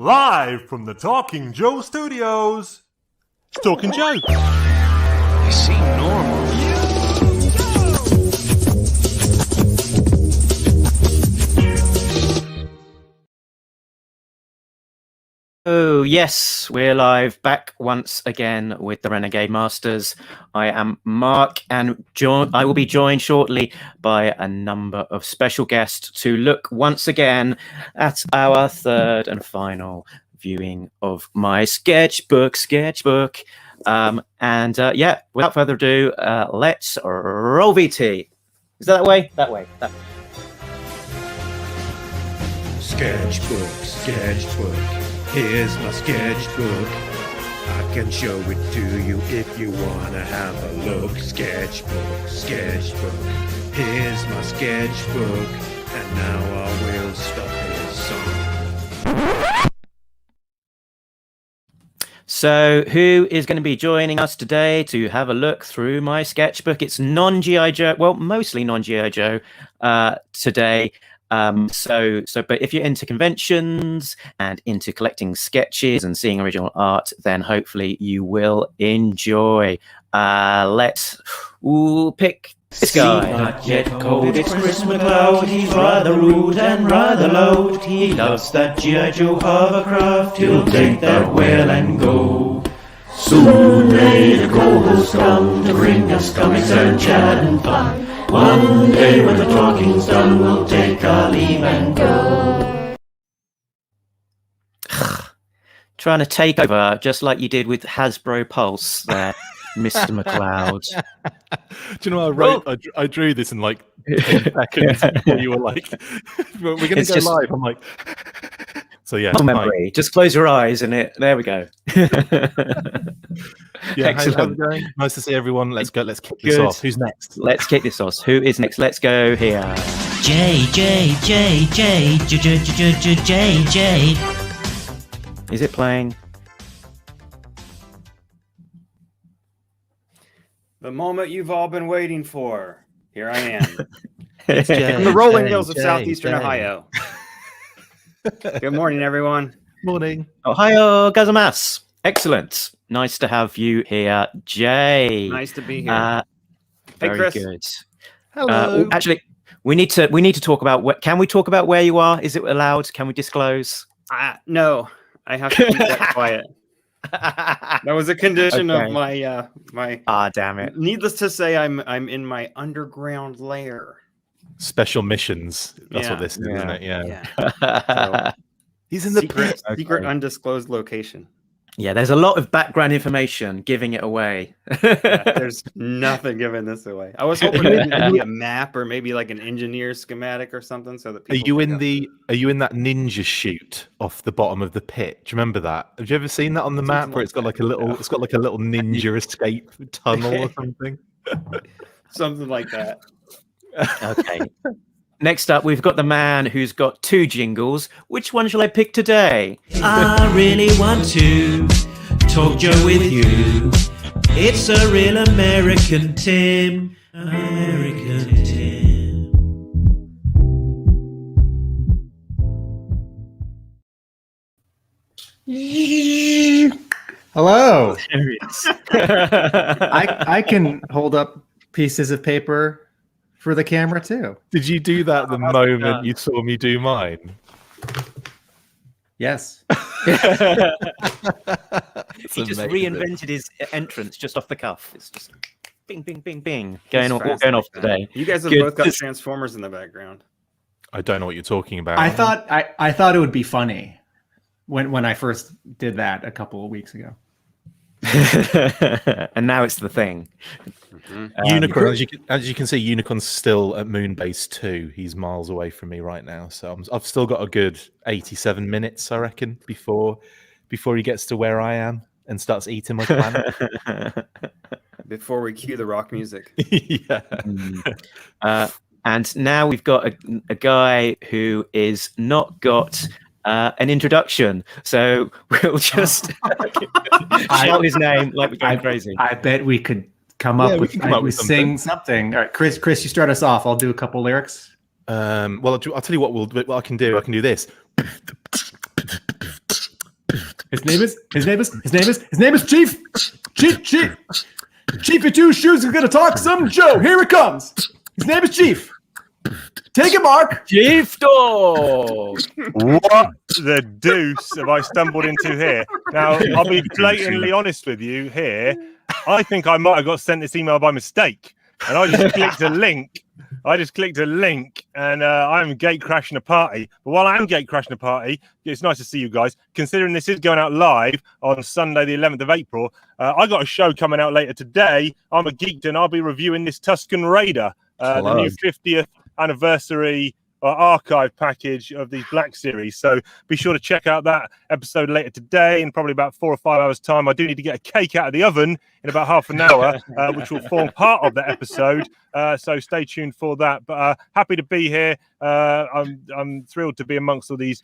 Live from the Talking Joe Studios. It's Talking Joe. I see normal. Oh, yes, we're live back once again with the Renegade Masters. I am Mark, and I will be joined shortly by a number of special guests to look once again at our third and final viewing of my sketchbook. Yeah, without further ado, let's roll VT. Is that way? That way. Sketchbook. Here's my sketchbook. I can show it to you if you wanna have a look. Sketchbook. Here's my sketchbook. And now I will stop this song. So, who is going to be joining us today to have a look through my sketchbook? It's non-G.I. Joe, well, mostly non-G.I. Joe today. But if you're into conventions and into collecting sketches and seeing original art, then hopefully you will enjoy. Let's pick this guy. Not yet cold, it's Chris McLeod. He's rather rude and rather loud. He loves that G.I. Joe hovercraft. He'll take that whale and go. Soon may the co-host come to bring us comics and chat and fun. One day when the talking's done, we'll take our leave and go. Trying to take over, just like you did with Hasbro Pulse there, Mr. McLeod. Do you know what I drew this in like 10 seconds before you were like, we're going to go live. I'm like, so yeah. Memory. Just close your eyes and there we go. Yeah, excellent. How's it going? Nice to see everyone. Let's go. Let's kick this off. Who's next? Let's kick this off. Who is next? Let's go here. J. Is it playing? The moment you've all been waiting for. Here I am. It's From the rolling hills of southeastern Ohio. Good morning, everyone. Morning. Ohio Gazamas. Excellent. Nice to have you here, Jay. Nice to be here. Very Chris. good. Hello. Actually, we need to talk about can we talk about where you are? Is it allowed? Can we disclose? No, I have to keep that quiet. That was a condition of my my. Damn it! Needless to say, I'm in my underground lair. Special missions. That's what this is, isn't it? Yeah. So, He's in the secret undisclosed location. Yeah, there's a lot of background information giving it away. There's nothing giving this away. I was hoping maybe a map or maybe like an engineer schematic or something, so that people. Are you in that ninja chute off the bottom of the pit? Do you remember that? Have you ever seen that on the map where it's got like a little ninja escape tunnel or something? Something like that. Okay. Next up, we've got the man who's got two jingles. Which one shall I pick today? I really want to talk Joe with you. It's a real American Tim. American Tim. Hello. There he is. I can hold up pieces of paper for the camera too. Did you do that the moment you saw me do mine? Yes. He just reinvented his entrance just off the cuff. It's just bing, bing, bing, bing, going off today. You guys have both got Transformers in the background. I don't know what you're talking about. I thought it would be funny when I first did that a couple of weeks ago. And now it's the thing. Unicorn, as you can see, Unicorn's still at Moonbase 2. He's miles away from me right now, so I've still got a good 87 minutes, I reckon, before he gets to where I am and starts eating my planet. Before we cue the rock music. Yeah. And now we've got a guy who is not got an introduction, so we'll just shout his name like we're going crazy. I bet we could come up with sing something. All right, Chris, you start us off. I'll do a couple lyrics. Well, I'll tell you what I can do. I can do this. His name is Chief. Chief, your two shoes are gonna talk some Joe. Here it comes. His name is Chief. Take it, Mark. Chief Dog. What the deuce have I stumbled into here? Now, I'll be blatantly honest with you here. I think I might have got sent this email by mistake. And I just clicked a link. And I'm gate crashing a party. But while I am gate crashing a party, it's nice to see you guys. Considering this is going out live on Sunday, the 11th of April, I got a show coming out later today. I'm a geekdon. I'll be reviewing this Tusken Raider, the new 50th anniversary archive package of the Black Series. So be sure to check out that episode later today in probably about 4 or 5 hours time. I do need to get a cake out of the oven in about half an hour, which will form part of that episode. So stay tuned for that. But happy to be here. I'm thrilled to be amongst all these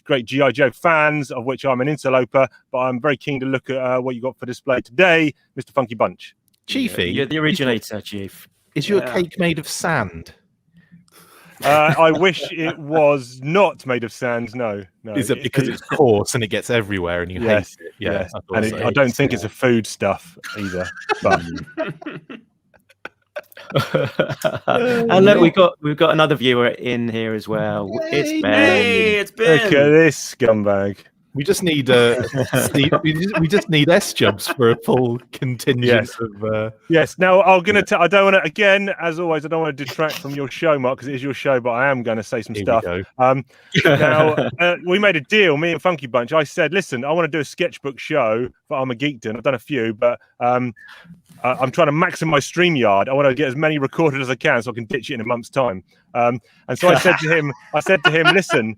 great G.I. Joe fans, of which I'm an interloper, but I'm very keen to look at what you got for display today, Mr. Funky Bunch. Chiefy, You're the originator, Chief. is your cake made of sand? I wish it was not made of sand. No. Is it because it's coarse and it gets everywhere and you hate it? Yeah, yes. I don't think it's a food stuff either. But And look, we've got another viewer in here as well. It's Ben. Hey, it's Ben. look at this scumbag. We just need we just need S jobs for a full contingent of. Yes. Now I'm gonna. I don't want to. Again, as always, I don't want to detract from your show, Mark, because it is your show. But I am going to say some stuff. Now we made a deal, me and Funky Bunch. I said, listen, I want to do a sketchbook show for ArmaGEEKdon. I've done a few, but I'm trying to maximize StreamYard. I want to get as many recorded as I can, so I can ditch it in a month's time. And so I said to him, listen.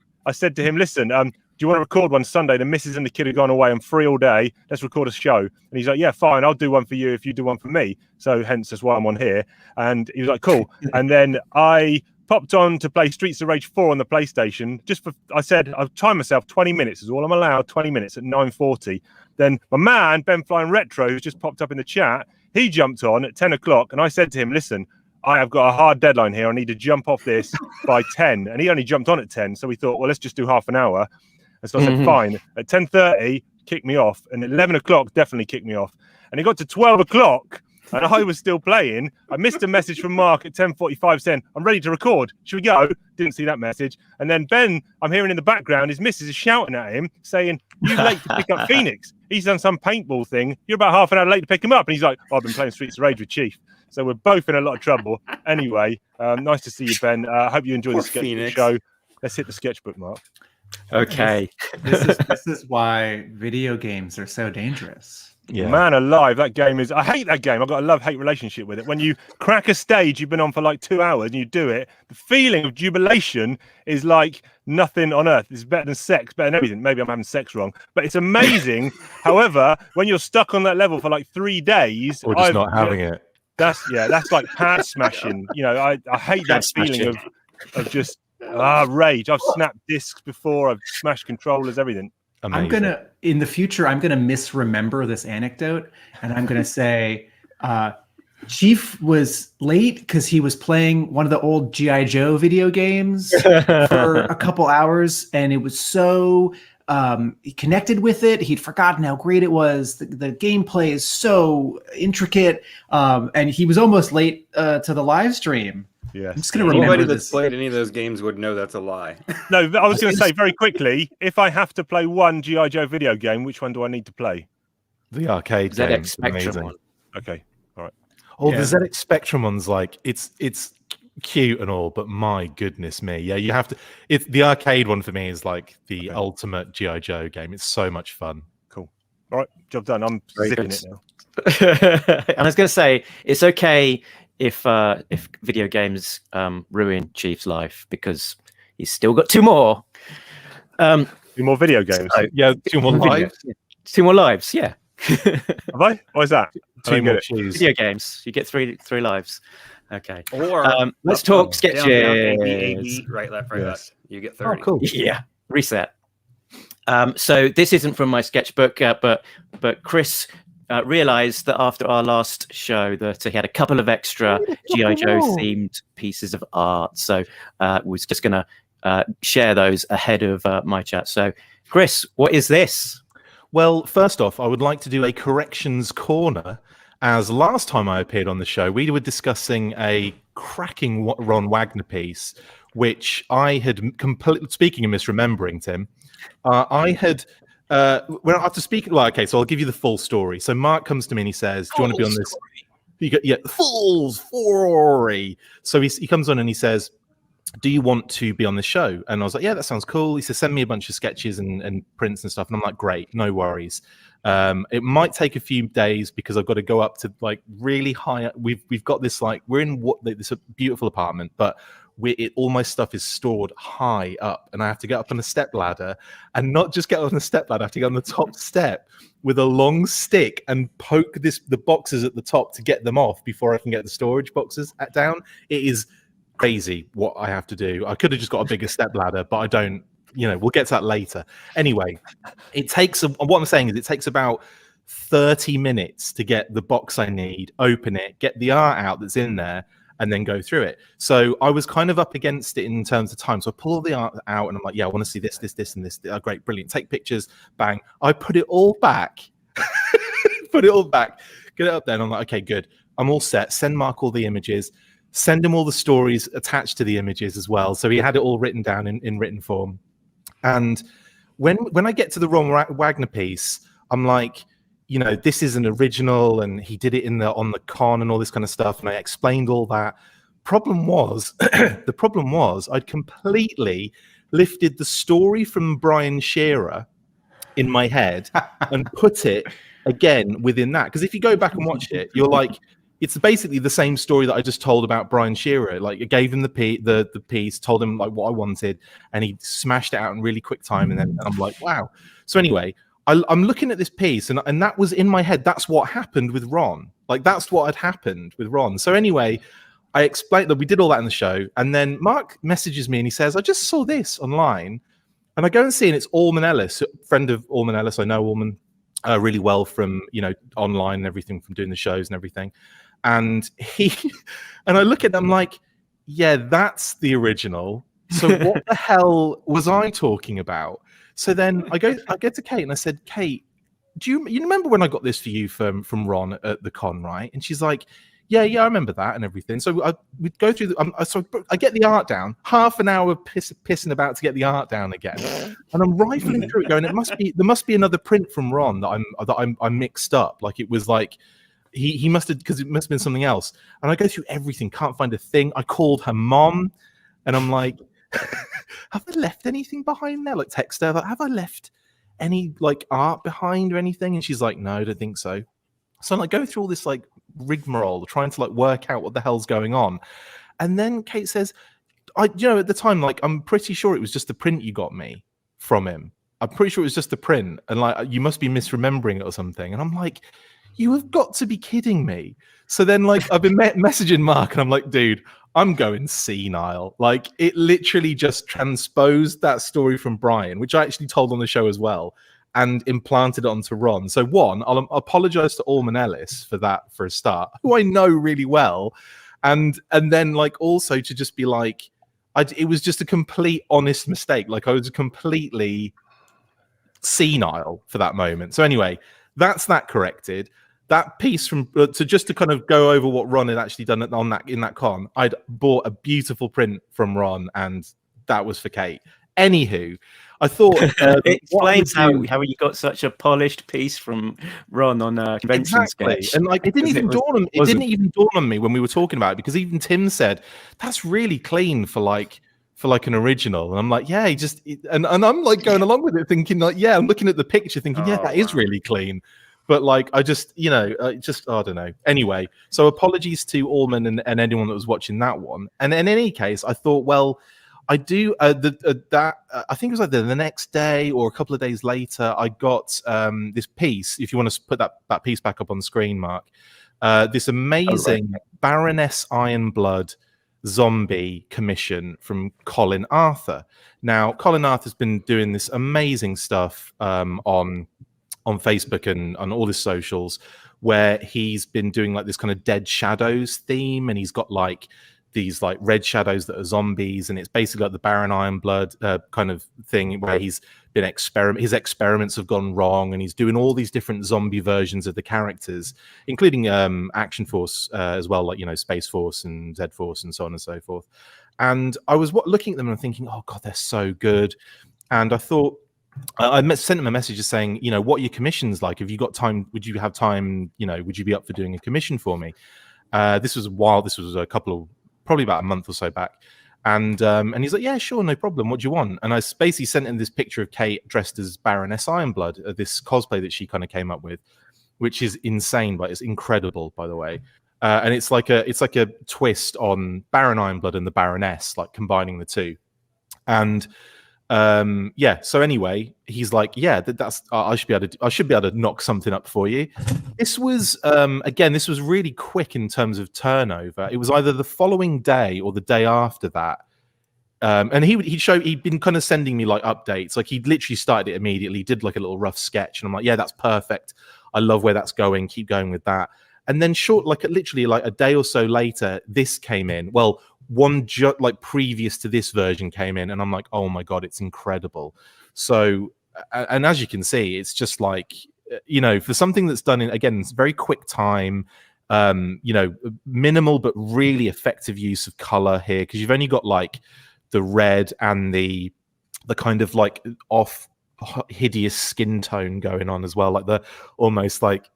Do you want to record one Sunday? The missus and the kid have gone away. I'm free all day. Let's record a show. And he's like, yeah, fine. I'll do one for you if you do one for me. So hence that's why I'm on here. And he was like, cool. And then I popped on to play Streets of Rage 4 on the PlayStation. I said, I've timed myself 20 minutes is all I'm allowed, 20 minutes at 9:40. Then my man, Ben Flying Retro, who's just popped up in the chat, he jumped on at 10 o'clock. And I said to him, listen, I have got a hard deadline here. I need to jump off this by 10. And he only jumped on at 10. So we thought, well, let's just do half an hour. And so I said, fine. At 10:30, kick me off. And at 11 o'clock, definitely kicked me off. And it got to 12 o'clock, and I was still playing. I missed a message from Mark at 10:45 saying, I'm ready to record. Should we go? Didn't see that message. And then Ben, I'm hearing in the background, his missus is shouting at him, saying, you late to pick up Phoenix. He's done some paintball thing. You're about half an hour late to pick him up. And he's like, I've been playing Streets of Rage with Chief. So we're both in a lot of trouble. Anyway, nice to see you, Ben. I hope you enjoy the sketchbook show. Let's hit the sketchbook, Mark. Okay. This is why video games are so dangerous. Yeah. Man alive, that game is. I hate that game. I've got a love-hate relationship with it. When you crack a stage you've been on for like 2 hours and you do it, the feeling of jubilation is like nothing on earth. It's better than sex, better than everything. Maybe I'm having sex wrong, but it's amazing. However, when you're stuck on that level for like 3 days, Or just not having it. That's like pad smashing. You know, I hate that feeling of just rage. I've snapped discs before. I've smashed controllers, everything. Amazing. In the future, I'm gonna misremember this anecdote, and I'm gonna say Chief was late because he was playing one of the old G.I. Joe video games for a couple hours, and it was so he connected with it. He'd forgotten how great it was. The gameplay is so intricate, and he was almost late to the live stream. Yeah, I'm just gonna remember Anybody this. that's played any of those games would know that's a lie. No, I was going to say very quickly, if I have to play one G.I. Joe video game, which one do I need to play? The arcade ZX game's Spectrum amazing. one. Okay, all right. Oh, the ZX Spectrum one's like it's cute and all, but my goodness me, yeah, you have to. It's the arcade one for me is like the ultimate G.I. Joe game. It's so much fun. Cool. All right, job done. I'm zipping it now. And I was going to say, it's okay if video games ruin Chief's life because he's still got 2 more. 2 more video games. Yeah, 2 more lives. 2 more lives. Yeah. Have I? Why is that? 2 more shoes. Video games. You get 3 lives. Okay. Or let's talk sketches. A, right, left, right, left. You get 30. Oh, cool. Yeah. Reset. So this isn't from my sketchbook, but Chris realized that after our last show that he had a couple of extra G.I. Joe themed pieces of art. So was just going to share those ahead of my chat. So Chris, what is this? Well, first off, I would like to do a corrections corner. As last time I appeared on the show, we were discussing a cracking Ron Wagner piece, which I had completely, speaking of misremembering, Tim, I had, when after speaking, well, okay, so I'll give you the full story. So Mark comes to me and he says, do you want to be on this? Full story. So he comes on and he says, do you want to be on the show? And I was like, yeah, that sounds cool. He said, send me a bunch of sketches and prints and stuff. And I'm like, great, no worries. It might take a few days because I've got to go up to like really high. We've got this like, we're in this beautiful apartment, but all my stuff is stored high up, and I have to get up on a step ladder, and not just get on the step ladder, I have to get on the top step with a long stick and poke the boxes at the top to get them off before I can get the storage boxes down. It is crazy what I have to do. I could have just got a bigger step ladder, but I don't. We'll get to that later. Anyway, it takes. What I'm saying is, it takes about 30 minutes to get the box I need, open it, get the art out that's in there, and then go through it. So I was kind of up against it in terms of time. So I pull all the art out and I'm like, yeah, I want to see this, and this. Oh, great, brilliant. Take pictures, bang. I put it all back. Get it up there. And I'm like, okay, good. I'm all set. Send Mark all the images. Send him all the stories attached to the images as well. So he had it all written down in written form. And when I get to the Ron Wagner piece, I'm like, this is an original, and he did it on the con and all this kind of stuff. And I explained all that. The problem was I'd completely lifted the story from Brian Shearer in my head and put it again within that. Because if you go back and watch it, you're like, it's basically the same story that I just told about Brian Shearer. Like, I gave him the piece, told him like what I wanted, and he smashed it out in really quick time. And I'm like, wow. So anyway, I'm looking at this piece, and that was in my head. That's what happened with Ron. Like, that's what had happened with Ron. So anyway, I explained that we did all that in the show, and then Mark messages me and he says, I just saw this online, and I go and see, and it's Allman Ellis, a friend of Allman Ellis. I know Allman really well from online and everything, from doing the shows and everything. And and I look at them like, yeah, that's the original. So what the hell was I talking about? So then I go to Kate and I said, Kate, do you remember when I got this for you from Ron at the con, right? And she's like, yeah, I remember that and everything. So we'd go through so I get the art down, half an hour pissing about to get the art down again. And I'm rifling through it going, there must be another print from Ron that I'm mixed up. Like, it was like, he must have, because it must have been something else. And I go through everything, can't find a thing. I called her mom, and I'm like, have I left anything behind there? Like, text her, like, have I left any like art behind or anything? And she's like, no, I don't think so. So I'm like going through all this like rigmarole, trying to like work out what the hell's going on. And then Kate says, at the time, like, I'm pretty sure it was just the print you got me from him. I'm pretty sure it was just the print, and like, you must be misremembering it or something. And I'm like, you have got to be kidding me. So then, like, I've been messaging Mark, and I'm like, dude, I'm going senile. Like, it literally just transposed that story from Brian, which I actually told on the show as well, and implanted it onto Ron. So one, I'll apologize to Allman Ellis for that, for a start, who I know really well. And then, like, also to just be like, it was just a complete honest mistake. Like, I was completely senile for that moment. So anyway, that's that corrected. That piece from to kind of go over what Ron had actually done in that con, I'd bought a beautiful print from Ron, and that was for Kate. Anywho, I thought it explains how you got such a polished piece from Ron on a convention sketch. And like, it didn't even dawn on me when we were talking about it, because even Tim said that's really clean for like an original. And I'm like, yeah, and I'm like going along with it, thinking like, yeah, I'm looking at the picture thinking, yeah, that is really clean. But like, I don't know. Anyway, so apologies to Allman and anyone that was watching that one. And in any case, I thought, well, I do I think it was like the next day or a couple of days later, I got this piece. If you want to put that piece back up on the screen, Mark, this amazing Baroness Ironblood zombie commission from Colin Arthur. Now, Colin Arthur's been doing this amazing stuff on Facebook and on all his socials, where he's been doing like this kind of Dead Shadows theme, and he's got like these like red shadows that are zombies, and it's basically like the Baron Ironblood kind of thing, where he's been his experiments have gone wrong, and he's doing all these different zombie versions of the characters, including Action Force as well, like, you know, Space Force and Z Force and so on and so forth. And I was looking at them and thinking, oh god, they're so good. And I thought, I sent him a message just saying, you know, what are your commissions like? Have you got time? Would you have time? You know, would you be up for doing a commission for me? This was probably about a month or so back. And he's like, yeah, sure, no problem. What do you want? And I basically sent him this picture of Kate dressed as Baroness Ironblood, this cosplay that she kind of came up with, which is insane, but it's incredible, by the way. And it's like a twist on Baron Ironblood and the Baroness, like combining the two. And so anyway, he's like, yeah, I should be able to knock something up for you. This was this was really quick in terms of turnover. It was either the following day or the day after that. And he'd been kind of sending me like updates. Like, he'd literally started it immediately, did like a little rough sketch, and I'm like, yeah, that's perfect. I love where that's going. Keep going with that. And then literally a day or so later, this came in. Well, one previous to this version came in, and I'm like, oh my god, it's incredible. So, and as you can see, it's just like, you know, for something that's done in, again, it's very quick time, you know, minimal but really effective use of color here, because you've only got like the red and the kind of like off hideous skin tone going on as well, like the almost like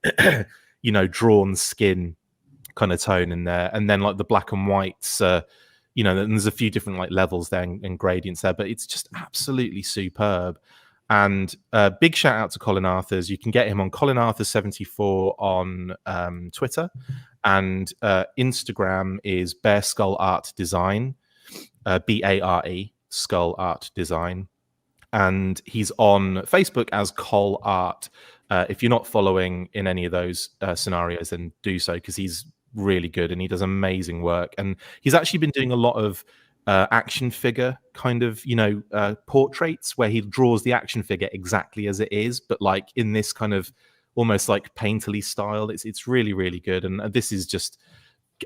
you know, drawn skin kind of tone in there, and then like the black and whites, you know, and there's a few different like levels there and gradients there, but it's just absolutely superb. And big shout out to Colin Arthurs. You can get him on Colin Arthurs 74 on Twitter, and Instagram is Bear Skull Art Design, BARE Skull Art Design, and he's on Facebook as Col Art. If you're not following in any of those scenarios, then do so, because he's really good and he does amazing work. And he's actually been doing a lot of action figure kind of, you know, portraits where he draws the action figure exactly as it is, but like in this kind of almost like painterly style. It's really, really good. And this is just,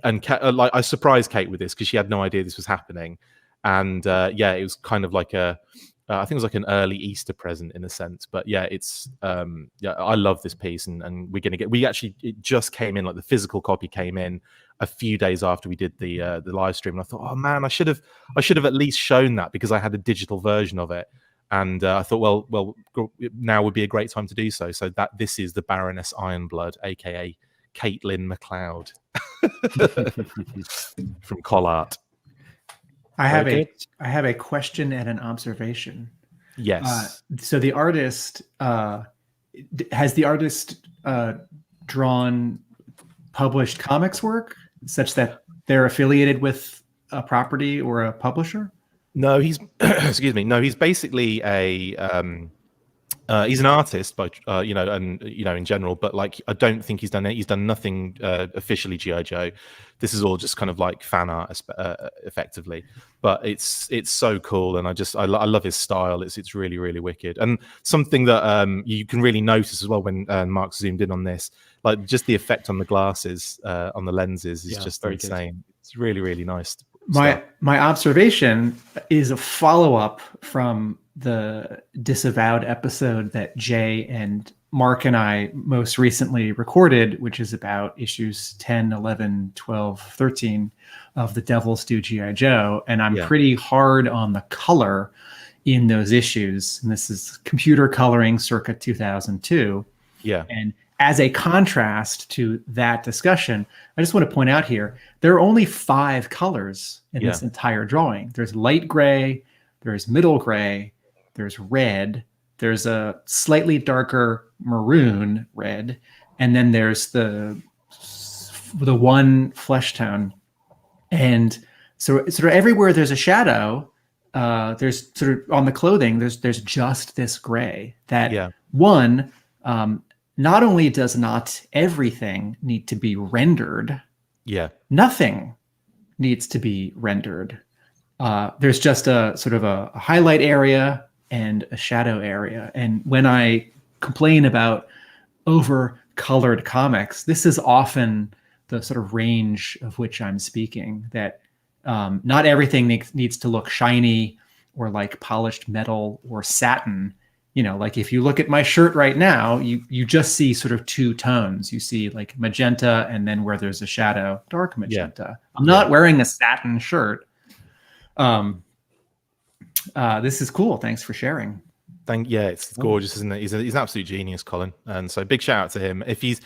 and like I surprised Kate with this because she had no idea this was happening. And it was kind of like I think it was like an early Easter present in a sense, but yeah, it's I love this piece, and it just came in, like the physical copy came in a few days after we did the live stream, and I thought, oh man, I should have at least shown that, because I had a digital version of it, and I thought, well, now would be a great time to do so. So that this is the Baroness Ironblood, aka Caitlin McLeod from Collart. I have a question and an observation. Yes. So the artist has the artist drawn published comics work such that they're affiliated with a property or a publisher? No, he's excuse me. No, he's basically a he's an artist, but and in general. But like, I don't think he's done nothing officially G.I. Joe. This is all just kind of like fan art, effectively. But it's so cool, and I love his style. It's really, really wicked. And something that you can really notice as well when Mark zoomed in on this, like just the effect on the glasses, on the lenses, is just insane. Good. It's really, really nice. My observation is a follow-up from the Disavowed episode that Jay and Mark and I most recently recorded, which is about issues 10, 11, 12, 13 of The Devil's Due G.I. Joe. And I'm pretty hard on the color in those issues. And this is computer coloring circa 2002. Yeah. And as a contrast to that discussion, I just want to point out here, there are only 5 colors in this entire drawing. There's light gray, there's middle gray, there's red, there's a slightly darker maroon red, and then there's the one flesh tone. And so sort of everywhere there's a shadow, there's sort of on the clothing, there's just this gray that not only does not everything need to be rendered, nothing needs to be rendered. There's just a sort of a highlight area and a shadow area. And when I complain about over-colored comics, this is often the sort of range of which I'm speaking, that not everything needs to look shiny or like polished metal or satin. you know, like if you look at my shirt right now, you just see sort of two tones. You see like magenta, and then where there's a shadow, dark magenta. I'm not wearing a satin shirt. This is cool. Thanks for sharing. It's gorgeous, isn't it? He's an absolute genius, Colin. And so big shout out to him. If he's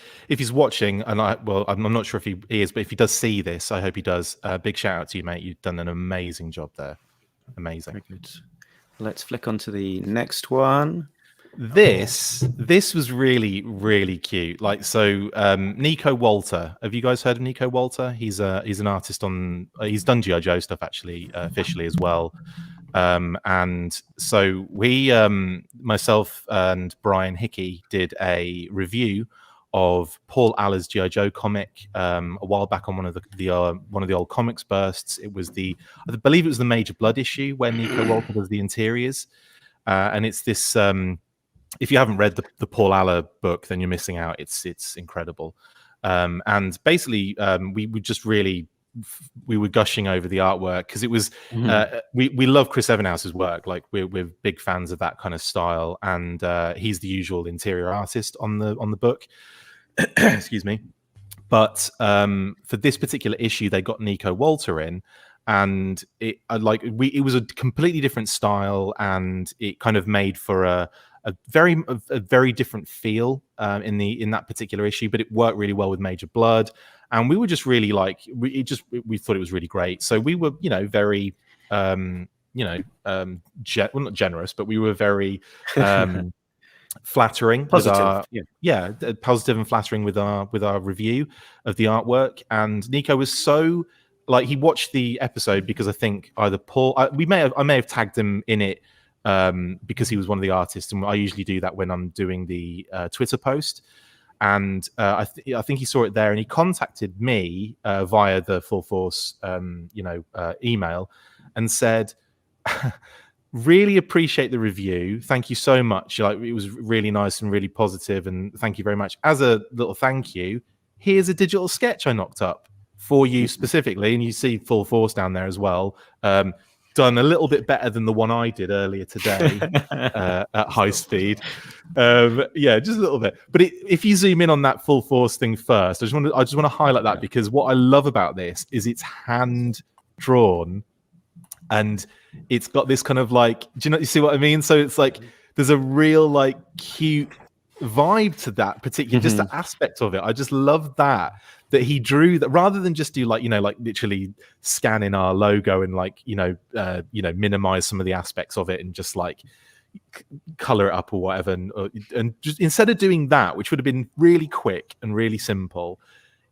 watching, and I'm not sure if he is, but if he does see this, I hope he does. Big shout out to you, mate. You've done an amazing job there. Amazing. Very good. Let's flick on to the next one. This was really, really cute. Like, so Nico Walter. Have you guys heard of Nico Walter? He's an artist on. He's done G.I. Joe stuff actually, officially as well. And so we, myself and Brian Hickey, did a review of Paul Aller's G.I. Joe comic a while back on one of the old comics bursts. It was I believe it was the Major Blood issue where Nico Walter does the interiors, and it's this. If you haven't read the Paul Aller book, then you're missing out. It's incredible, and basically we just really. We were gushing over the artwork because it was we love Chris Evenhouse's work. Like we're big fans of that kind of style, and he's the usual interior artist on the book. Excuse me. But for this particular issue, they got Nico Walter in, and it was a completely different style, and it kind of made for a very different feel in that particular issue, but it worked really well with Major Blood. And we were just really we thought it was really great. So we were, very, not generous, but we were very flattering, positive, positive and flattering with our review of the artwork. And Nico was so he watched the episode because I think either Paul, I may have tagged him in it because he was one of the artists, and I usually do that when I'm doing the Twitter post. And I think he saw it there, and he contacted me via the Full Force, email, and said, "Really appreciate the review. Thank you so much. It was really nice and really positive, and thank you very much. As a little thank you, here's a digital sketch I knocked up for you specifically, and you see Full Force down there as well." Done a little bit better than the one I did earlier today at high speed. Just a little bit. But if you zoom in on that Full Force thing first, I just want to highlight that because what I love about this is it's hand drawn, and it's got this kind of you see what I mean? So it's there's a real cute vibe to that particular just the aspect of it. I just love that he drew that rather than just do literally scan in our logo and minimize some of the aspects of it and just color it up or whatever, and just instead of doing that, which would have been really quick and really simple,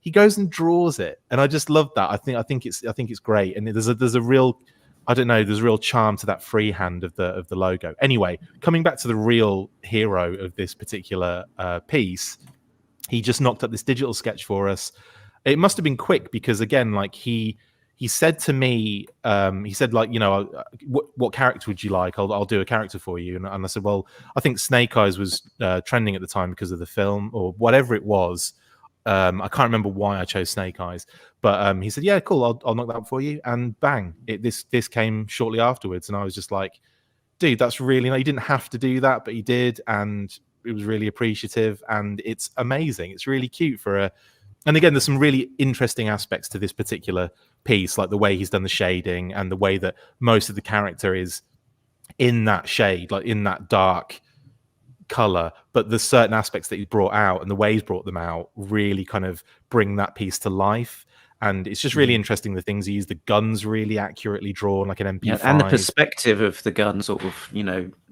he goes and draws it, and I just love that. I think it's great, and there's a real there's a real charm to that freehand of the logo. Anyway, coming back to the real hero of this particular piece, he just knocked up this digital sketch for us. It must have been quick because again, he said to me, he said what character would you like? I'll do a character for you. And I said, well, I think Snake Eyes was trending at the time because of the film or whatever it was. I can't remember why I chose Snake Eyes, but he said, yeah, cool, I'll knock that up for you. And bang, this came shortly afterwards. And I was just like, dude, that's really nice. You didn't have to do that, but he did. And it was really appreciative, and it's amazing. It's really cute and again, there's some really interesting aspects to this particular piece, like the way he's done the shading and the way that most of the character is in that shade, in that dark color, but there's certain aspects that he brought out and the way he's brought them out really kind of bring that piece to life. And it's just really interesting the things he used. The guns really accurately drawn, like an MP5. Yeah, and the perspective of the gun sort of,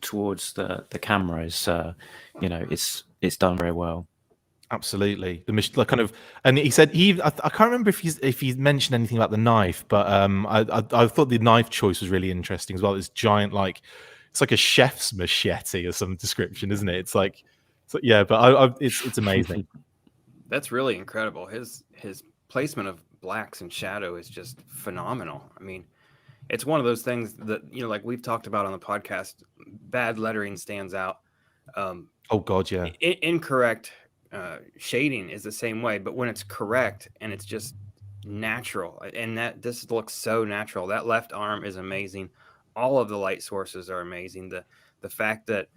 towards the camera is, it's done very well. Absolutely. The kind of, and he said I can't remember if he's mentioned anything about the knife, but I thought the knife choice was really interesting as well. It's giant, it's like a chef's machete or some description, isn't it? It's but it's amazing. That's really incredible. His placement of blacks and shadow is just phenomenal. I mean, it's one of those things that like we've talked about on the podcast. Bad lettering stands out. Oh God, yeah. Incorrect shading is the same way, but when it's correct and it's just natural, and this looks so natural. That left arm is amazing. All of the light sources are amazing. The fact that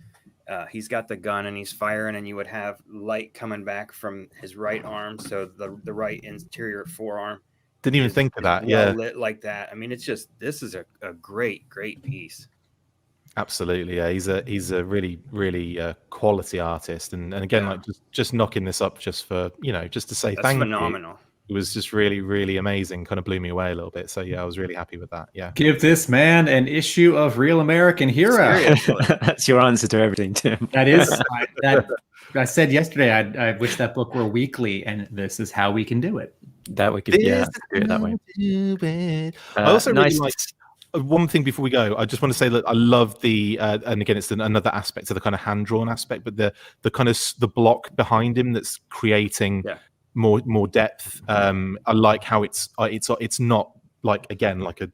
he's got the gun and he's firing, and you would have light coming back from his right arm, so the right interior forearm. Didn't even think of that. Well lit like that. I mean, it's just, this is a great piece. Absolutely, yeah. He's a really quality artist, and again, like just knocking this up just for just to say thank phenomenal. you. It was just really amazing. Kind of blew me away a little bit. So yeah, I was really happy with that. Yeah. Give this man an issue of Real American Hero. That's your answer to everything, Tim. That is I said yesterday. I wish that book were weekly, and this is how we can do it. That we could, do it that way. I also nice. really like one thing before we go. I just want to say that I love the and again, it's another aspect of the kind of hand drawn aspect, but the kind of the block behind him that's creating more depth. I like how it's not like, again, like a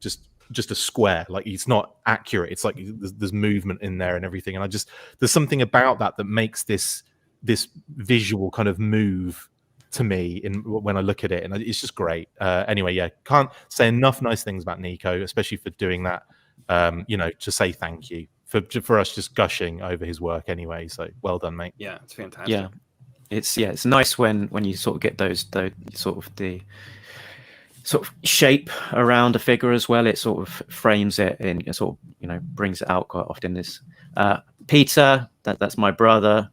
just a square. Like, it's not accurate. It's like there's movement in there and everything. And there's something about that makes this visual kind of move to me when I look at it, and it's just great. Anyway, yeah, can't say enough nice things about Nico, especially for doing that. To say thank you for us just gushing over his work anyway. So well done, mate. Yeah, it's fantastic. Yeah, it's nice when you sort of get those sort of shape around a figure as well. It sort of frames it and sort of brings it out quite often. This Peter, that's my brother,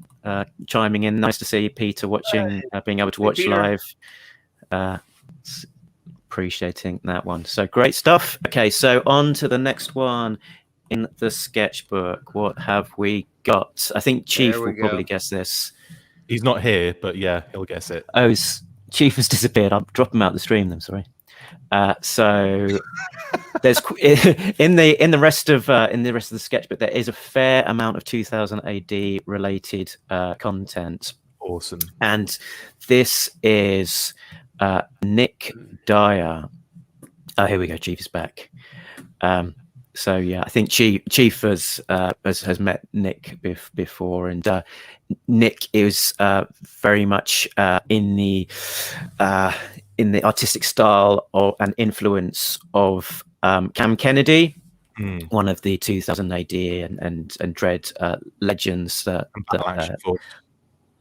chiming in. Nice to see Peter watching, being able to watch live. Appreciating that one. So great stuff. Okay, so on to the next one in the sketchbook. What have we got? I think Chief will probably guess this. He's not here, but yeah, he'll guess it. Oh, Chief has disappeared. I'll drop him out the stream then. Sorry. So there's in the rest of the sketchbook, there is a fair amount of 2000 AD related content. Awesome. And this is Nick Dyer. Oh, here we go. Chief is back. So yeah, I think Chief has met Nick before, and Nick is very much in the artistic style and influence of Cam Kennedy, one of the 2000 AD and Dread legends. Battle Action Force.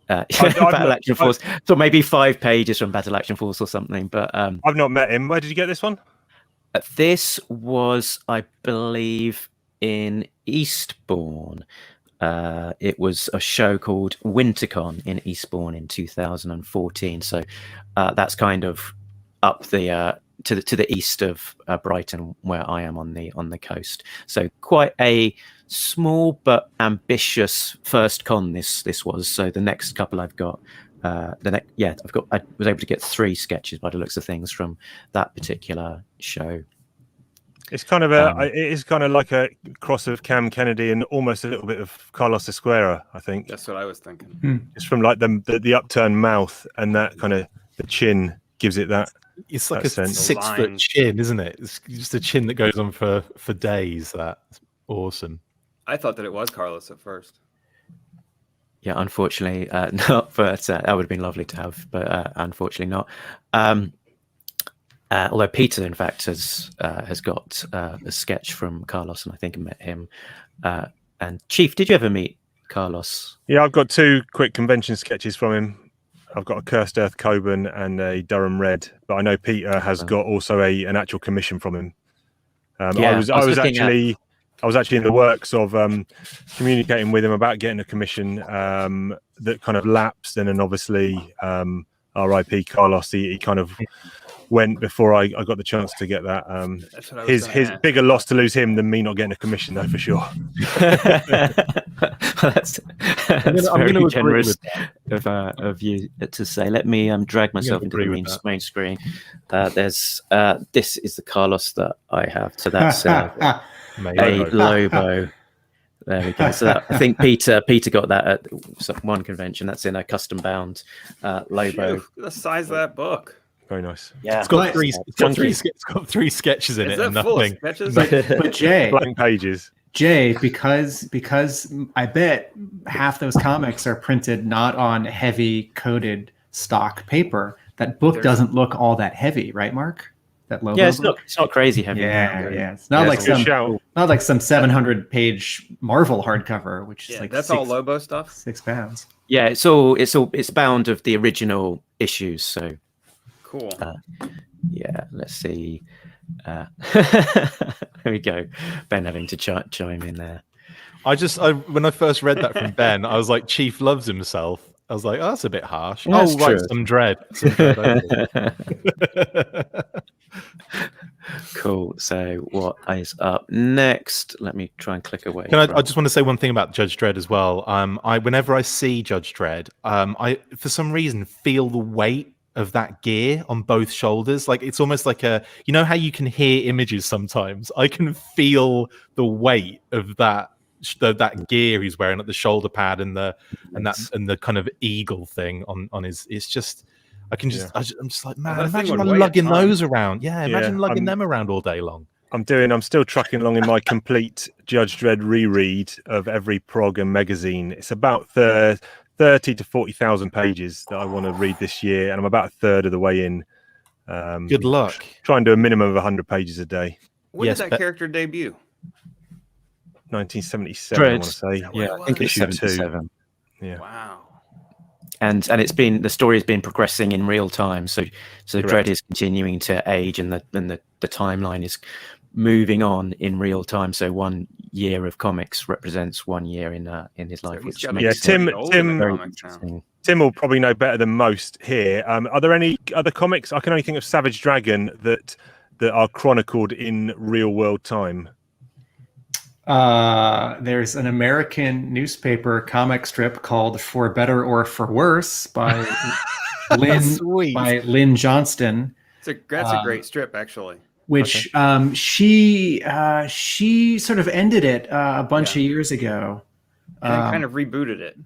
Battle Action Force. So maybe 5 pages from Battle Action Force or something. But I've not met him. Where did you get this one? This was, I believe, in Eastbourne. It was a show called Wintercon in Eastbourne in 2014. So that's kind of up the to the east of Brighton, where I am on the coast. So quite a small but ambitious first con this was. So the next couple I've got. I was able to get 3 sketches by the looks of things from that particular show. It's kind of it is kind of like a cross of Cam Kennedy and almost a little bit of Carlos Esquera, I think. That's what I was thinking. It's from like the upturned mouth, and that kind of the chin gives it that. It's like a sense. 6-foot chin, isn't it? It's just a chin that goes on for days. That's awesome. I thought that it was Carlos at first. Yeah, unfortunately not, but that would have been lovely to have, but unfortunately not. Although Peter, in fact, has got a sketch from Carlos, and I think I met him. And Chief, did you ever meet Carlos? Yeah, I've got 2 quick convention sketches from him. I've got a Cursed Earth Coburn and a Durham Red, but I know Peter has got also an actual commission from him. I was actually in the works of communicating with him about getting a commission that kind of lapsed, and then obviously R.I.P. Carlos, he kind of went before I got the chance to get that. His bigger loss to lose him than me not getting a commission, though, for sure. That's very generous of you to say. Let me drag myself into the main screen. This is the Carlos that I have. So that's a Lobo. There we go. So I think Peter got that at one convention. That's in a custom bound Lobo. The size of that book. Very nice. Yeah, it's got three sketches in it and nothing. But Jay, blank pages. Jay, because I bet half those comics are printed not on heavy coated stock paper. That book doesn't look all that heavy, right, Mark? That Lobo. Yeah, book. it's not crazy heavy. Yeah. It's not it's a good shout. not like some 700-page Marvel hardcover, which is like that's all Lobo stuff. £6. Yeah, it's bound of the original issues. So Cool. yeah, let's see. There we go. Ben having to chime in there. When I first read that from Ben, I was like, Chief loves himself. I was like, oh, that's a bit harsh. Yeah, that's right, true. some dread. Cool. So what is up next? Let me try and click away. I just want to say one thing about Judge Dredd as well. Whenever I see Judge Dredd, I for some reason feel the weight of that gear on both shoulders. Like it's almost like you know how you can hear images sometimes. I can feel the weight of that gear he's wearing at the shoulder pad and the kind of eagle thing on his. It's just I'm just like, man, imagine lugging those around. Imagine lugging them around all day long. I'm still trucking along in my complete Judge Dredd reread of every prog and magazine. It's about 30 to 40,000 pages that I want to read this year, and I'm about a third of the way in. Good luck. Try and do a minimum of 100 pages a day. When did that character debut? 1977, I want to say. Yeah, I think it's Issue 77. Yeah. Wow. And the story has been progressing in real time. So Dredd is continuing to age, and the timeline is moving on in real time. So 1 year of comics represents 1 year in his life. Which makes Tim will probably know better than most here. Are there any other comics? I can only think of Savage Dragon that are chronicled in real world time. There's an American newspaper comic strip called For Better or For Worse by Lynn Johnston. That's a great strip, actually. Which she sort of ended it a bunch of years ago. And kind of rebooted it.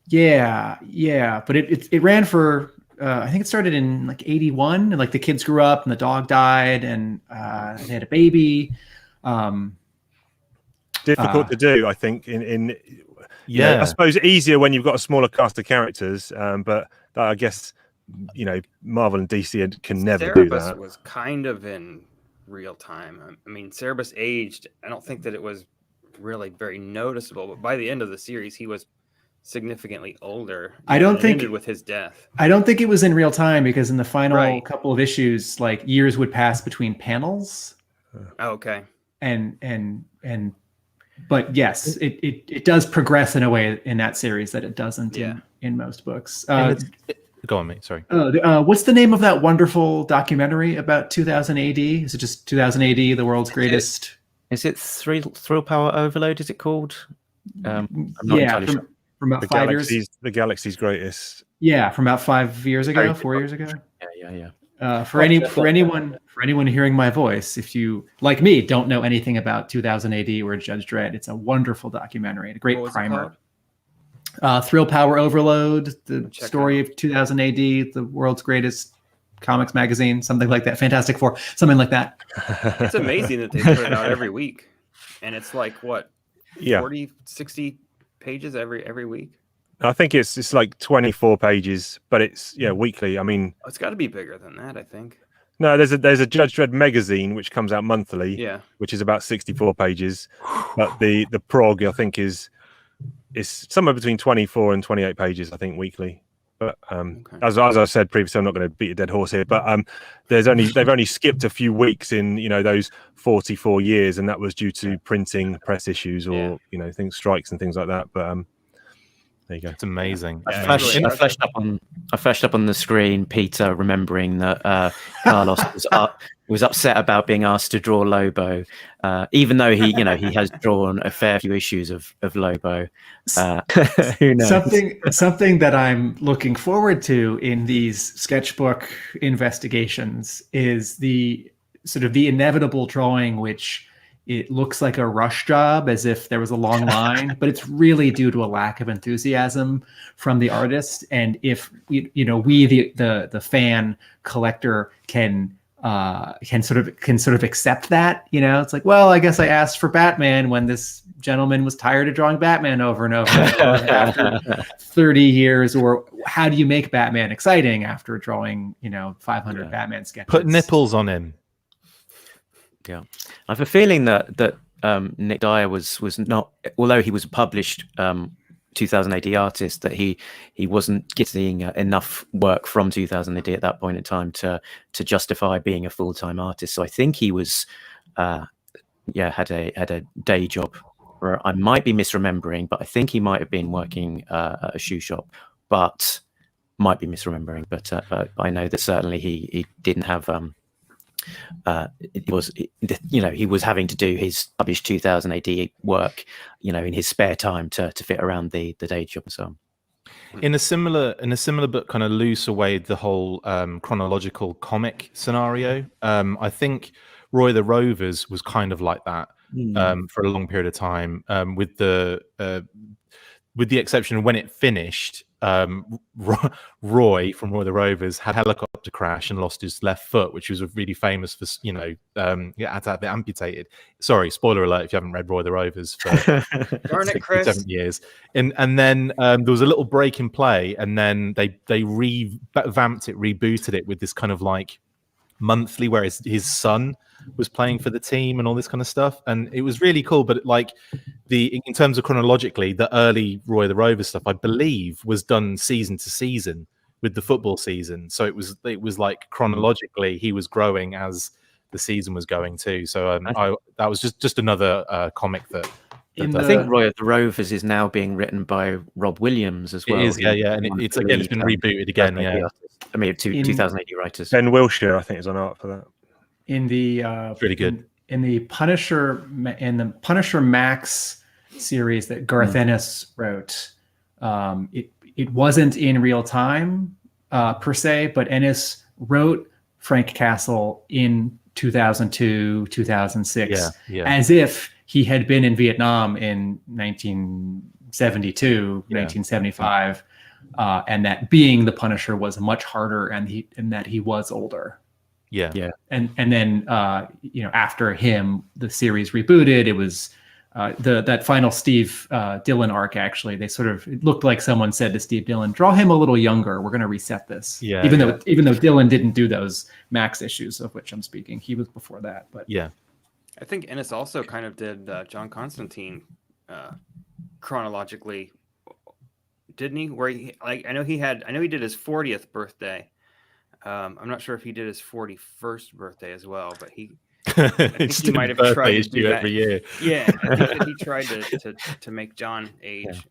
Yeah. But it ran for I think it started in like 81, and like the kids grew up and the dog died and they had a baby. Difficult to do, I think. I suppose easier when you've got a smaller cast of characters, but I guess Marvel and DC can never do that. Cerebus was kind of in real time. I mean, Cerebus aged. I don't think that it was really very noticeable, but by the end of the series, he was significantly older. I don't think ended with his death. I don't think it was in real time, because in the final couple of issues, like years would pass between panels. Okay. But yes, it does progress in a way in that series that it doesn't in most books. Go on, mate. Sorry. What's the name of that wonderful documentary about 2000 AD? Is it just 2000 AD, the world's greatest? Is it Thrill Power Overload? Is it called? I'm not entirely sure. From about 5 years. The galaxy's greatest. Yeah, from about 5 years ago, 4 years ago. Yeah. For anyone hearing my voice, if you, like me, don't know anything about 2000 AD or Judge Dredd, it's a wonderful documentary, a great primer. Thrill Power Overload, the story of 2000 AD, the world's greatest comics magazine, something like that. Fantastic Four, something like that. It's amazing that they put it out every week, and it's like 40, 60 pages every week. I think it's like 24 pages, but it's weekly. I mean, it's got to be bigger than that, I think. No, there's a Judge Dredd magazine which comes out monthly, which is about 64 pages. But the prog, I think, is somewhere between 24 and 28 pages, I think, weekly. But as I said previously, I'm not going to beat a dead horse here. But they've only skipped a few weeks in those 44 years, and that was due to printing press issues or things, strikes and things like that. But there you go. It's amazing. I flashed up on the screen Peter remembering that Carlos was upset about being asked to draw Lobo, even though he has drawn a fair few issues of Lobo. Who knows? Something that I'm looking forward to in these sketchbook investigations is the sort of the inevitable drawing, which it looks like a rush job, as if there was a long line, but it's really due to a lack of enthusiasm from the artist. And if we the fan collector can sort of accept that, it's like, well, I guess I asked for Batman when this gentleman was tired of drawing Batman over and over after 30 years, or how do you make Batman exciting after drawing 500 Batman sketches? Put nipples on him. Yeah, I have a feeling that Nick Dyer was not, although he was a published 2000 AD artist, that he wasn't getting enough work from 2000 AD at that point in time to justify being a full-time artist. So I think he was had a day job. Or I might be misremembering, but I think he might have been working at a shoe shop, but might be misremembering. But I know that certainly he didn't have he was having to do his published 2000 AD work, in his spare time to fit around the day job and so on. In a similar but kind of looser way, the whole chronological comic scenario. I think Roy the Rovers was kind of like that for a long period of time, with the exception of when it finished. Roy from Roy the Rovers had a helicopter crash and lost his left foot, which was really famous for, had to have it amputated. Sorry, spoiler alert if you haven't read Roy the Rovers for Darn it, Chris. 7 years. And then there was a little break in play, and then they revamped it, rebooted it with this kind of like monthly where his son was playing for the team and all this kind of stuff, and it was really cool. But like in terms of chronologically, the early Roy the Rover stuff, I believe, was done season to season with the football season. So it was like chronologically he was growing as the season was going too. So that was just another comic that. I think Roy of the Rovers is now being written by Rob Williams as well. It is, yeah, and it's been rebooted again. Yeah, I mean, 2000 AD writers. Ben Wilshire, I think, is on art for that. In the really good in the Punisher Max series that Garth Ennis wrote. It wasn't in real time per se, but Ennis wrote Frank Castle in 2002, 2006, as if he had been in Vietnam in 1972, 1975, and that being the Punisher was much harder, and that he was older. Yeah. And then after him, the series rebooted. It was that final Steve Dillon arc. Actually, it looked like someone said to Steve Dillon, "Draw him a little younger. We're going to reset this." Yeah. Even though Dillon didn't do those Max issues of which I'm speaking, he was before that. But yeah, I think Ennis also kind of did John Constantine chronologically, didn't he? Where I know he did his 40th birthday. I'm not sure if he did his 41st birthday as well, but I think he might have tried to do that every year. Yeah, I think that he tried to make John age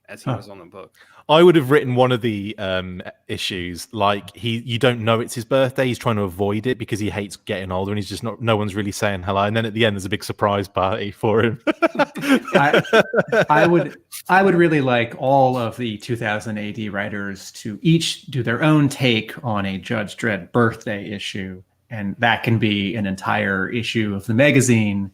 as he was on the book. I would have written one of the issues like you don't know it's his birthday. He's trying to avoid it because he hates getting older, and he's just no one's really saying hello. And then at the end, there's a big surprise party for him. I would really like all of the 2000 AD writers to each do their own take on a Judge Dredd birthday issue, and that can be an entire issue of the magazine.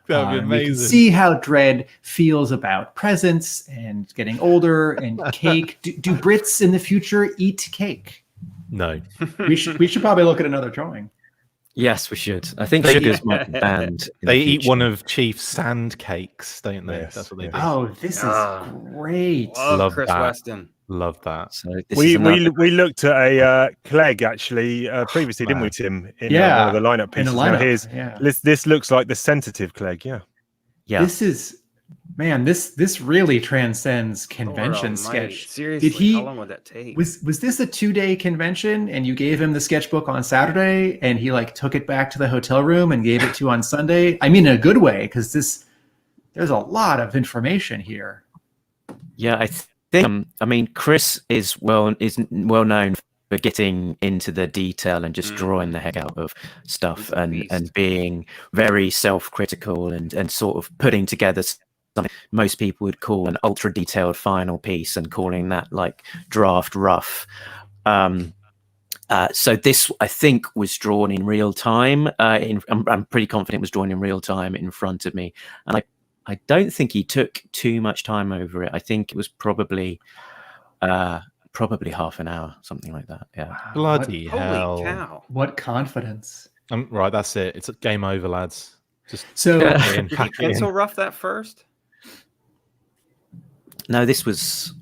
That would be amazing. You can see how Dredd feels about presents and getting older and cake. Do Brits in the future eat cake? No. We should probably look at another drawing. Yes, we should. I think sugars might be banned. They eat one of Chief's sand cakes, don't they? Yes. That's what they do. Oh, this is great. Love Chris Weston. Love that. So we looked at a Clegg actually previously, didn't we, Tim? In one of the lineup pieces. Now this looks like the sensitive Clegg. Yeah. This really transcends convention sketch. Seriously, how long would that take? Was this a 2-day convention and you gave him the sketchbook on Saturday and he took it back to the hotel room and gave it to you on Sunday? I mean, in a good way, because there's a lot of information here. Yeah, I think. Chris is well known for getting into the detail and just drawing the heck out of stuff and being very self-critical and sort of putting together something most people would call an ultra detailed final piece and calling that like draft rough. So this, I think, was drawn in real time. I'm pretty confident it was drawn in real time in front of me, and I don't think he took too much time over it. I think it was probably half an hour, something like that. Yeah. Bloody hell! Holy cow! What confidence! Right, that's it. It's a game over, lads. Did you pencil rough that first? No, this was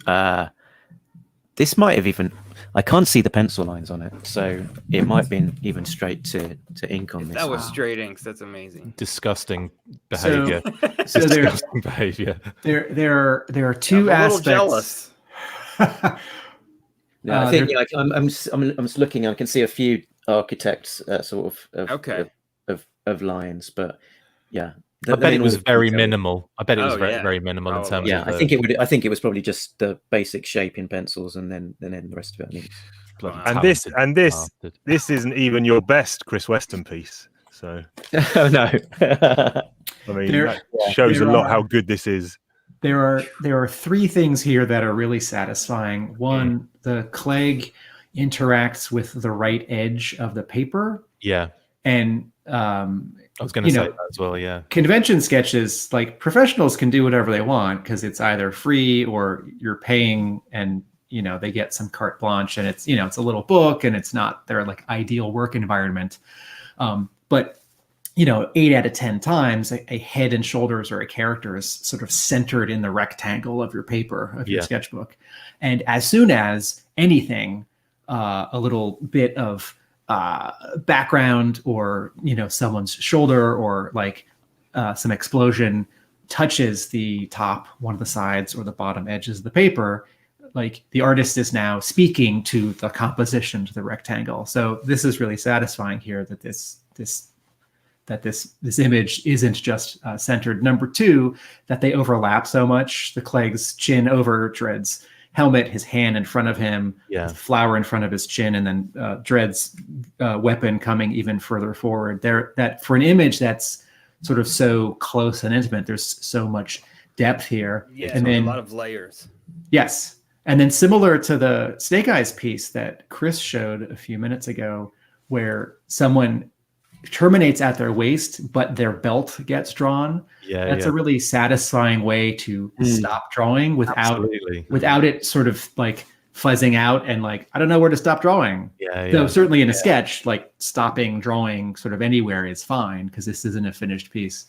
this might have even. I can't see the pencil lines on it, so it might have been even straight to ink on If this. that was straight inks, that's amazing. Disgusting behavior. So Disgusting behavior. there are I'm two a little aspects. jealous. Yeah, I think I'm just looking. I can see a few architects sort of lines, but yeah. I bet it was very minimal. I bet it was very minimal in terms Yeah, of. I think it would. I think it was probably just the basic shape in pencils, and then the rest of it. I think. This isn't even your best Chris Weston piece. So. Oh no. I mean, that shows a lot how good this is. There are three things here that are really satisfying. One, the Clegg interacts with the right edge of the paper. Yeah. And I was going to say that as well. Yeah. Convention sketches, like professionals can do whatever they want because it's either free or you're paying, and they get some carte blanche, and it's it's a little book and it's not their like ideal work environment. But 8 out of 10 times a head and shoulders or a character is sort of centered in the rectangle of your paper, of your sketchbook. And as soon as anything, a little bit of background or someone's shoulder or like some explosion touches the top, one of the sides or the bottom edges of the paper, like the artist is now speaking to the composition, to the rectangle. So this is really satisfying here that this image isn't just centered. Number two, that they overlap so much. The Clegg's chin over Dread's helmet, his hand in front of him, the flower in front of his chin, and then Dread's weapon coming even further forward. That for an image that's sort of so close and intimate, there's so much depth here. Yeah, and then a lot of layers. Yes. And then similar to the Snake Eyes piece that Chris showed a few minutes ago, where someone terminates at their waist, but their belt gets drawn. That's a really satisfying way to stop drawing without it sort of like fuzzing out and like, I don't know where to stop drawing. Though certainly in a sketch, like stopping drawing sort of anywhere is fine because this isn't a finished piece.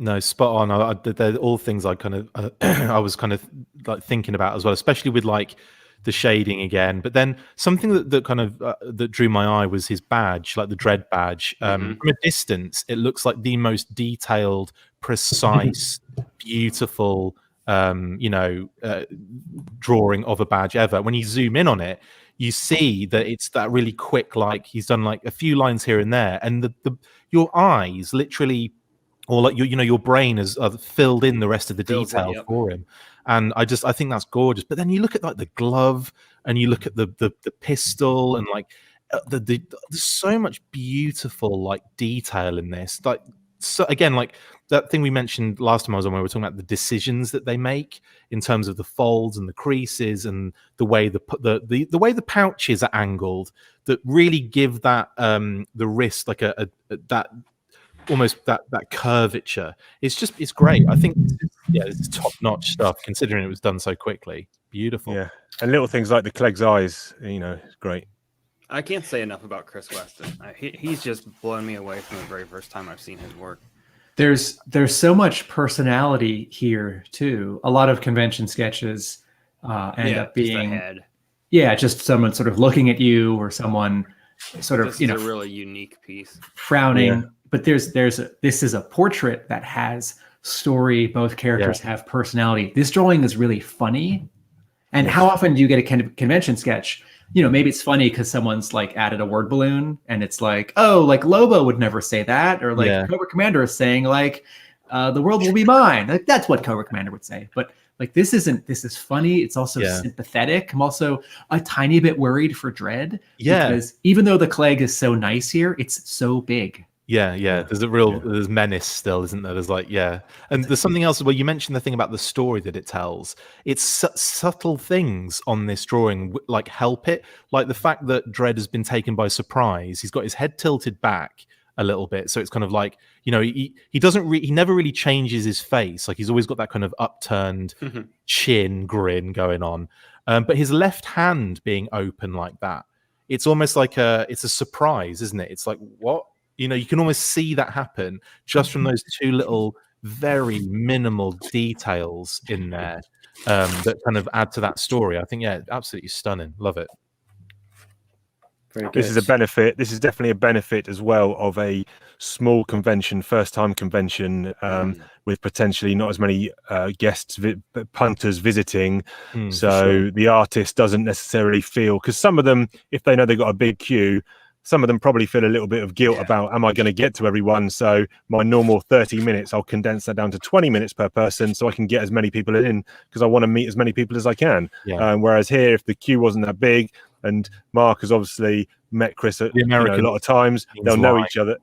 No, spot on. They're all things I kind of I was kind of like thinking about as well, especially with like the shading again. But then something that kind of that drew my eye was his badge, like the Dread badge. From a distance, it looks like the most detailed, precise, beautiful, drawing of a badge ever. When you zoom in on it, you see that it's that really quick, like he's done like a few lines here and there, and your eyes literally, or like your brain has filled in the rest of the detail for him. And I think that's gorgeous. But then you look at like the glove, and you look at the pistol, and like there's so much beautiful like detail in this. Like, so again, like that thing we mentioned last time I was on, where we were talking about the decisions that they make in terms of the folds and the creases and the way the way the pouches are angled, that really give that the wrist like that almost that curvature. It's great. I think it's top-notch stuff considering it was done so quickly. Beautiful. Yeah, and little things like the Clegg's eyes, it's great. I can't say enough about Chris Weston. He's just blown me away from the very first time I've seen his work. There's so much personality here too. A lot of convention sketches end up being just someone sort of looking at you, or someone sort of this is a really unique piece, frowning. But this is a portrait that has story. Both characters have personality. This drawing is really funny. And how often do you get a convention sketch? Maybe it's funny because someone's like added a word balloon, and it's like, oh, like Lobo would never say that, or like Cobra Commander is saying like, the world will be mine. Like that's what Cobra Commander would say. But like this is funny. It's also sympathetic. I'm also a tiny bit worried for Dread. Because even though the Clegg is so nice here, it's so big. There's there's menace still, isn't there? There's like, and there's something else. Well, you mentioned the thing about the story that it tells. It's subtle things on this drawing like help it, like the fact that Dread has been taken by surprise. He's got his head tilted back a little bit, so it's kind of like, he never really changes his face. Like he's always got that kind of upturned chin grin going on, but his left hand being open like that, it's almost like it's a surprise, isn't it? It's like, what? You can almost see that happen just from those two little, very minimal details in there. that kind of add to that story. I think, yeah, absolutely stunning. Love it. Very good. This is a benefit. This is definitely a benefit as well of a small convention, first-time convention, with potentially not as many guests, punters visiting. So the artist doesn't necessarily feel, because some of them, if they know they've got a big queue, some of them probably feel a little bit of guilt about, am I going to get to everyone? So my normal 30 minutes, I'll condense that down to 20 minutes per person so I can get as many people in, because I want to meet as many people as I can. Whereas here, if the queue wasn't that big, and Mark has obviously met Chris a lot of times, they'll know each other.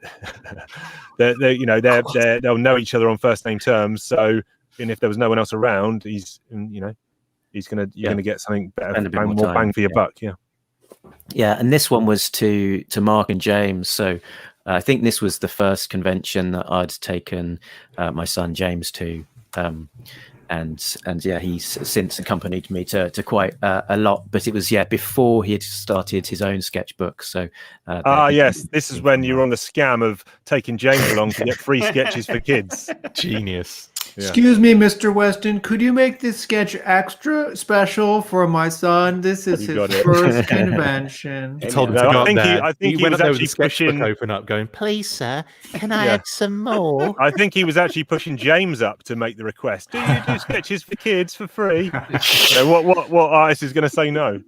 They'll know each other on first name terms. So, and if there was no one else around, you're gonna get something better, more bang for your buck. Yeah, and this one was to Mark and James. So I think this was the first convention that I'd taken my son James to, and yeah, he's since accompanied me to quite a lot. But it was before he had started his own sketchbook. So yes, this is when you're on the scam of taking James along to get free sketches for kids. Genius. Excuse me, Mr. Weston, could you make this sketch extra special for my son? This is his first convention. I told him to go up there. I think he was actually pushing. Open up, going, please, sir, can I add some more? I think he was actually pushing James up to make the request. Do you do sketches for kids for free? So what artist is going to say no?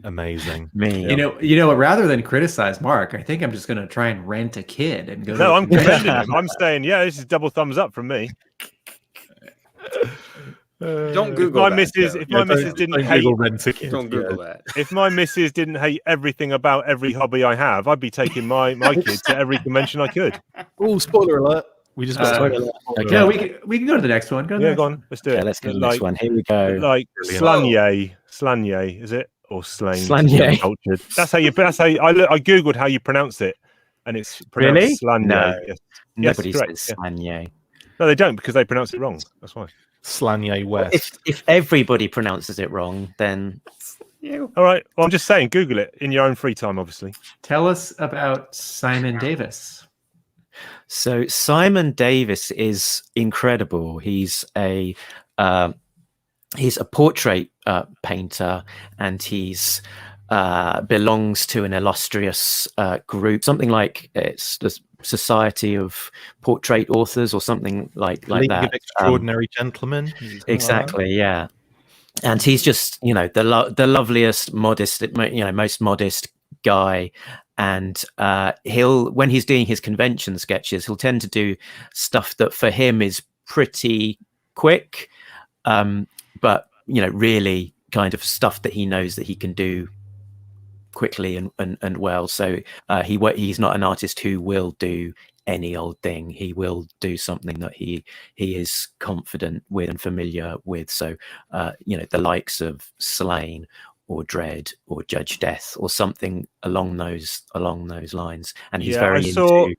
Amazing. Me. You know, rather than criticize Mark, I think I'm just going to try and rent a kid and go. No, I'm commending him. I'm saying, this is double thumbs up from me. Don't Google if my missus didn't hate, don't Google that. If my missus didn't hate everything about every hobby I have, I'd be taking my kids to every convention I could. Oh, spoiler alert! We just got No, we can go to the next one. Go on, let's do it. Let's go to the next one. Here we go. Like Slanye, is it, or Slane? Slanye. That's how I googled how you pronounce it, and it's pronounced really Slanye. No, yes. nobody Yes, says Slanye. No, they don't, because they pronounce it wrong. That's why. Slanye West. If everybody pronounces it wrong, then all right. Well, I'm just saying, Google it in your own free time, obviously. Tell us about Simon Davis. So Simon Davis is incredible. He's a portrait painter, and he's belongs to an illustrious group, something like it's the Society of Portrait Authors or something like League that. Of Extraordinary Gentlemen. Exactly, yeah. And he's just, the loveliest, modest, most modest guy. And when he's doing his convention sketches, he'll tend to do stuff that for him is pretty quick, but really kind of stuff that he knows that he can do quickly and well. So he's not an artist who will do any old thing. He will do something that he is confident with and familiar with. So the likes of Slane or Dread or Judge Death or something along those lines. And he's very into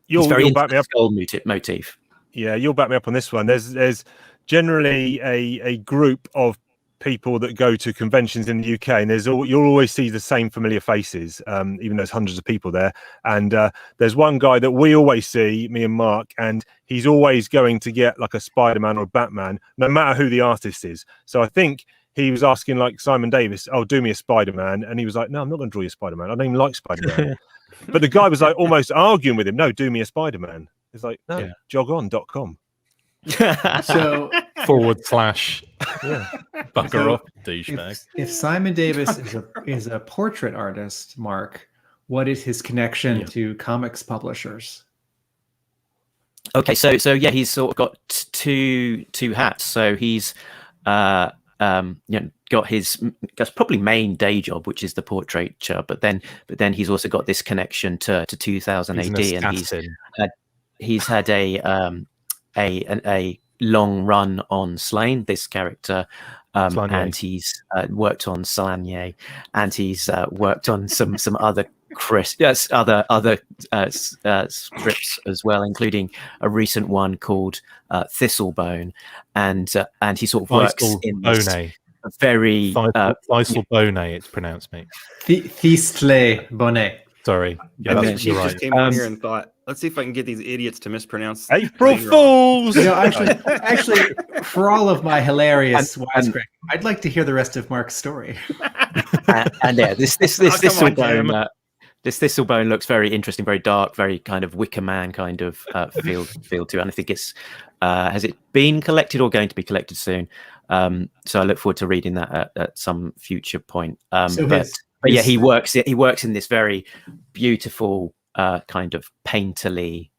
the skull motif. Yeah, you'll back me up on this one. There's generally a group of people that go to conventions in the UK, and you'll always see the same familiar faces, even though there's hundreds of people there. And there's one guy that we always see, me and Mark, and he's always going to get like a Spider-Man or a Batman, no matter who the artist is. So I think he was asking like Simon Davis, "Oh, do me a Spider-Man," and he was like, "No, I'm not going to draw you a Spider-Man. I don't even like Spider-Man." But the guy was like almost arguing with him, "No, do me a Spider-Man." It's like, no, jogon.com. So / bugger off, douchebag. If Simon Davis is a portrait artist, Mark, what is his connection to comics publishers? Okay, so he's sort of got two hats. So he's got his probably main day job, which is the portraiture, but then he's also got this connection to 2000 AD, and he's had a long run on Slane, this character, and he's worked on Slanye, and he's worked on some other other strips as well, including a recent one called Thistlebone, and he sort of works in this very Thistlebone, it's pronounced, mate. Thistlebone. Sorry, I think she just came in here and thought, Let's see if I can get these idiots to mispronounce. April the name wrong. Fools. Actually, for all of my hilarious wisecrack, I'd like to hear the rest of Mark's story. And yeah, this Thistlebone looks very interesting, very dark, very kind of Wicker Man kind of feel to it. And I think it's has it been collected or going to be collected soon? So I look forward to reading that at some future point. But yeah, he works in this very beautiful kind of painterly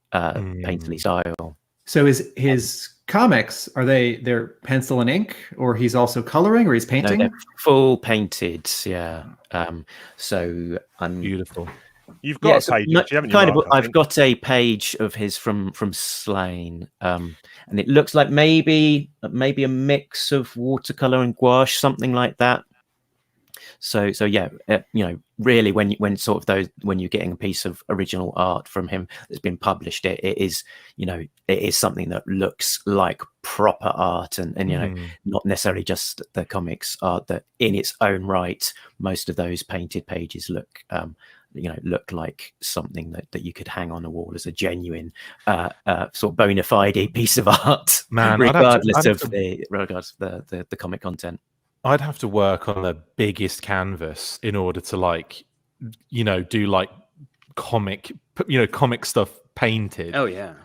style. So his comics, they're pencil and ink, or he's also coloring, or he's painting? No, they're full painted, yeah. So I'm beautiful. You've got a page, haven't you, kind Mark, of. I've got a page of his from Slain, and it looks like maybe a mix of watercolor and gouache, something like that. So yeah, really, when you're getting a piece of original art from him that's been published, it is something that looks like proper art, and not necessarily just the comics art that in its own right. Most of those painted pages look like something that you could hang on a wall as a genuine sort of bona fide piece of art, regardless of the comic content. I'd have to work on the biggest canvas in order to do comic stuff painted. Oh yeah.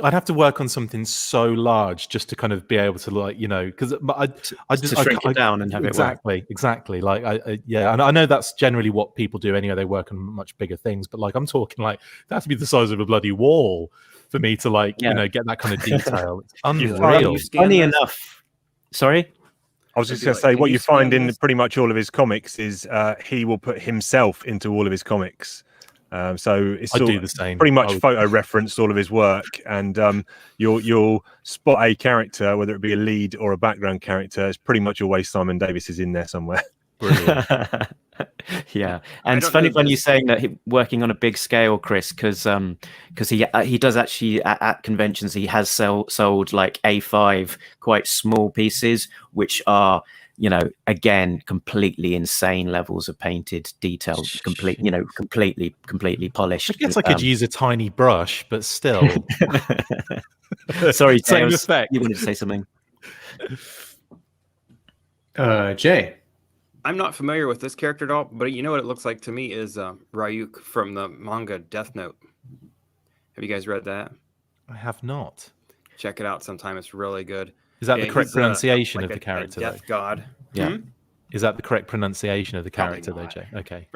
I'd have to work on something so large just to kind of be able to because I just shrink it down and have it work. Exactly. Like and I know that's generally what people do anyway. They work on much bigger things, but I'm talking that has to be the size of a bloody wall for me to get that kind of detail. It's unreal. Funny enough, sorry. I was just going to say, what you find in pretty much all of his comics is he will put himself into all of his comics. So it's do the same. Pretty much photo referenced all of his work, and you'll spot a character, whether it be a lead or a background character. It's pretty much always Simon Davis is in there somewhere. Brilliant. Yeah, and it's funny when you're saying that working on a big scale, Chris, because he does actually at conventions he has sold like A5 quite small pieces, which are again completely insane levels of painted detail, completely polished. I guess I could use a tiny brush, but still. Sorry, same Tails, effect. you wanted to say something? Jay. I'm not familiar with this character at all, but you know what it looks like to me is Ryuk from the manga Death Note. Have you guys read that? I have not. Check it out sometime. It's really good. Is that the correct pronunciation of the character? Death god. Yeah. Is that the correct pronunciation of the character, though, Jay? Okay.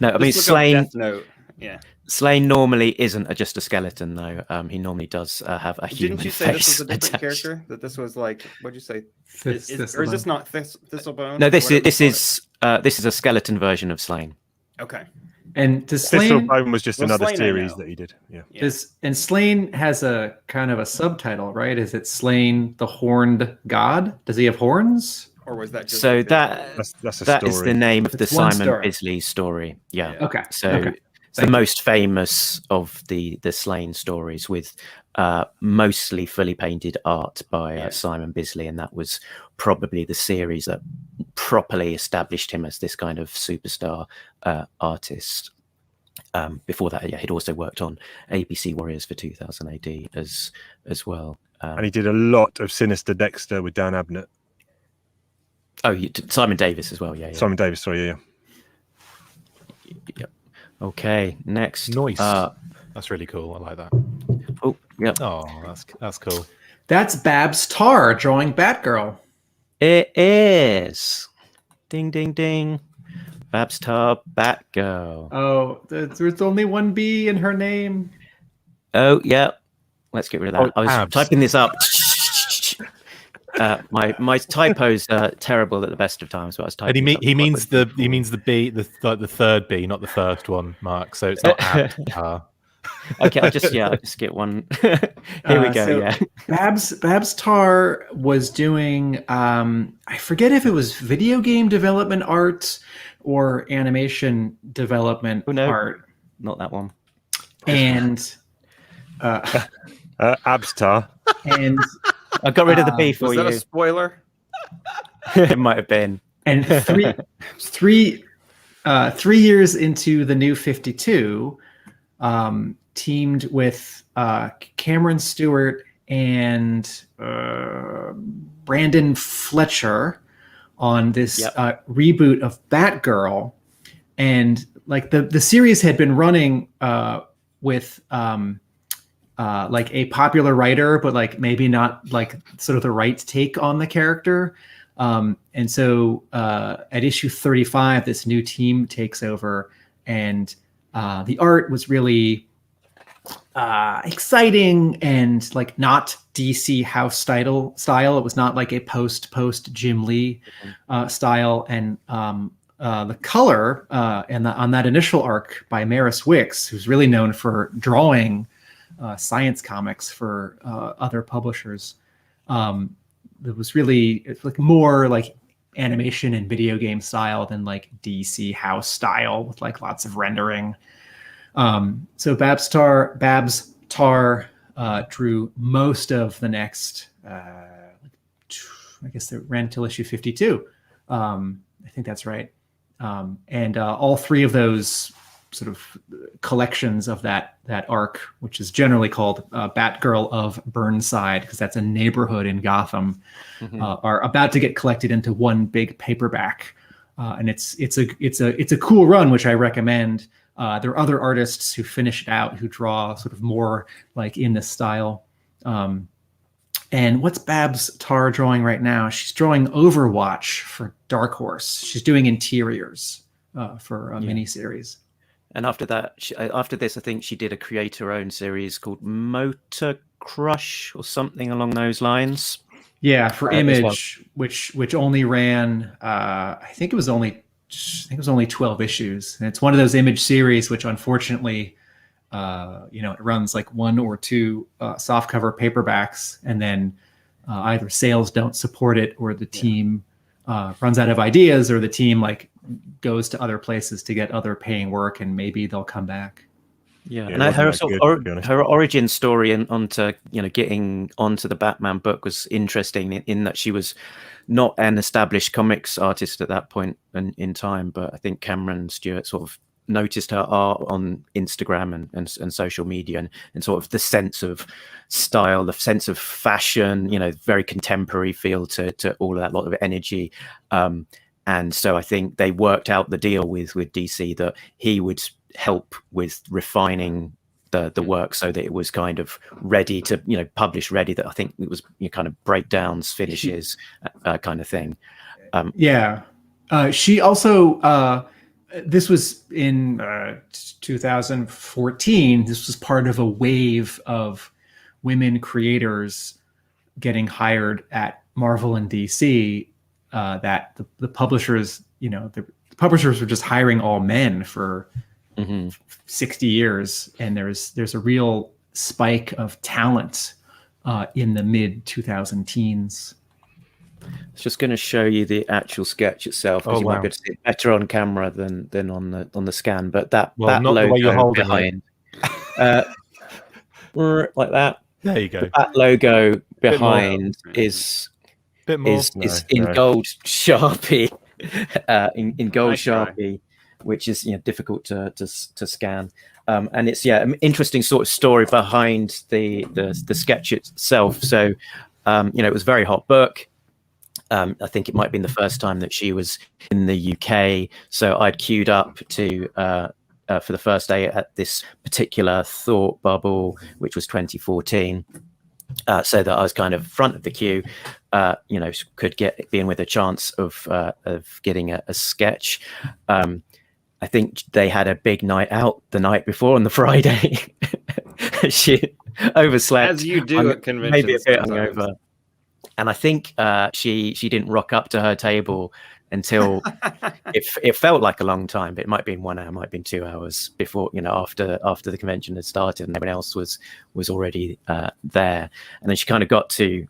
No, I mean Slain. Death Note. Yeah. Slain normally isn't just a skeleton, though. He normally does have a human face. Didn't you say this was a different attached. character? That this was like, what'd you say? Or is this not Thistlebone? No, this is a skeleton version of Slain. Okay. And does Slain? Thistlebone was just another Slain series that he did. Yeah. And Slain has a kind of a subtitle, right? Is it Slain the Horned God? Does he have horns? Or was that just that's a that story. is the name of the one Simon story. Bisley story. Yeah. Okay. So Okay. it's the most famous of the Slain stories, with mostly fully painted art by Simon Bisley, and that was probably the series that properly established him as this kind of superstar artist. Before that, he'd also worked on ABC Warriors for 2000 AD as well. And he did a lot of Sinister Dexter with Dan Abnett. Oh, Simon Davis as well. Yeah. Simon Davis, sorry, yeah. Yep. Okay, next. Nice. That's really cool. I like that. Oh, yeah. Oh, that's cool. That's Babs Tarr drawing Batgirl. It is. Ding, ding, ding. Babs Tarr, Batgirl. Oh, there's only one B in her name. Oh, yeah. Let's get rid of that. I was Abs. typing this up. My typos are terrible at the best of times. But I was typing. And he means the B, the third B, not the first one, Mark. So it's not Ab. Okay, I just get one. Here we go. So Yeah. Babs Tarr was doing I forget if it was video game development art or animation development art. Not that one. And Abstar. and I got rid of the B for was you. that a spoiler? It might have been. and three years into the New 52, teamed with Cameron Stewart and Brandon Fletcher on this reboot of Batgirl, and like the series had been running with like a popular writer, but like maybe not like sort of the right take on the character. And so at issue 35, this new team takes over, and the art was really exciting and like not DC house style. It was not like a post Jim Lee style. And the color and on that initial arc by Maris Wicks, who's really known for drawing science comics for other publishers. It was really like more like animation and video game style than like DC house style with like lots of rendering. So Babs Tarr drew most of the next, I guess it ran till issue 52. I think that's right. And all three of those sort of collections of that arc, which is generally called Batgirl of Burnside, because that's a neighborhood in Gotham, are about to get collected into one big paperback, and it's a cool run, which I recommend. There are other artists who finish it out who draw sort of more like in this style. And what's Babs Tarr drawing right now? She's drawing Overwatch for Dark Horse. She's doing interiors for a miniseries. And after that, after this, I think she did create her own series called Motor Crush or something along those lines. Yeah, for Image, which only ran, I think it was only 12 issues, and it's one of those Image series which unfortunately, it runs like one or two softcover paperbacks, and then either sales don't support it, or the team runs out of ideas, or the team like goes to other places to get other paying work, and maybe they'll come back. And her origin story and onto getting onto the Batman book was interesting in that she was not an established comics artist at that point in time, but I think Cameron Stewart sort of noticed her art on Instagram and social media, and sort of the sense of style, the sense of fashion, very contemporary feel to all of that, lot of energy. And so I think they worked out the deal with DC that he would help with refining the work so that it was kind of ready to publish ready, that I think it was kind of breakdowns, finishes, kind of thing. She also this was in 2014. This was part of a wave of women creators getting hired at Marvel and DC, that the publishers, the publishers were just hiring all men for 60 years, and there's a real spike of talent in the mid 2010s. I was just going to show you the actual sketch itself, because you might be able to see it better on camera than on the scan. But that logo behind, like that. There you go. That logo behind is in gold Sharpie, in gold Sharpie, which is difficult to scan. And it's an interesting sort of story behind the sketch itself. So it was a very hot book. I think it might have been the first time that she was in the UK. So I'd queued up to for the first day at this particular Thought Bubble, which was 2014. So that I was kind of front of the queue, could be in with a chance of getting a sketch. I think they had a big night out the night before on the Friday. She overslept, as you do at conventions, maybe a bit hungover. And I think she didn't rock up to her table until it felt like a long time, but it might have been 1 hour, might have been 2 hours before, after the convention had started and everyone else was already there. And then she kind of got to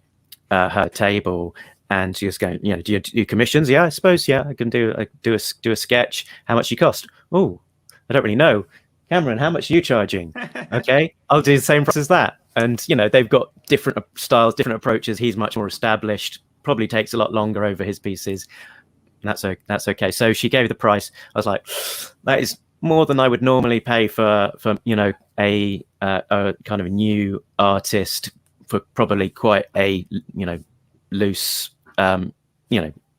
her table, and she was going, do you do commissions? Yeah, I suppose. Yeah, I can do a sketch. How much you cost? Oh, I don't really know. Cameron, how much are you charging? Okay, I'll do the same price as that. And they've got different styles, different approaches. He's much more established. Probably takes a lot longer over his pieces. And that's okay. So she gave the price. I was like, that is more than I would normally pay for a kind of a new artist for probably quite a loose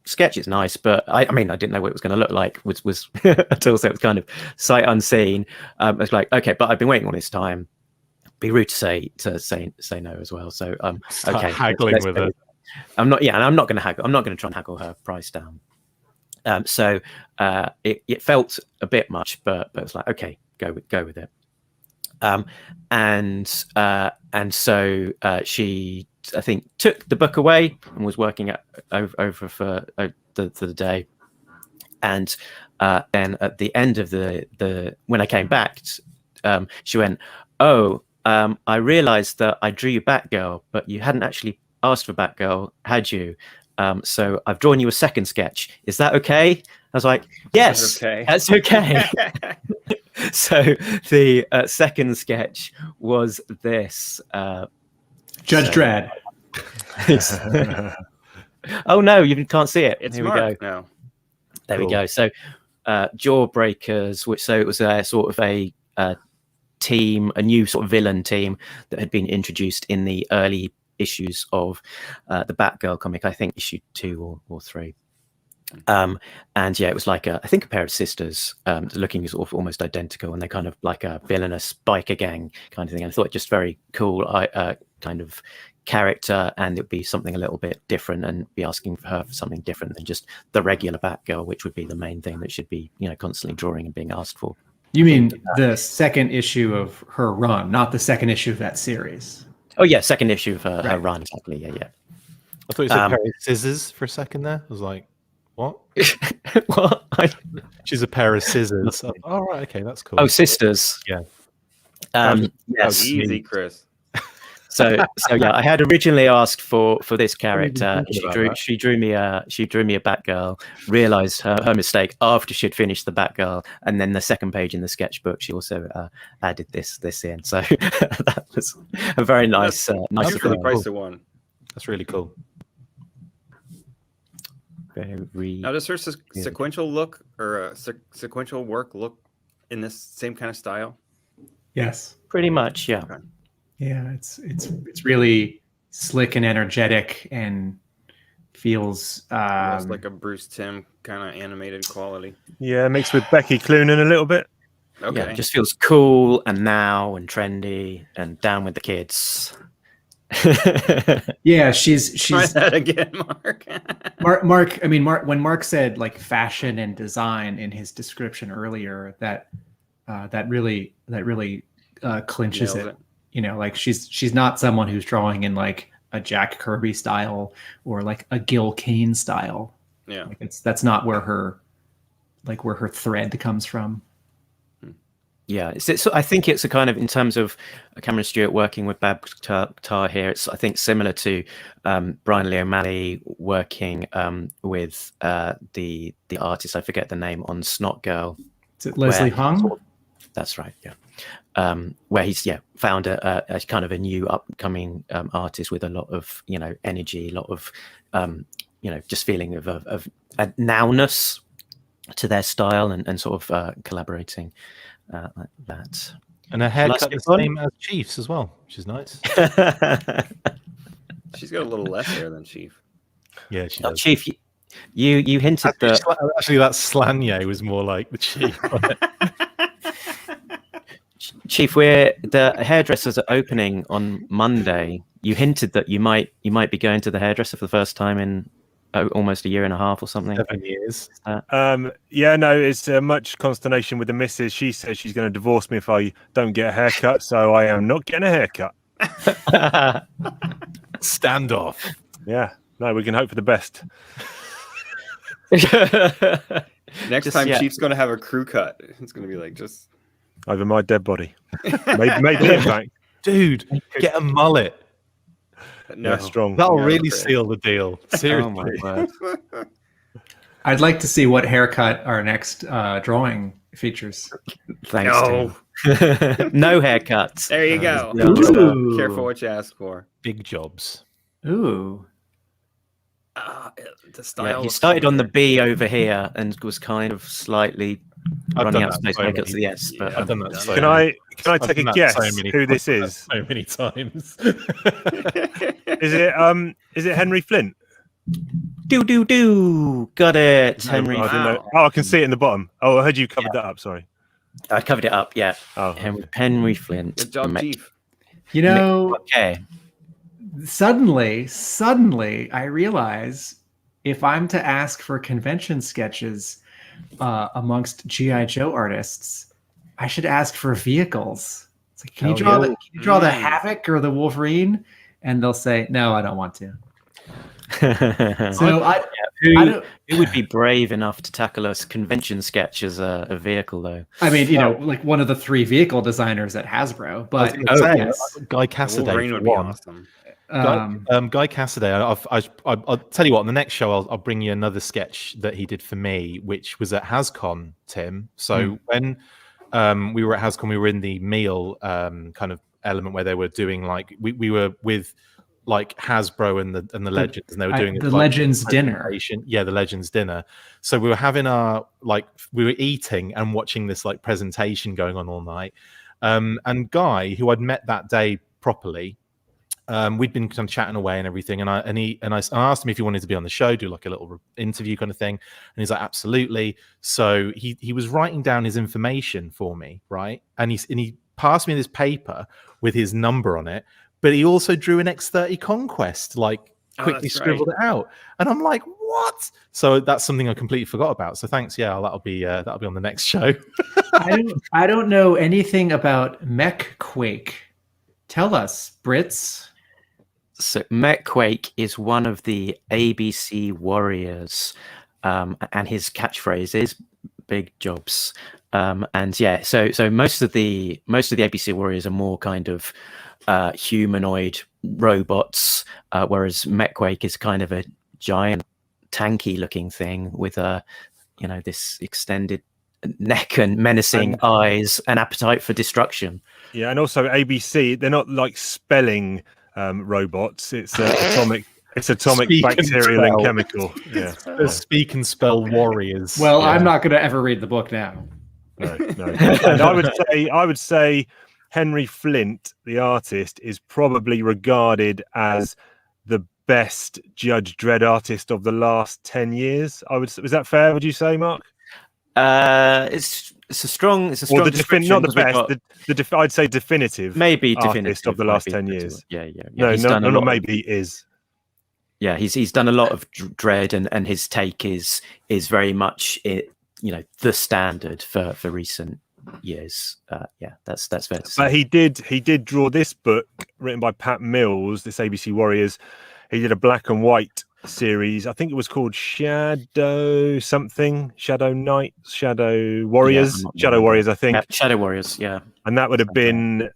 sketch. Is nice, but I mean I didn't know what it was going to look like was until so it was kind of sight unseen. It's like, okay, but I've been waiting all this time. Be rude to say no as well. So okay, haggling with it. I'm not going to haggle. I'm not going to try and haggle her price down. So it felt a bit much, but it's like, okay, go with it. And so she, I think, took the book away and was working over for the day. And then at the end of the when I came back, she went, "Oh, I realized that I drew you Batgirl, but you hadn't actually asked for Batgirl, had you? So I've drawn you a second sketch. Is that okay?" I was like, "Yes, that's okay." So the second sketch was this. Judge Dredd. Oh no, you can't see it. It's Here Mark we go. now. There we go. So Jawbreakers, so it was a sort of a team, a new sort of villain team that had been introduced in the early issues of the Batgirl comic, I think issue 2 or 3. And yeah, it was like I think a pair of sisters looking sort of almost identical, and they're kind of like a villainous biker gang kind of thing. And I thought just very cool kind of character, and it'd be something a little bit different and be asking for her for something different than just the regular Batgirl, which would be the main thing that should be constantly drawing and being asked for. You mean the second issue of her run, not the second issue of that series? Oh yeah, second issue of her run, exactly. Yeah. I thought you said a pair of scissors for a second there. I was like, what? What? She's a pair of scissors. Oh, right, okay, that's cool. Oh, sisters. Yeah. Yes. Easy, Chris. So yeah, I had originally asked for this character. She drew me a Batgirl. Realized her mistake after she'd finished the Batgirl, and then the second page in the sketchbook, she also added this in. So that was a very nice, nice for the price of one. That's really cool. Very. Now, does her sequential look or sequential work look in this same kind of style? Yes, pretty much. Yeah. Okay. Yeah, it's really slick and energetic and feels Almost like a Bruce Timm kind of animated quality. Yeah, mixed with Becky Cloonan a little bit. Okay. Yeah, just feels cool and now and trendy and down with the kids. Yeah, she's Try that again, Mark. Mark. I mean, when Mark said like fashion and design in his description earlier, that really clinches it. Like she's not someone who's drawing in like a Jack Kirby style or like a Gil Kane style. Yeah, like that's not where her thread comes from. Yeah, I think it's a kind of, in terms of Cameron Stewart working with Bab Tar here, it's I think similar to Brian Lee O'Malley working with the artist, I forget the name, on Snot Girl. Is it Leslie Hung? That's right, yeah. Where he's found a kind of a new upcoming artist with a lot of energy, a lot of just feeling of a nowness to their style and sort of collaborating like that. And her haircut the same as Chief's as well, which is nice. She's got a little less hair than Chief. Yeah, she does. Chief, you hinted that actually that Slanye was more like the Chief. Chief, the hairdressers are opening on Monday. You hinted that you might be going to the hairdresser for the first time in almost a year and a half or something. 7 years. Yeah, no, it's much consternation with the missus. She says she's going to divorce me if I don't get a haircut, so I am not getting a haircut. Standoff. Yeah, no, we can hope for the best. Next time, Chief's going to have a crew cut. It's going to be like just over my dead body. Maybe in fact. Dude, get a mullet. No, yeah, strong. That'll really seal the deal. Seriously. Oh my word. I'd like to see what haircut our next drawing features. Thanks. No. No haircuts. There you go. Ooh. Careful what you ask for. Big jobs. Ooh. The style. He started on the B over here and was kind of slightly running out of space when I got to the S. But I've done that. So Can I take a done that guess so many- who this is? So many times. Is it Henry Flint? do got it, Henry. I don't know. Wow. Oh, I can see it in the bottom. Oh, I heard you covered that up. Sorry. I covered it up. Yeah, Oh, Henry Flint. Good job, Chief. You know, Okay. suddenly, I realize if I'm to ask for convention sketches amongst GI Joe artists, I should ask for vehicles. It's like, can you draw the Havoc or the Wolverine? And they'll say, no, I don't want to. So who would be brave enough to tackle a convention sketch as a vehicle, though? I mean, like one of the 3 vehicle designers at Hasbro, but Guy Cassidy Wolverine would be awesome. Guy Cassidy. I'll tell you what. On the next show, I'll bring you another sketch that he did for me, which was at HasCon, Tim. So when we were at HasCon, we were in the meal kind of element where they were doing like we were with like Hasbro and the Legends, and they were doing the Legends dinner. Yeah, the Legends dinner. So we were having we were eating and watching this like presentation going on all night. And Guy, who I'd met that day properly, we'd been kind of chatting away and everything, and I asked him if he wanted to be on the show, do like a little interview kind of thing, and he's like, absolutely. So he was writing down his information for me, right? And he passed me this paper with his number on it, but he also drew an X30 Conquest, like quickly scribbled it out, and I'm like, what? So that's something I completely forgot about. So thanks, yeah, that'll be on the next show. I don't know anything about MechQuake. Tell us, Brits. So MechQuake is one of the ABC Warriors, and his catchphrase is "big jobs." And yeah, so most of the ABC Warriors are more kind of humanoid robots, whereas MechQuake is kind of a giant, tanky looking thing with this extended neck and menacing eyes and appetite for destruction. Yeah, and also ABC, they're not like spelling robots. It's atomic. It's atomic, bacterial, and chemical. Yeah. Speak and spell warriors. Well, I'm not going to ever read the book now. No. And I would say Henry Flint, the artist, is probably regarded as the best Judge Dredd artist of the last 10 years. Is that fair? Would you say, Mark? It's a strong. Not the best. I'd say definitive. Maybe artist definitive of the last 10 years. Yeah. No, maybe he is. Yeah, he's done a lot of Dredd, and his take is very much the standard for recent years. That's fair to say. But he did draw this book written by Pat Mills, this ABC Warriors. He did a black and white series. I think it was called Shadow Knights, Shadow Warriors, Shadow Warriors. I think Shadow Warriors. Yeah, and that would have been.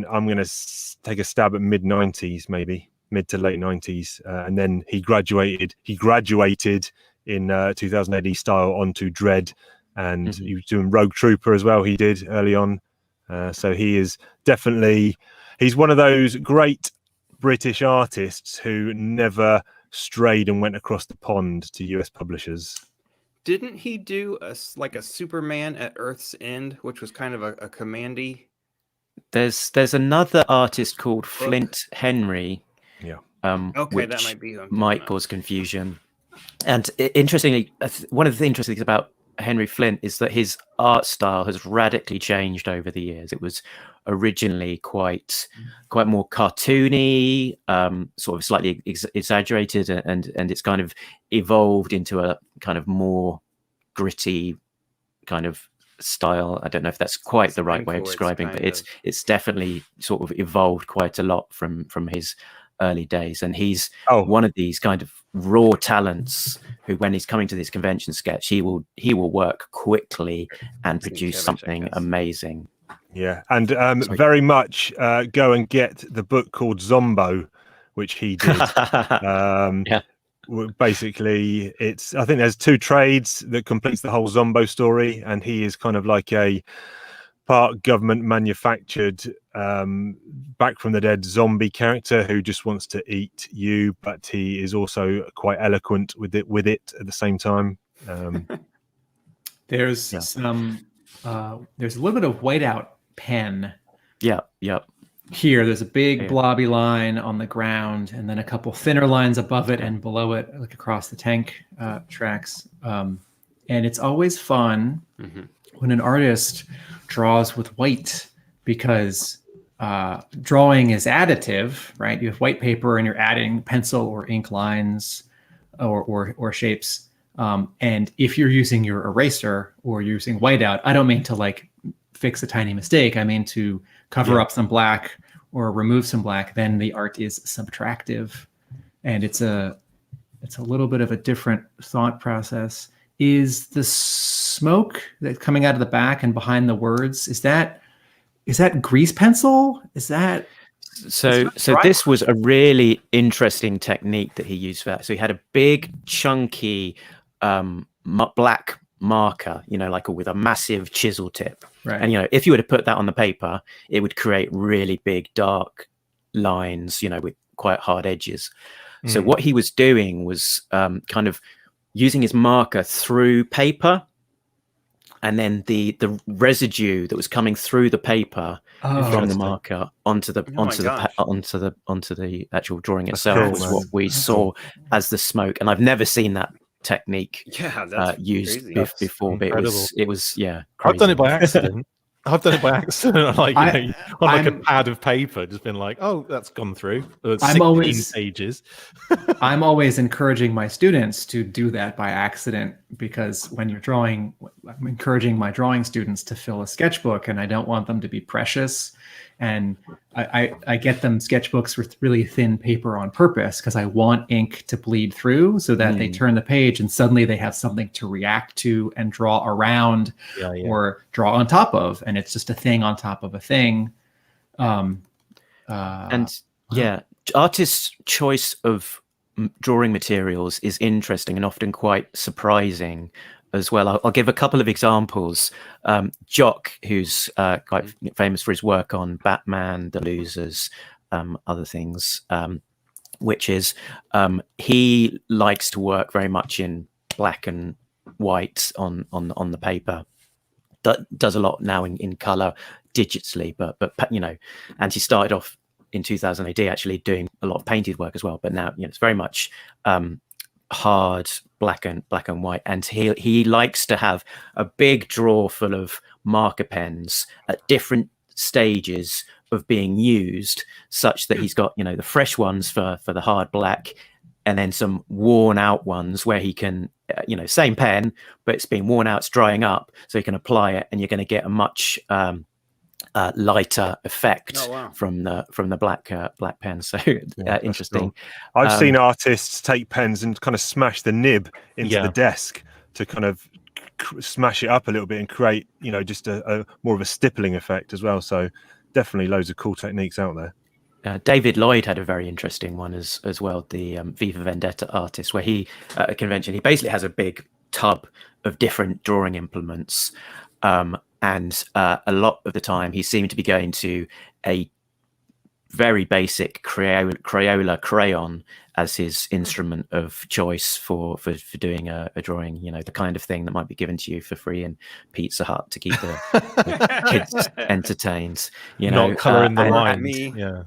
I'm going to take a stab at mid-90s, maybe mid to late 90s, and then he graduated in 2000 AD style onto Dredd, and he was doing Rogue Trooper as well. He did early on, so he is definitely one of those great British artists who never strayed and went across the pond to US publishers. Didn't he do a Superman at Earth's End, which was kind of a commandy? There's another artist called Flint Henry. Yeah. Okay, that might be him. Might cause confusion. And interestingly, one of the interesting things about Henry Flint is that his art style has radically changed over the years. It was originally quite more cartoony, sort of slightly exaggerated, and it's kind of evolved into a kind of more gritty kind of style. I don't know if that's quite the right way of describing, but it's definitely sort of evolved quite a lot from his early days, and he's one of these kind of raw talents who, when he's coming to this convention sketch, he will work quickly and produce something amazing. Yeah, and very much go and get the book called Zombo, which he did. Basically, I think there's 2 trades that completes the whole Zombo story, and he is kind of like a part government manufactured back from the dead zombie character who just wants to eat you, but he is also quite eloquent with it at the same time. There's some. There's a little bit of whiteout pen. Yep. Here, there's a big blobby line on the ground, and then a couple thinner lines above it and below it, like across the tank tracks. And it's always fun when an artist draws with white, because drawing is additive, right? You have white paper and you're adding pencil or ink lines or shapes. And if you're using your eraser or using whiteout, I don't mean to like fix a tiny mistake. I mean to cover up some black or remove some black. Then the art is subtractive, and it's a little bit of a different thought process. Is the smoke that's coming out of the back and behind the words, is that grease pencil? Is that so this was a really interesting technique that he used for that. So he had a big chunky black marker, like with a massive chisel tip. Right. And if you were to put that on the paper, it would create really big dark lines, with quite hard edges. So what he was doing was kind of using his marker through paper, and then the residue that was coming through the paper from the marker onto the actual drawing itself was what we saw as the smoke. And I've never seen that technique used before, but it was crazy. I've done it by accident. I've done it by accident, on a pad of paper, just been like, "Oh, that's gone through." 16 pages. I'm always encouraging my students to do that by accident, because when you're drawing, I'm encouraging my drawing students to fill a sketchbook, and I don't want them to be precious. And I get them sketchbooks with really thin paper on purpose, because I want ink to bleed through, so that they turn the page and suddenly they have something to react to and draw around or draw on top of. And it's just a thing on top of a thing. Artists' choice of drawing materials is interesting and often quite surprising as well. I'll give a couple of examples. Jock, who's quite famous for his work on Batman, The Losers, other things, which is he likes to work very much in black and white on the paper. Does a lot now in color digitally, but and he started off in 2000 AD actually doing a lot of painted work as well. But now it's very much hard black and white, and he likes to have a big drawer full of marker pens at different stages of being used, such that he's got the fresh ones for the hard black, and then some worn out ones where he can same pen, but it's being worn out, it's drying up, so he can apply it, and you're going to get a much lighter effect from the black pen. So interesting. Cool. I've seen artists take pens and kind of smash the nib into the desk to kind of smash it up a little bit and create just a more of a stippling effect as well. So definitely loads of cool techniques out there. David Lloyd had a very interesting one as well, the V for Vendetta artist, where he at a convention, he basically has a big tub of different drawing implements, and a lot of the time he seemed to be going to a very basic Crayola crayon as his instrument of choice for doing a drawing, the kind of thing that might be given to you for free in Pizza Hut to keep the kids entertained. Not colouring the lines.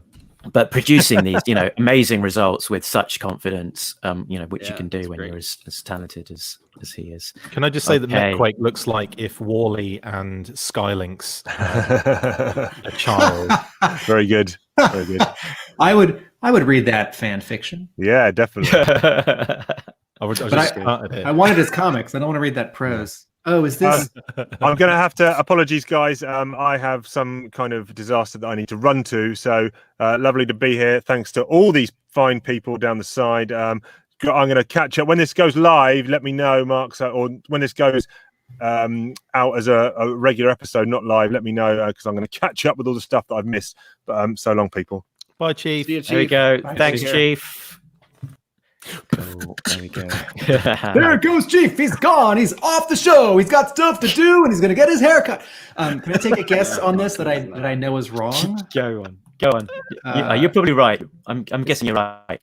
But producing these, amazing results with such confidence, which you can do when you're as talented as he is. Can I just say that McQuake looks like if Wall-E and Skylinks a child? Very good. Very good. I would read that fan fiction. Yeah, definitely. I wanted his comics. I don't want to read that prose. Oh, is this? I'm going to have to apologies, guys. I have some kind of disaster that I need to run to. So lovely to be here. Thanks to all these fine people down the side. I'm going to catch up when this goes live. Let me know, Mark. Or when this goes out as a regular episode, not live, let me know, because I'm going to catch up with all the stuff that I've missed. But so long, people. Bye, Chief. See you, Chief. There we go. Bye, Thanks, Chief. Cool. There we go. There goes Chief. He's gone. He's off the show. He's got stuff to do, and he's going to get his haircut. Can I take a guess on this that I know is wrong? Go on. You're probably right. I'm guessing you're right.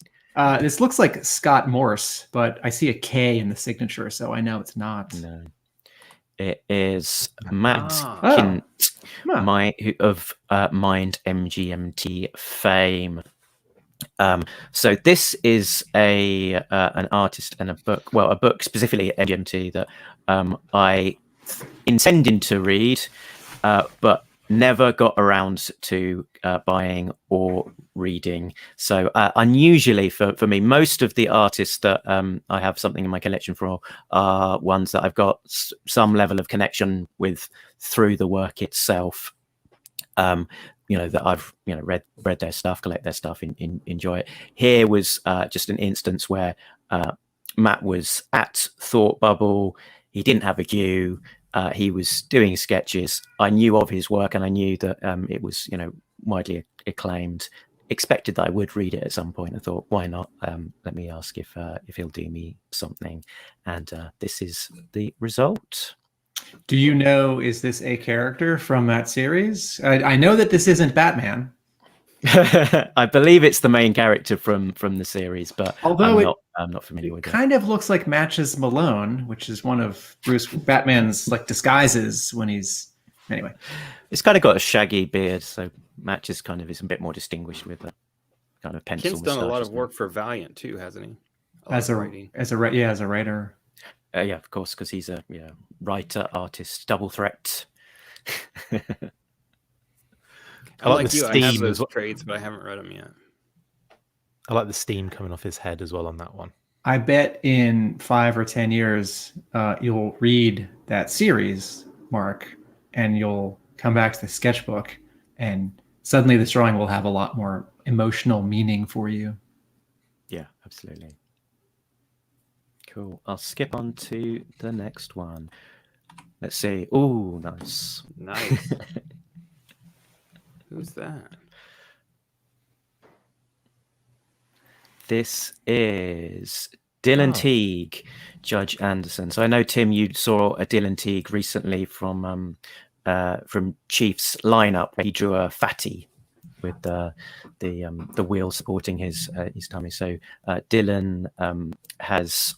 This looks like Scott Morse, but I see a K in the signature, so I know it's not. No. It is Matt Ah. Kint, Huh. of Mind MGMT fame. So this is an artist and a book. Well, a book specifically at MGMT that I intended to read, but never got around to buying or reading. So unusually for me, most of the artists that I have something in my collection for are ones that I've got some level of connection with through the work itself. That I've read their stuff, collect their stuff, enjoy it. Here was just an instance where Matt was at Thought Bubble. He didn't have a queue. He was doing sketches. I knew of his work, and I knew that it was widely acclaimed. Expected that I would read it at some point. I thought, why not? Let me ask if he'll do me something. And this is the result. Do you know, is this a character from that series? I know that this isn't Batman. I believe it's the main character from the series, but Although I'm not familiar with it. Kind of looks like matches Malone, which is one of Bruce Batman's disguises when he's anyway. It's kind of got a shaggy beard, so matches kind of is a bit more distinguished with a kind of pencil. Kent's done a lot of work for Valiant too, hasn't he? As a writer. Yeah, of course, because he's a writer, artist, double threat. I like you. I have those trades, but I haven't read them yet. I like the steam coming off his head as well on that one. I bet in 5 or 10 years, you'll read that series, Mark, and you'll come back to the sketchbook, and suddenly this drawing will have a lot more emotional meaning for you. Yeah, absolutely. Cool. I'll skip on to the next one. Let's see. Oh, nice. Nice. Who's that? This is Dylan Teague, Judge Anderson. So I know, Tim, you saw a Dylan Teague recently from Chief's lineup. He drew a fatty with the wheel supporting his tummy. So Dylan has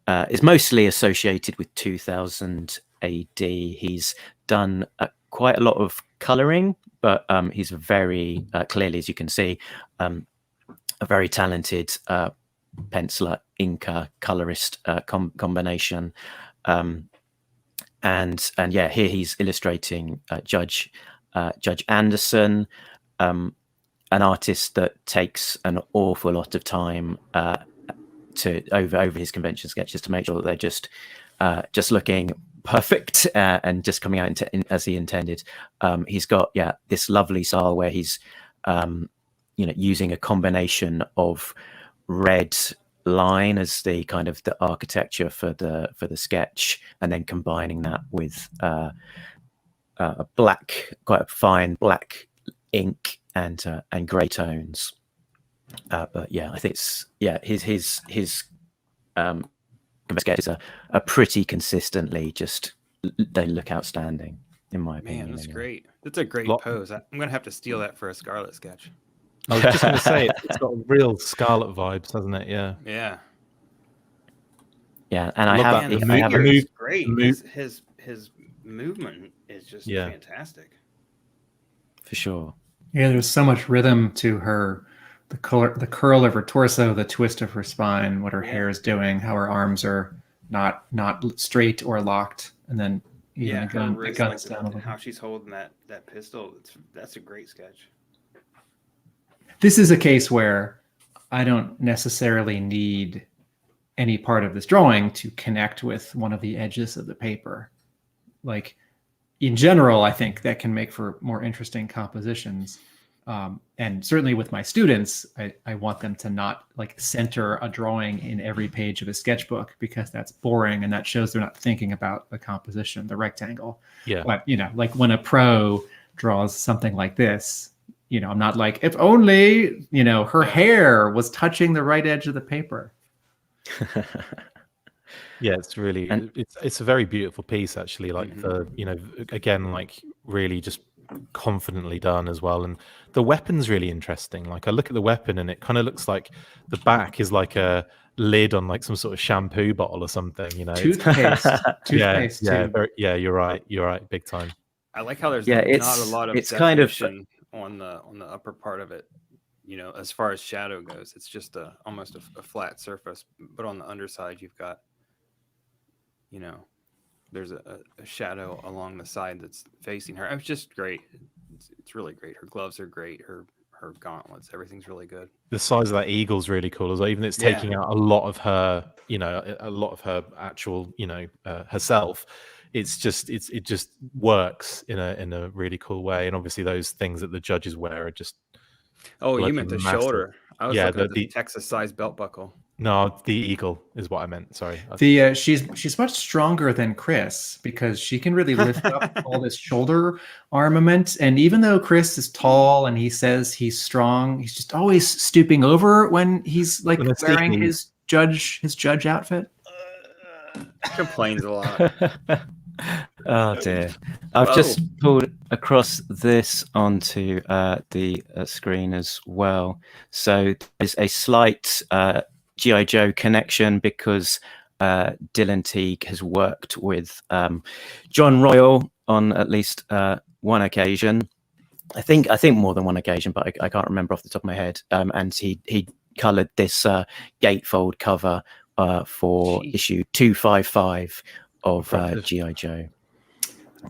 is mostly associated with 2000 AD. He's done quite a lot of coloring, but he's very clearly, as you can see, a very talented penciler, inker, colorist combination. And yeah, here he's illustrating Judge Anderson, an artist that takes an awful lot of time to over his convention sketches to make sure that they're just looking perfect and just coming out as he intended. He's got this lovely style where he's using a combination of red line as the kind of the architecture for the sketch, and then combining that with a black, quite fine black ink and grey tones. But yeah, I think it's his sketches are pretty consistently they look outstanding in my opinion. Man, that's great. That's a great pose. I'm gonna have to steal that for a Scarlet sketch. I was just going to say it's got real Scarlet vibes, hasn't it? Yeah. Yeah. Yeah, and I have a move. Great. His movement is just fantastic. For sure. Yeah, there's so much rhythm to her. The curl of her torso, the twist of her spine, what her hair is doing, how her arms are not straight or locked, and then even the guns down a little. How she's holding that pistol. That's a great sketch. This is a case where I don't necessarily need any part of this drawing to connect with one of the edges of the paper. Like, in general, I think that can make for more interesting compositions. And certainly with my students, I want them to not center a drawing in every page of a sketchbook, because that's boring and that shows they're not thinking about the composition, the rectangle. Yeah. But like when a pro draws something like this, I'm not like, if only her hair was touching the right edge of the paper. Yeah, it's really it's a very beautiful piece actually. Like again, like really just confidently done as well. And the weapon's really interesting. Like I look at the weapon and it kind of looks like the back is like a lid on like some sort of shampoo bottle or something, you know. Toothpaste. Yeah, too. you're right, big time. I like how there's Yeah, not a lot of it's kind of definition on the upper part of it. You know, as far as shadow goes, it's just almost a flat surface. But on the underside, you've got, you know, there's a shadow along the side that's facing her. It's just great. It's really great. Her gloves are great. Her gauntlets, everything's really good. The size of that eagle's really cool as well. Even it's taking out a lot of her, you know, a lot of her actual, you know, herself. It's just it just works in a really cool way. And obviously those things that the judges wear are just. Oh, you meant the massive. shoulder. I was looking at the Texas-sized belt buckle. No, the eagle is what I meant. Sorry. She's much stronger than Chris because she can really lift up all this shoulder armament. And even though Chris is tall and he says he's strong, he's just always stooping over when he's like wearing his judge outfit. Complains a lot. Oh dear. I've just pulled across this onto the screen as well. So there's a slight G.I. Joe connection because Dylan Teague has worked with John Royal on at least one occasion. I think more than one occasion, but I can't remember off the top of my head. And he coloured this gatefold cover for issue 255 of G.I. Joe.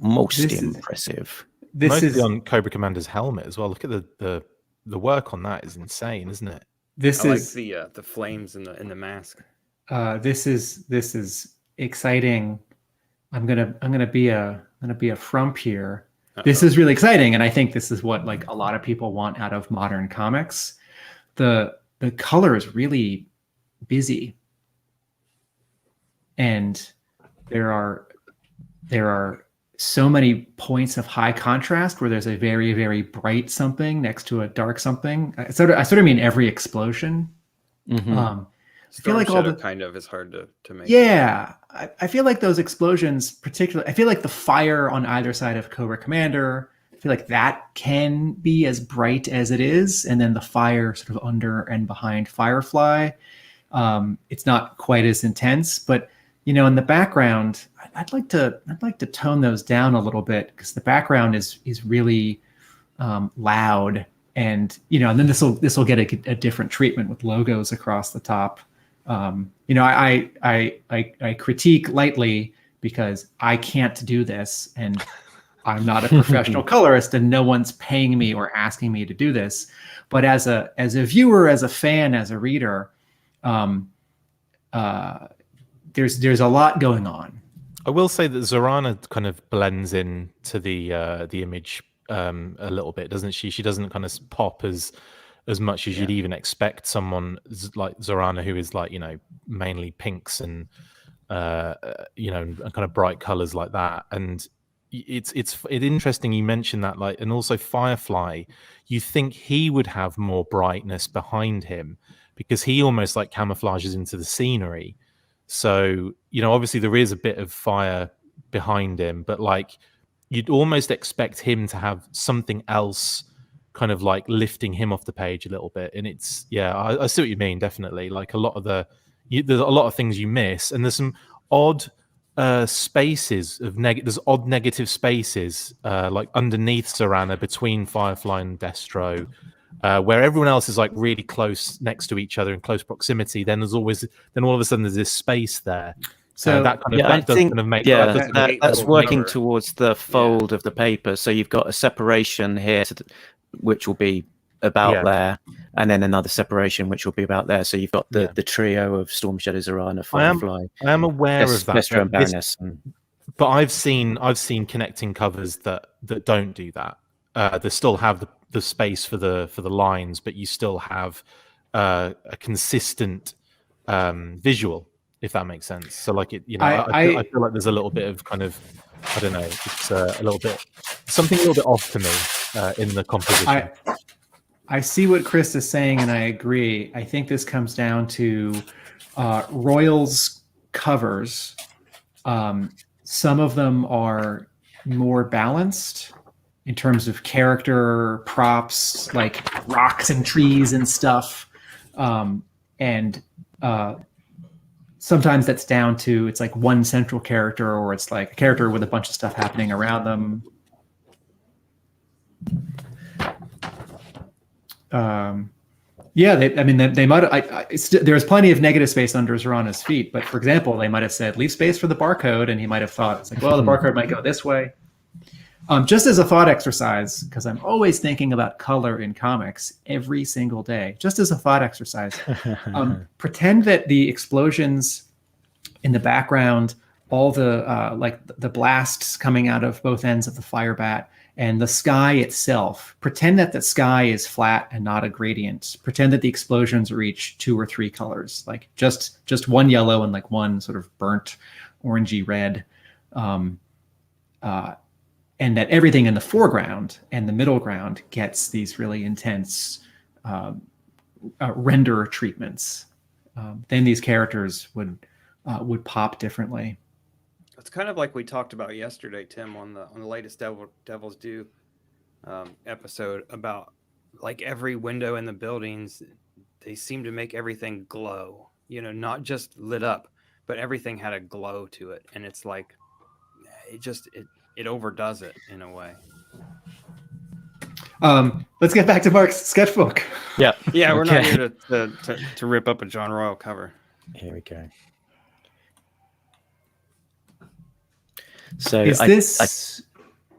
Most impressive. Mostly is on Cobra Commander's helmet as well. Look at the work on that is insane, isn't it? I like the flames in the mask. This is exciting. I'm gonna be a frump here. This is really exciting, and I think this is what like a lot of people want out of modern comics. The color is really busy, and there are so many points of high contrast where there's a very, very bright something next to a dark something. I sort of mean every explosion. Mm-hmm. I feel like all the kind of is hard to make. Yeah, I feel like those explosions, particularly, I feel like the fire on either side of Cobra Commander, I feel like that can be as bright as it is, and then the fire sort of under and behind Firefly, it's not quite as intense, but you know, in the background, I'd like to tone those down a little bit because the background is really loud, and you know, and then this will get a different treatment with logos across the top. You know, I critique lightly because I can't do this, and I'm not a professional colorist, and no one's paying me or asking me to do this. But as a viewer, as a fan, as a reader, there's a lot going on. I will say that Zorana kind of blends in to the image a little bit, doesn't she? She doesn't kind of pop as much as you'd even expect someone like Zorana, who is like, you know, mainly pinks and you know, kind of bright colors like that. And it's interesting you mentioned that, like, and also Firefly, you think he would have more brightness behind him because he almost like camouflages into the scenery. So, you know, obviously there is a bit of fire behind him, but like you'd almost expect him to have something else kind of like lifting him off the page a little bit. And it's, yeah, I see what you mean. Definitely. Like a lot of there's a lot of things you miss, and there's some odd spaces of there's odd negative spaces like underneath Zorana between Firefly and Destro, where everyone else is like really close next to each other in close proximity. Then all of a sudden there's this space there. So that kind of, I think that's working cover towards the fold of the paper. So you've got a separation here, which will be about there, and then another separation which will be about there. So you've got the trio of Storm Shadow, Zorana, Firefly. I am aware of that. Destro and Baroness. But I've seen connecting covers that don't do that. They still have the space for the lines, but you still have a consistent visual, if that makes sense. So like it, you know, I feel like there's a little bit of kind of, I don't know, it's a little bit off to me in the composition. I see what Chris is saying, and I agree. I think this comes down to Royal's covers. Some of them are more balanced, in terms of character props, like rocks and trees and stuff. And sometimes that's down to it's like one central character, or it's like a character with a bunch of stuff happening around them. Yeah, they might. There's plenty of negative space under Zerana's feet, but for example, they might have said leave space for the barcode, and he might have thought it's like, well, the barcode might go this way. Just as a thought exercise, because I'm always thinking about color in comics every single day. Just as a thought exercise, pretend that the explosions in the background, all the like the blasts coming out of both ends of the fire bat, and the sky itself, pretend that the sky is flat and not a gradient. Pretend that the explosions are each 2 or 3 colors, like just one yellow and like one sort of burnt orangey red. And that everything in the foreground and the middle ground gets these really intense render treatments. Then these characters would pop differently. It's kind of like we talked about yesterday, Tim, on the latest Devil's Due episode about like every window in the buildings. They seem to make everything glow, not just lit up, but everything had a glow to it. And it's like, it overdoes it in a way. Let's get back to Mark's sketchbook. Yeah. Yeah, we're not here to rip up a John Royal cover. Here we go. So I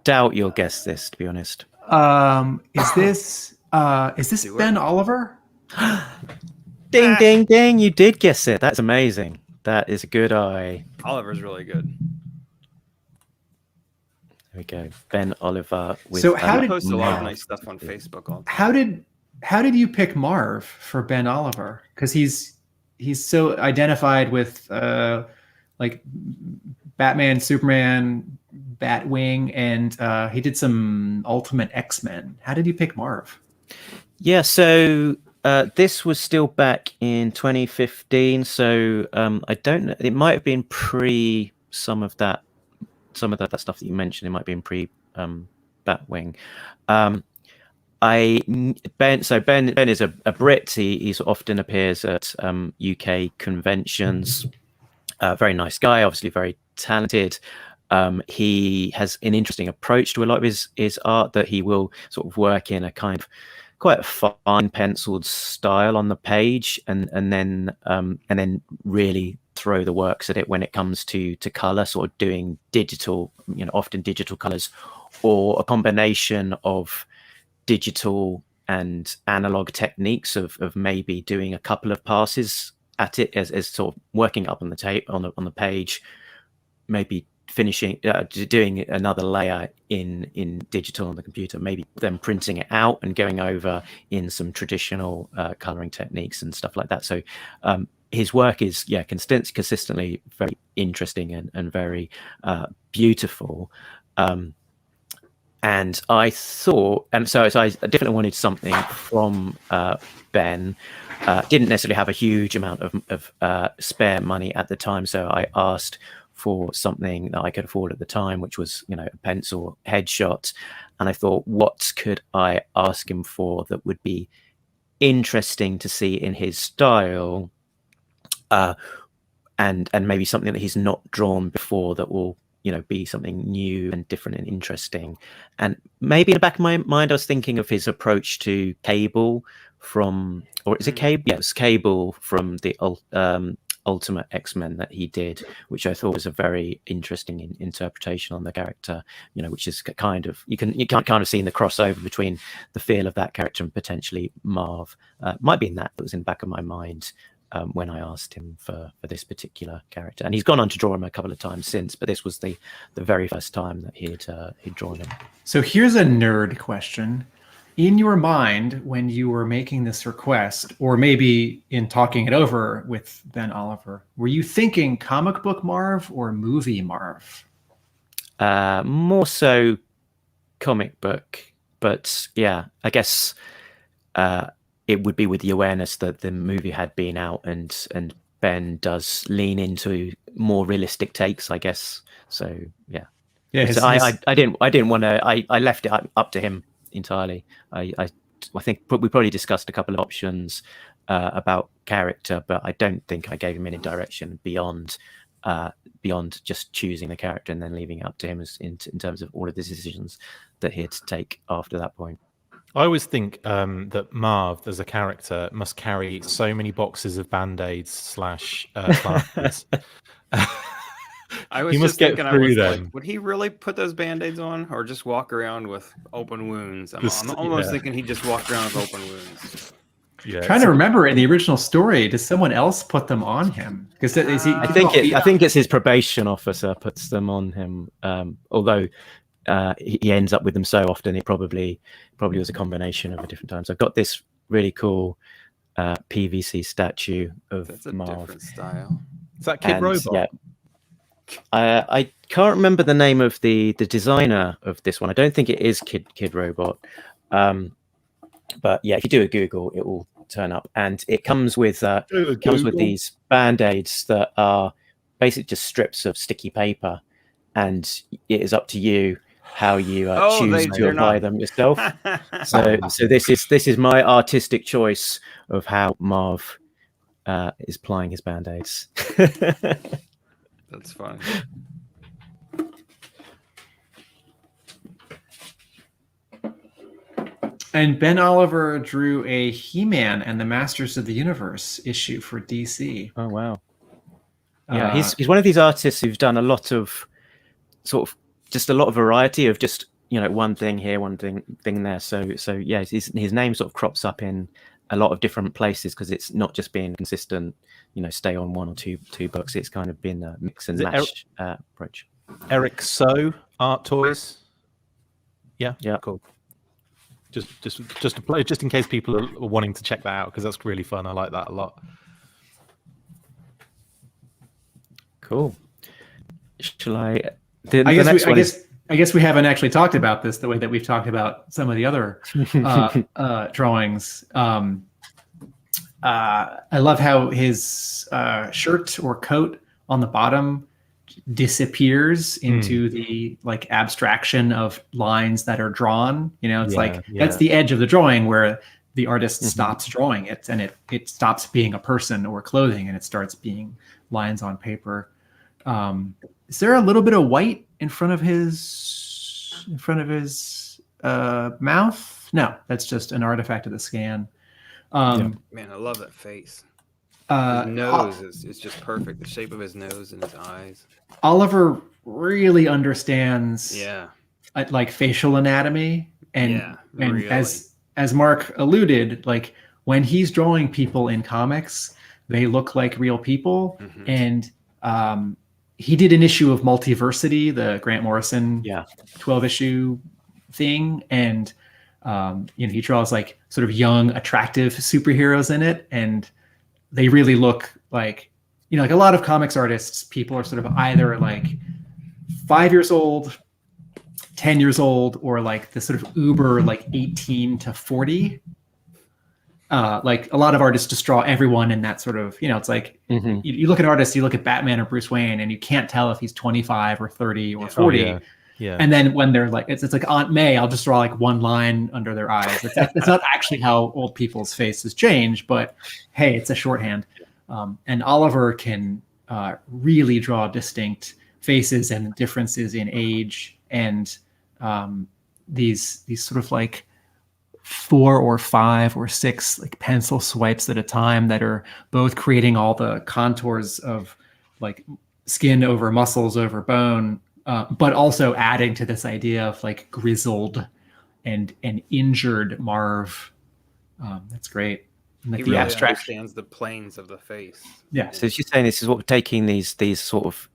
doubt you'll guess this, to be honest. Is this Ben Oliver? Ding, ding, ding! You did guess it. That's amazing. That is a good eye. Oliver's really good. There we go. Ben Oliver. So how did post a lot of nice stuff on Facebook all the time. How did you pick Marv for Ben Oliver? Because he's so identified with like Batman, Superman, Batwing, and he did some Ultimate X-Men. How did you pick Marv? Yeah, so this was still back in 2015. So I don't know. It might have been pre some of that stuff that you mentioned. It might have been pre Batwing. Ben is a Brit. He often appears at UK conventions. Very nice guy, obviously very talented. He has an interesting approach to a lot of his art, that he will sort of work in a kind of quite a fine penciled style on the page, and then really throw the works at it when it comes to color, sort of doing digital, often digital colors, or a combination of digital and analog techniques of maybe doing a couple of passes at it as sort of working up on the tape on the page, maybe finishing doing another layer in digital on the computer, maybe then printing it out and going over in some traditional coloring techniques and stuff like that. So his work is consistently very interesting and very beautiful. And I thought, so I definitely wanted something from Ben. Didn't necessarily have a huge amount of spare money at the time, so I asked for something that I could afford at the time, which was a pencil headshot. And I thought, what could I ask him for that would be interesting to see in his style, and maybe something that he's not drawn before that will be something new and different and interesting. And maybe in the back of my mind, I was thinking of his approach to Cable from, or is it Cable? Yes, Cable from the Ultimate X-Men that he did, which I thought was a very interesting interpretation on the character, which is kind of, you can kind of see in the crossover between the feel of that character and potentially Marv. Might be in that was in the back of my mind when I asked him for this particular character. And he's gone on to draw him a couple of times since, but this was the very first time that he'd drawn him. So here's a nerd question. In your mind, when you were making this request, or maybe in talking it over with Ben Oliver, were you thinking comic book Marv or movie Marv? More so comic book, but yeah, I guess it would be with the awareness that the movie had been out, and Ben does lean into more realistic takes, I guess. So yeah. Yeah, So I didn't want to. I left it up to him entirely. I think we probably discussed a couple of options about character, but I don't think I gave him any direction beyond just choosing the character and then leaving it up to him in terms of all of the decisions that he had to take after that point. I always think that Marv, as a character, must carry so many boxes of Band-Aids / plasters. I was He must just get thinking, I through was them. like, would he really put those Band-Aids on or just walk around with open wounds? I'm almost thinking he just walked around with open wounds. Yeah, trying to remember in the original story, does someone else put them on him? Because I think it's his probation officer puts them on him. Although he ends up with them so often, it probably was a combination of different times. I've got this really cool PVC statue of That's a Marv. different style. Is that Kid Robot? Yeah. I can't remember the name of the designer of this one. I don't think it is Kid Robot. But yeah, if you do a Google, it will turn up, and it comes with these Band-Aids that are basically just strips of sticky paper, and it is up to you how you choose to apply them yourself. So this is my artistic choice of how Marv is applying his Band-Aids. That's fun. And Ben Oliver drew a He-Man and the Masters of the Universe issue for DC. Oh wow! Yeah, he's one of these artists who's done a lot of just a lot of variety of just one thing here, one thing there. So yeah, his name sort of crops up in a lot of different places because it's not just being consistent. Stay on one or two books. It's kind of been a mix and match approach. Eric So Art Toys. Yeah, cool. Just to play, just in case people are wanting to check that out, because that's really fun. I like that a lot. Cool. Shall I? I guess we haven't actually talked about this the way that we've talked about some of the other drawings. I love how his shirt or coat on the bottom disappears into the abstraction of lines that are drawn. That's the edge of the drawing where the artist stops drawing it, and it stops being a person or clothing, and it starts being lines on paper. Is there a little bit of white in front of his mouth? No, that's just an artifact of the scan. Man, I love that face. His nose is just perfect. The shape of his nose and his eyes. Oliver really understands facial anatomy, and really. as Mark alluded, when he's drawing people in comics, they look like real people. And he did an issue of Multiversity, the Grant Morrison 12-issue thing, and he draws sort of young, attractive superheroes in it, and they really look like a lot of comics artists, people are sort of either 5 years old, 10 years old, or the sort of uber 18 to 40. A lot of artists just draw everyone in that sort of, it's you look at artists, you look at Batman or Bruce Wayne, and you can't tell if he's 25 or 30 or 40. Yeah. And then when they're it's like Aunt May, I'll just draw one line under their eyes. It's not actually how old people's faces change, but hey, it's a shorthand. And Oliver can really draw distinct faces and differences in age, and these sort of 4 or 5 or 6 pencil swipes at a time that are both creating all the contours of skin over muscles over bone, but also adding to this idea of grizzled and injured Marv. That's great. And he really understands the planes of the face. Yeah. So she's saying this is what we're taking these sort of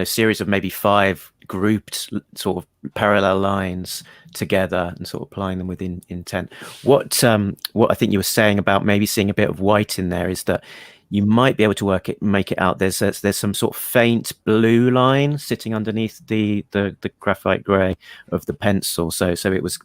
series of maybe 5 grouped sort of parallel lines together and sort of applying them within intent. What I think you were saying about maybe seeing a bit of white in there is that you might be able to make it out. There's some sort of faint blue line sitting underneath the graphite gray of the pencil. So it was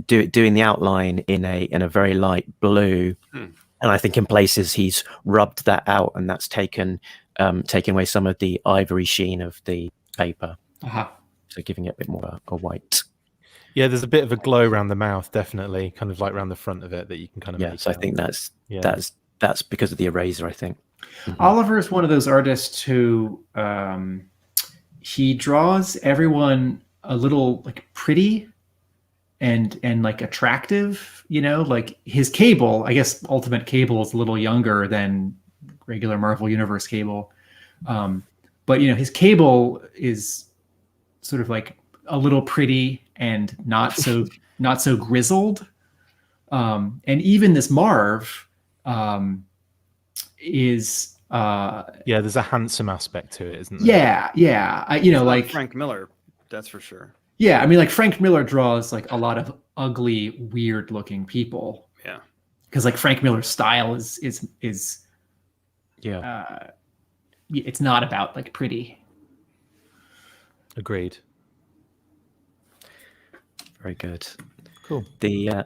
doing the outline in a very light blue, and I think in places he's rubbed that out, and that's taken away some of the ivory sheen of the paper. So giving it a bit more a white. Yeah, there's a bit of a glow around the mouth, definitely, kind of like around the front of it that you can kind of make So I out. think that's because of the eraser, I think. Oliver is one of those artists who he draws everyone a little like pretty and like attractive, like his Cable, I guess Ultimate Cable is a little younger than regular Marvel Universe Cable. But his Cable is sort of like a little pretty and not so grizzled. And even this Marv is there's a handsome aspect to it, isn't there? Yeah. Like Frank Miller, that's for sure. Yeah, I mean, like Frank Miller draws like a lot of ugly, weird-looking people. Yeah, because like Frank Miller's style is it's not about like pretty. Agreed. Very good. Cool. The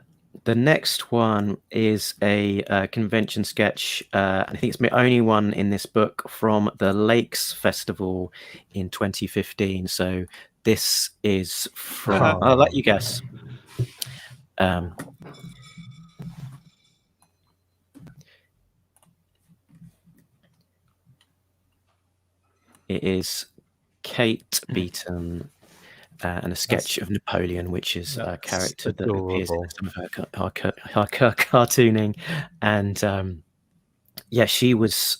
next one is a convention sketch. I think it's my only one in this book from the Lakes Festival in 2015. So this is from. I'll let you guess. It is Kate Beaton. And a sketch of Napoleon, which is a character that appears in some of her cartooning, and she was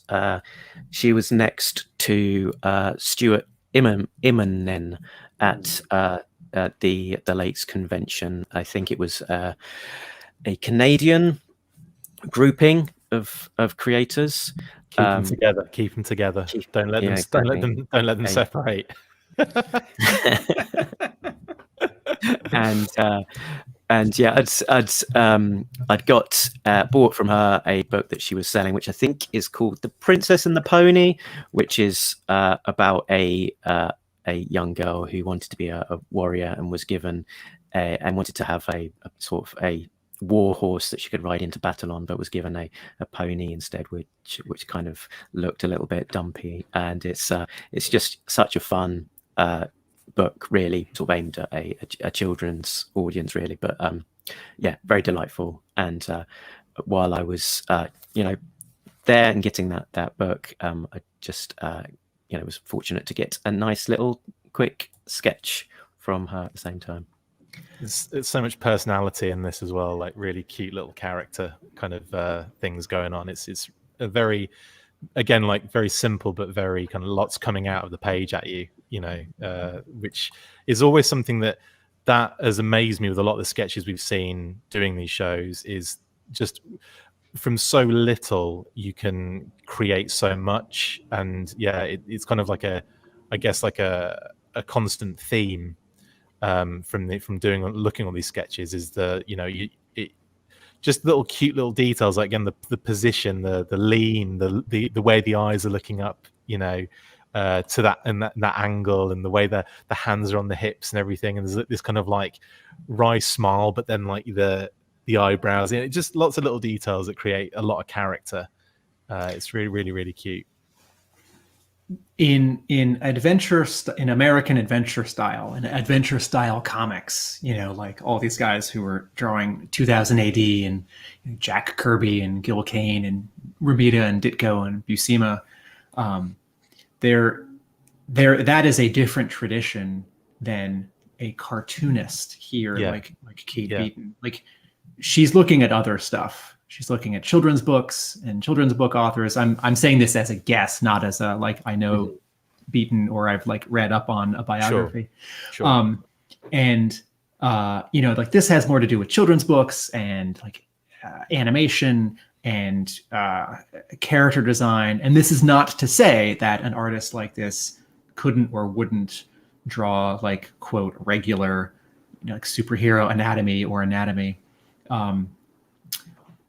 next to Stuart Immonen at the Lakes Convention. I think it was a Canadian grouping of creators. Keep them together. Don't let them separate. I'd got bought from her a book that she was selling, which I think is called The Princess and the Pony, which is about a young girl who wanted to be a warrior and was given and wanted to have a sort of a war horse that she could ride into battle on, but was given a pony instead, which kind of looked a little bit dumpy. And it's just such a fun book, really sort of aimed at a children's audience, really, but very delightful. And while I was there and getting that book, I just was fortunate to get a nice little quick sketch from her at the same time. It's so much personality in this as well, like really cute little character kind of things going on. It's a very, again, like very simple but very kind of lots coming out of the page at you, which is always something that has amazed me with a lot of the sketches we've seen doing these shows, is just from so little you can create so much. And it's kind of like a constant theme from looking at these sketches is just little cute little details, like again the position, the lean, the way the eyes are looking up, to that and that angle, and the way the hands are on the hips and everything, and there's this kind of like wry smile, but then like the eyebrows, and just lots of little details that create a lot of character. It's really, really, really cute. In American adventure style comics, like all these guys who were drawing 2000 AD, and Jack Kirby and Gil Kane and Romita and Ditko and Buscema, that is a different tradition than a cartoonist here, like Kate Beaton. Like, she's looking at other stuff. She's looking at children's books and children's book authors. I'm saying this as a guess, not as a like I know Beaton or I've like read up on a biography. Sure. Like this has more to do with children's books and like animation and character design. And this is not to say that an artist like this couldn't or wouldn't draw like quote regular, like superhero anatomy.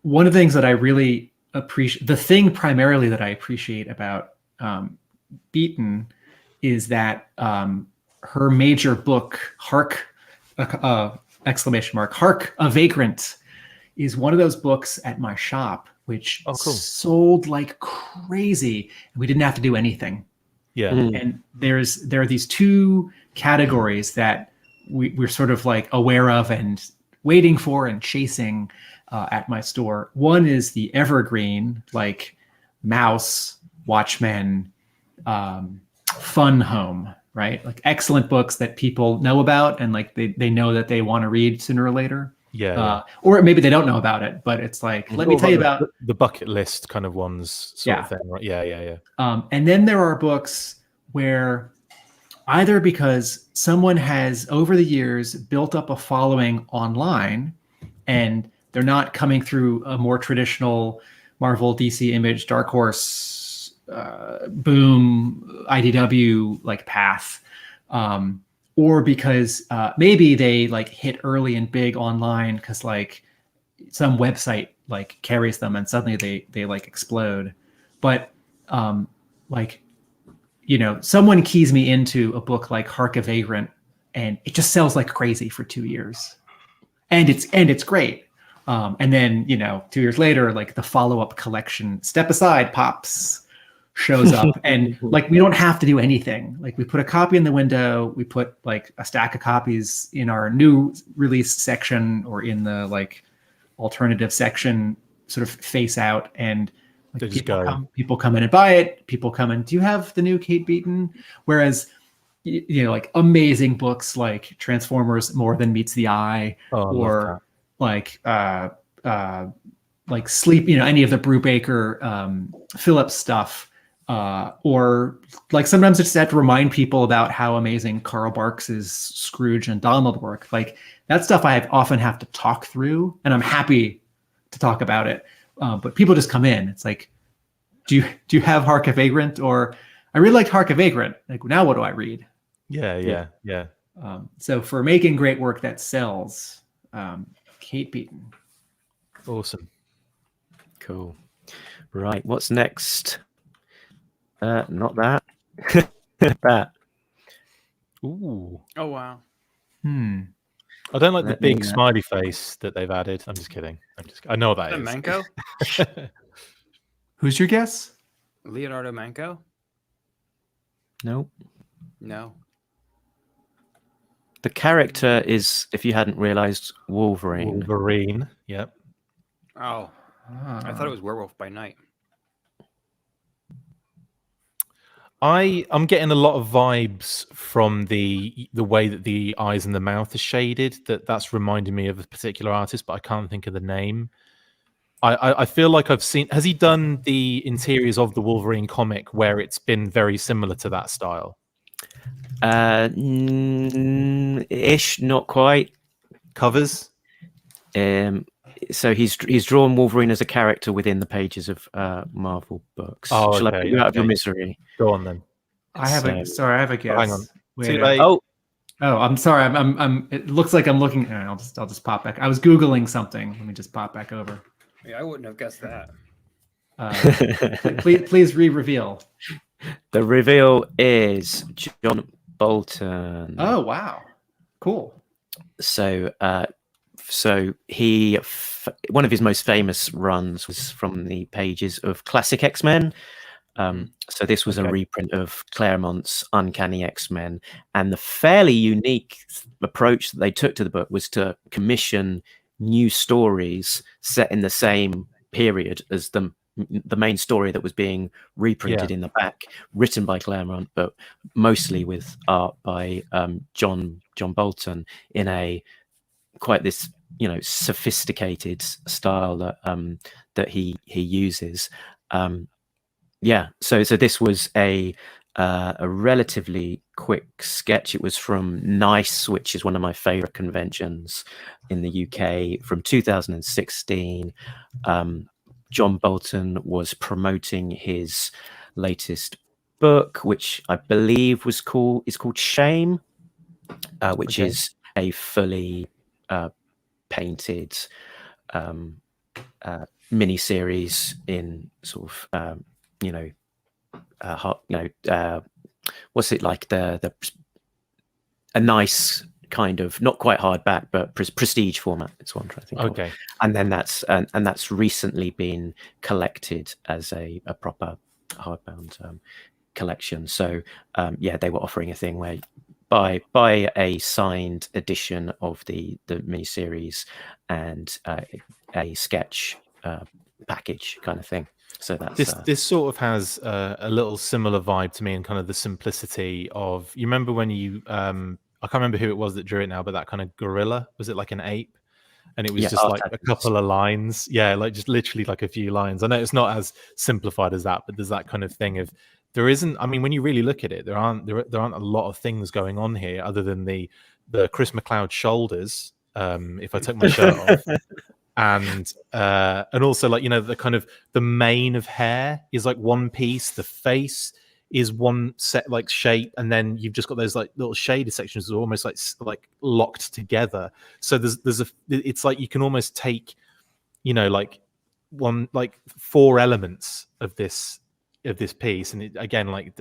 One of the things that I really appreciate, the thing primarily that I appreciate about Beaton is that her major book, Hark! Hark! A Vagrant, is one of those books at my shop, which sold like crazy. And we didn't have to do anything. Yeah. And there are these two categories that we're sort of like aware of and waiting for and chasing at my store. One is the evergreen, like Mouse, Watchmen, Fun Home, right? Like excellent books that people know about and like they know that they want to read sooner or later. Or maybe they don't know about it, but it's like, let me tell you about the bucket list kind of ones sort of thing, right? Yeah. And then there are books where either because someone has over the years built up a following online and they're not coming through a more traditional Marvel, DC, Image, Dark Horse, Boom, IDW like path, or because maybe they like hit early and big online because like some website like carries them and suddenly they like explode. But like, you know, someone keys me into a book like Hark a Vagrant and it just sells like crazy for 2 years, and it's great. And then, you know, 2 years later, like the follow-up collection, Step Aside, pops, shows up. And like, we don't have to do anything. Like we put a copy in the window, we put like a stack of copies in our new release section or in the like alternative section, sort of face out, and like people come in and buy it. People come in, do you have the new Kate Beaton? Whereas, you know, like amazing books like Transformers More Than Meets the Eye, or like Sleep, you know, any of the Brubaker, Phillips stuff, or like sometimes I just have to remind people about how amazing Carl Barks's Scrooge and Donald work. Like that stuff I often have to talk through, and I'm happy to talk about it. But people just come in. It's like, do you have Hark a Vagrant? Or I really liked Hark a Vagrant. Like now what do I read? Yeah. So for making great work that sells, Kate Beaton. Awesome. Cool. Right. What's next? Not that. That. Ooh. Oh wow. I don't like the big smiley face that they've added. I'm just kidding. I know what that is. Manco? Who's your guess? Leonardo Manco? No. No. The character is, if you hadn't realized, Wolverine. Wolverine. Yep. Oh. I thought it was Werewolf by Night. I'm getting a lot of vibes from the way that the eyes and the mouth are shaded. That's reminding me of a particular artist, but I can't think of the name. I feel like I've seen. Has he done the interiors of the Wolverine comic where it's been very similar to that style? Ish, not quite. Covers. So he's drawn Wolverine as a character within the pages of Marvel books. Shall I put you out of your misery? Go on then. I have a guess. Hang on. Wait, Too late. Oh, I'm sorry. I'm. It looks like I'm looking. I'll just pop back. I was Googling something. Let me just pop back over. Yeah, I wouldn't have guessed that. Please reveal. The reveal is John Bolton. Oh wow, cool. So one of his most famous runs was from the pages of Classic X-Men. So this was a reprint of Claremont's Uncanny X-Men, and the fairly unique approach that they took to the book was to commission new stories set in the same period as the main story that was being reprinted in the back, written by Claremont, but mostly with art by John Bolton in a quite this, you know, sophisticated style that he uses. So this was a relatively quick sketch. It was from NICE, which is one of my favorite conventions in the UK, from 2016. John Bolton was promoting his latest book, which I believe is called Shame, which is a fully painted mini-series in sort of what's it like, a nice kind of, not quite hardback but prestige format. It's what I'm trying to think of. And then that's recently been collected as a proper hardbound collection. So they were offering a thing where buy a signed edition of the miniseries and a sketch package kind of thing. So that's this sort of has a little similar vibe to me, and kind of the simplicity of, you remember when you I can't remember who it was that drew it now, but that kind of gorilla, was it like an ape? And it was just like a couple of lines. Yeah, like just literally like a few lines. I know it's not as simplified as that, but there's that kind of thing of, there isn't, I mean, when you really look at it, there aren't a lot of things going on here other than the Chris McLeod shoulders, if I took my shirt off. And also, like, you know, the kind of the mane of hair is like one piece, the face is one set like shape, and then you've just got those like little shaded sections that are almost like locked together. So it's like you can almost take, you know, like like 4 elements of this piece, and again, like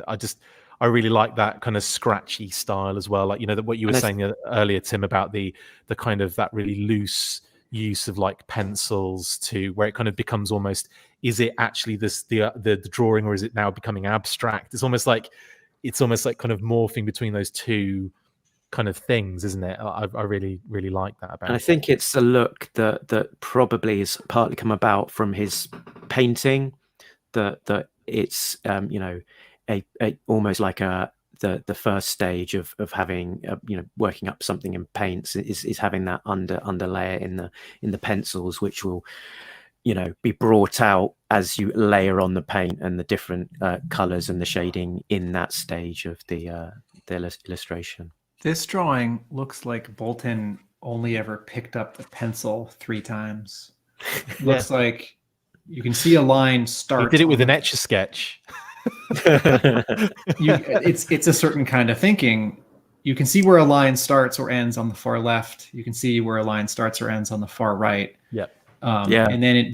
I really like that kind of scratchy style as well. Like, you know, what you were saying earlier, Tim, about the kind of that really loose use of like pencils, to where it kind of becomes almost, is it actually the drawing, or is it now becoming abstract? It's almost like kind of morphing between those two kind of things, isn't it? I really like that about and I think it's a look that probably has partly come about from his painting, that it's you know, a almost like the first stage of having you know, working up something in paints is having that underlayer in the pencils, which will, you know, be brought out as you layer on the paint and the different colors and the shading in that stage of the illustration. This drawing looks like Bolton only ever picked up the pencil 3 times. It looks like you can see a line start. He did it with an Etch-a-Sketch. It's a certain kind of thinking. You can see where a line starts or ends on the far left. You can see where a line starts or ends on the far right. Yep. And then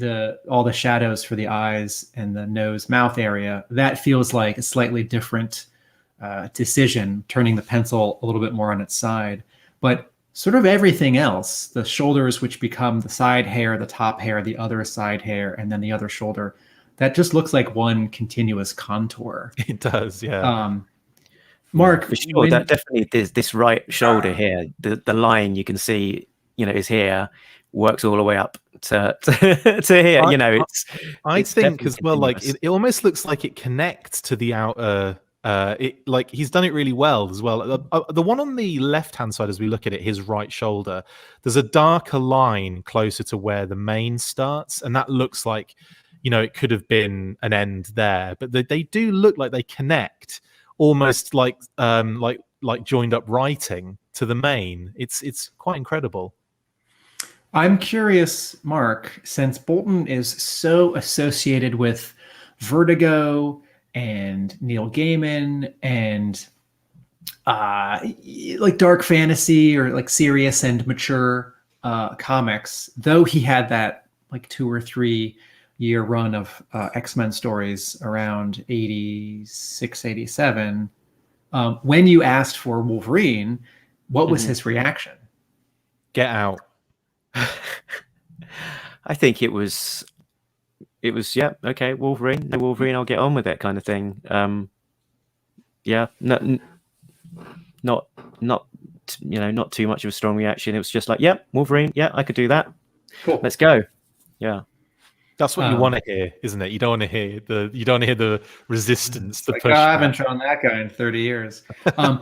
all the shadows for the eyes and the nose mouth area, that feels like a slightly different decision, turning the pencil a little bit more on its side. But sort of everything else, the shoulders, which become the side hair, the top hair, the other side hair, and then the other shoulder, that just looks like one continuous contour. It does, yeah. Mark, for sure, that definitely this right shoulder here, the line you can see, you know, is here, works all the way up to here. You know, I think as well, like it almost looks like it connects to the outer. Like he's done it really well as well. The one on the left hand side, as we look at it, his right shoulder, there's a darker line closer to where the mane starts, and that looks like, you know, it could have been an end there, but they do look like they connect, almost like joined up writing to the mane. It's quite incredible. I'm curious, Mark, since Bolton is so associated with Vertigo and Neil Gaiman and like dark fantasy or like serious and mature comics, though he had that like 2 or 3 year run of X-Men stories around 86, 87. When you asked for Wolverine, what was his reaction? Get out. I think it was yeah, okay, Wolverine, no Wolverine, I'll get on with it kind of thing. Yeah, not you know, not too much of a strong reaction. It was just like, yeah, Wolverine, yeah, I could do that. Cool. Let's go. Yeah. That's what you want to hear, isn't it? You don't want to hear the resistance, the like, push. I haven't drawn that guy in 30 years. You don't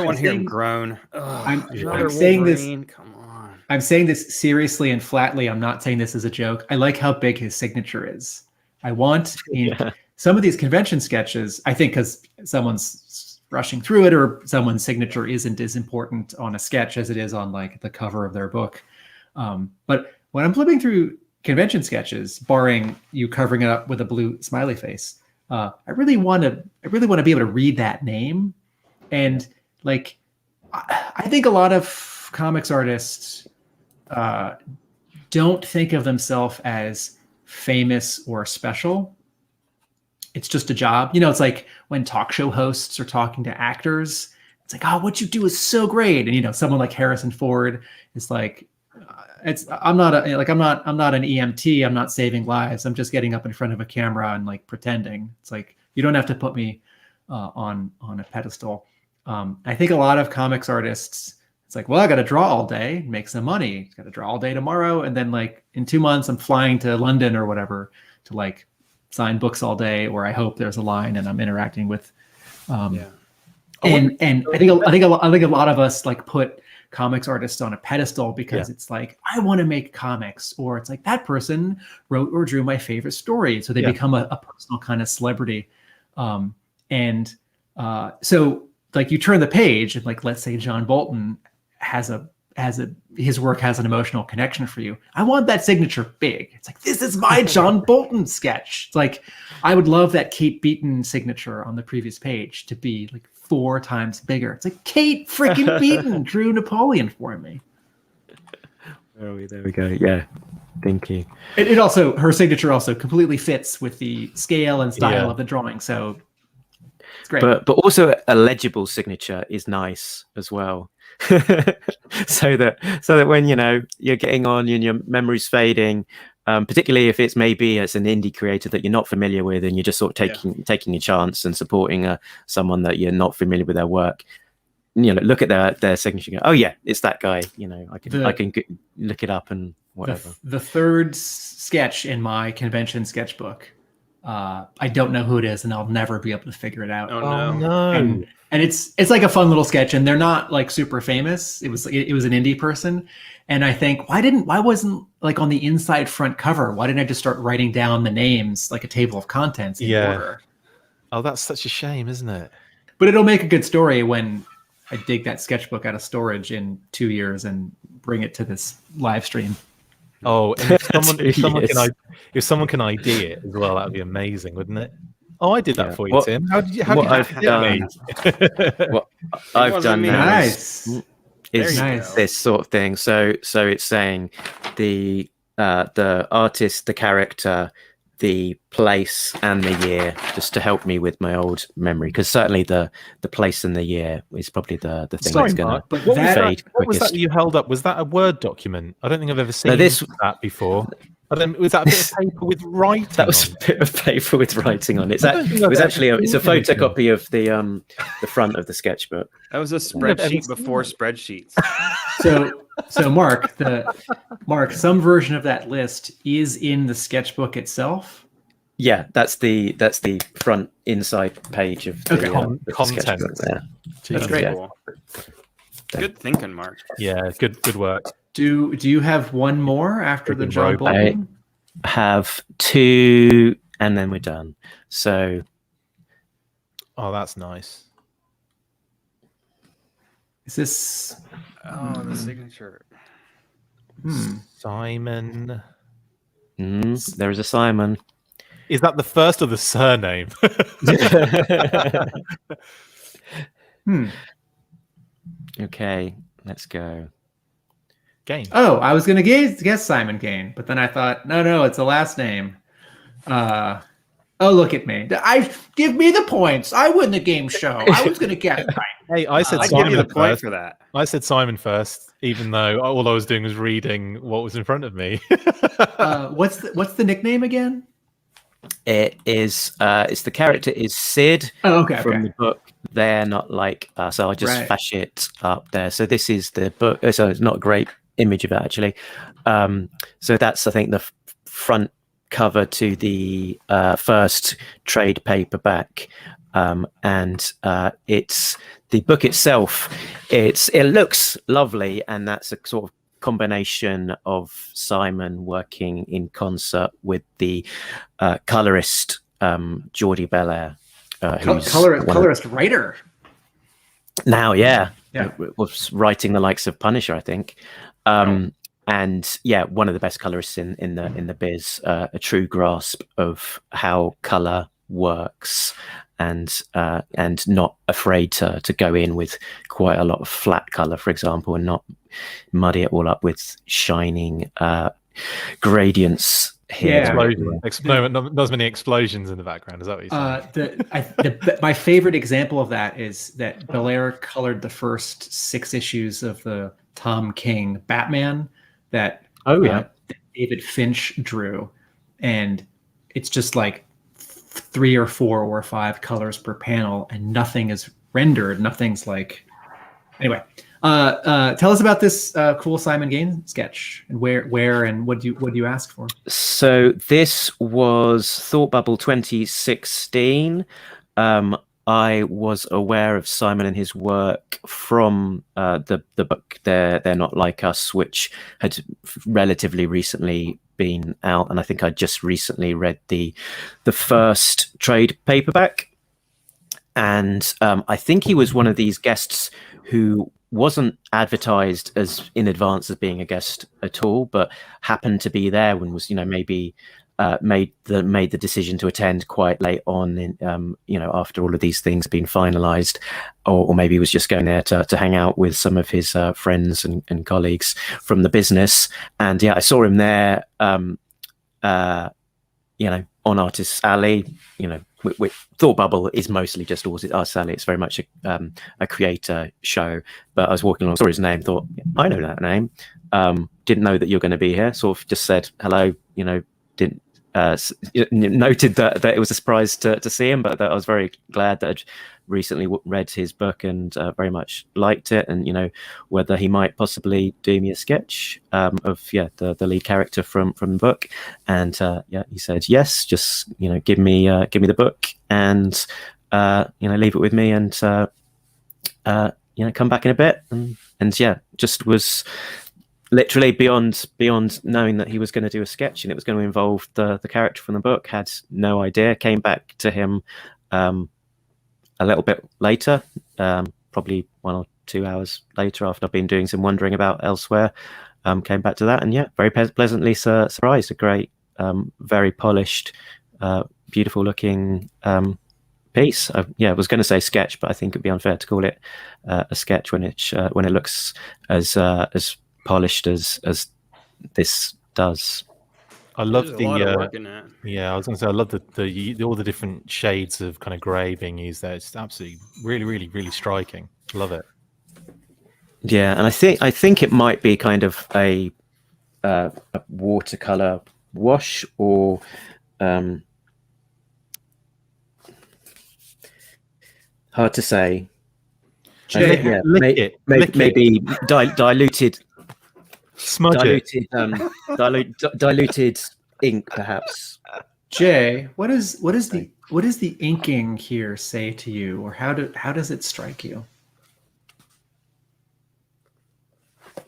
want to hear him groan. I'm saying this. Come on. I'm saying this seriously and flatly. I'm not saying this as a joke. I like how big his signature is. I want in some of these convention sketches, I think because someone's rushing through it or someone's signature isn't as important on a sketch as it is on like the cover of their book. But when I'm flipping through convention sketches, barring you covering it up with a blue smiley face, I really want to be able to read that name. And like, I think a lot of comics artists don't think of themselves as famous or special. It's just a job. You know, it's like when talk show hosts are talking to actors, it's like, oh, what you do is so great. And, you know, someone like Harrison Ford is like, I'm not an EMT. I'm not saving lives. I'm just getting up in front of a camera and like pretending. It's like, you don't have to put me on a pedestal. I think a lot of comics artists, it's like, well, I got to draw all day, make some money. Got to draw all day tomorrow, and then like in 2 months, I'm flying to London or whatever to like sign books all day, or I hope there's a line and I'm interacting with. And I think a lot of us like put comics artists on a pedestal because it's like, I want to make comics, or it's like that person wrote or drew my favorite story, so they become a personal kind of celebrity. So like you turn the page and like, let's say John Bolton his work has an emotional connection for you. I want that signature big. It's like, this is my John Bolton sketch. It's like, I would love that Kate Beaton signature on the previous page to be like 4 times bigger. It's like, Kate freaking Beaton drew Napoleon for me. There we go. Yeah. Thank you. It also, her signature also completely fits with the scale and style of the drawing. So it's great. But also a legible signature is nice as well. so that when you're getting on and your memory's fading, particularly if it's an indie creator that you're not familiar with and you're just sort of taking a chance and supporting someone that you're not familiar with their work, look at their signature and go, oh yeah, it's that guy. I can look it up and whatever. The third sketch in my convention sketchbook, I don't know who it is, and I'll never be able to figure it out. Oh no! And it's like a fun little sketch, and they're not like super famous. It was an indie person, and I think why wasn't like on the inside front cover? Why didn't I just start writing down the names like a table of contents in order? Oh, that's such a shame, isn't it? But it'll make a good story when I dig that sketchbook out of storage in 2 years and bring it to this live stream. Oh, and if someone can ID it as well, that'd be amazing, wouldn't it? Oh, I did that for you, Tim. How did you what I've done now is nice. This sort of thing. So it's saying the artist, the character, the place, and the year, just to help me with my old memory. Because certainly the place and the year is probably the thing that's going to fade. What was that you held up? Was that a Word document? I don't think I've ever seen that before. Was that a bit of paper with writing? That was a bit of paper with writing on it. It's a photocopy of the front of the sketchbook. That was a spreadsheet before spreadsheets. So Mark, some version of that list is in the sketchbook itself. Yeah, that's the front inside page of the content. There. That's great. Cool. Good thinking, Mark. Yeah, good work. Do you have one more after the John Bolton? I have 2, and then we're done. So, oh, that's nice. Is this? Oh, the signature. Simon. There is a Simon. Is that the first or the surname? Okay, let's go. Gain. Oh, I was going to guess Simon Gain, but then I thought, no, it's a last name. Oh, look at me. Give me the points. I win the game show. I was going to get it right. Hey, I said I'd Simon give you the point first. for that. I said Simon first, even though all I was doing was reading what was in front of me. What's the nickname again? It is. It's the character is Sid. Oh, okay. From the book. They're not like. So I just flash it up there. So this is the book. So it's not a great image of it actually. So that's I think the front cover to the first trade paperback, and it's the book itself. It looks lovely, and that's a sort of combination of Simon working in concert with the colorist Geordie Belair, who's colorist writer. Now, was writing the likes of Punisher, I think. And one of the best colorists in the biz, a true grasp of how color works, and not afraid to go in with quite a lot of flat color, for example, and not muddy it all up with shining gradients here. Not as many explosions in the background. Is that what you're saying? My favorite example of that is that Belair colored the first 6 issues of the Tom King Batman that David Finch drew, and it's just like 3 or 4 or 5 colors per panel, and nothing is rendered. Nothing's like. Anyway, tell us about this cool Simon Gaines sketch and where and what do you ask for? So this was Thought Bubble 2016. I was aware of Simon and his work from the book They're Not Like Us, which had relatively recently been out, and I think I just recently read the first trade paperback. And I think he was one of these guests who wasn't advertised as in advance as being a guest at all, but happened to be there when was maybe made the decision to attend quite late on in after all of these things had been finalized, or maybe he was just going there to hang out with some of his friends and colleagues from the business. And I saw him there on Artist's Alley. With Thought Bubble is mostly just Artist's Alley. It's very much a creator show. But I was walking along, saw his name, thought, I know that name. Didn't know that you're going to be here. Sort of just said hello. Didn't noted that it was a surprise to see him, but that I was very glad that I'd recently read his book and very much liked it, and whether he might possibly do me a sketch of the lead character from the book. And he said yes, just give me the book and leave it with me, and come back in a bit, and just was literally beyond knowing that he was going to do a sketch and it was going to involve the character from the book. Had no idea. Came back to him a little bit later, probably 1 or 2 hours later, after I've been doing some wondering about elsewhere. Came back to that, and very pleasantly surprised. A great, very polished, beautiful looking piece. I was going to say sketch, but I think it'd be unfair to call it a sketch when it looks as polished as this does. I love There's a lot of work in that. I was going to say I love the all the different shades of kind of grey being used there. It's absolutely really striking. Love it. Yeah, and I think it might be kind of a watercolor wash, or hard to say. Jay, Maybe diluted. Smudge diluted ink, perhaps. Jay, what does the inking here say to you, or how does it strike you?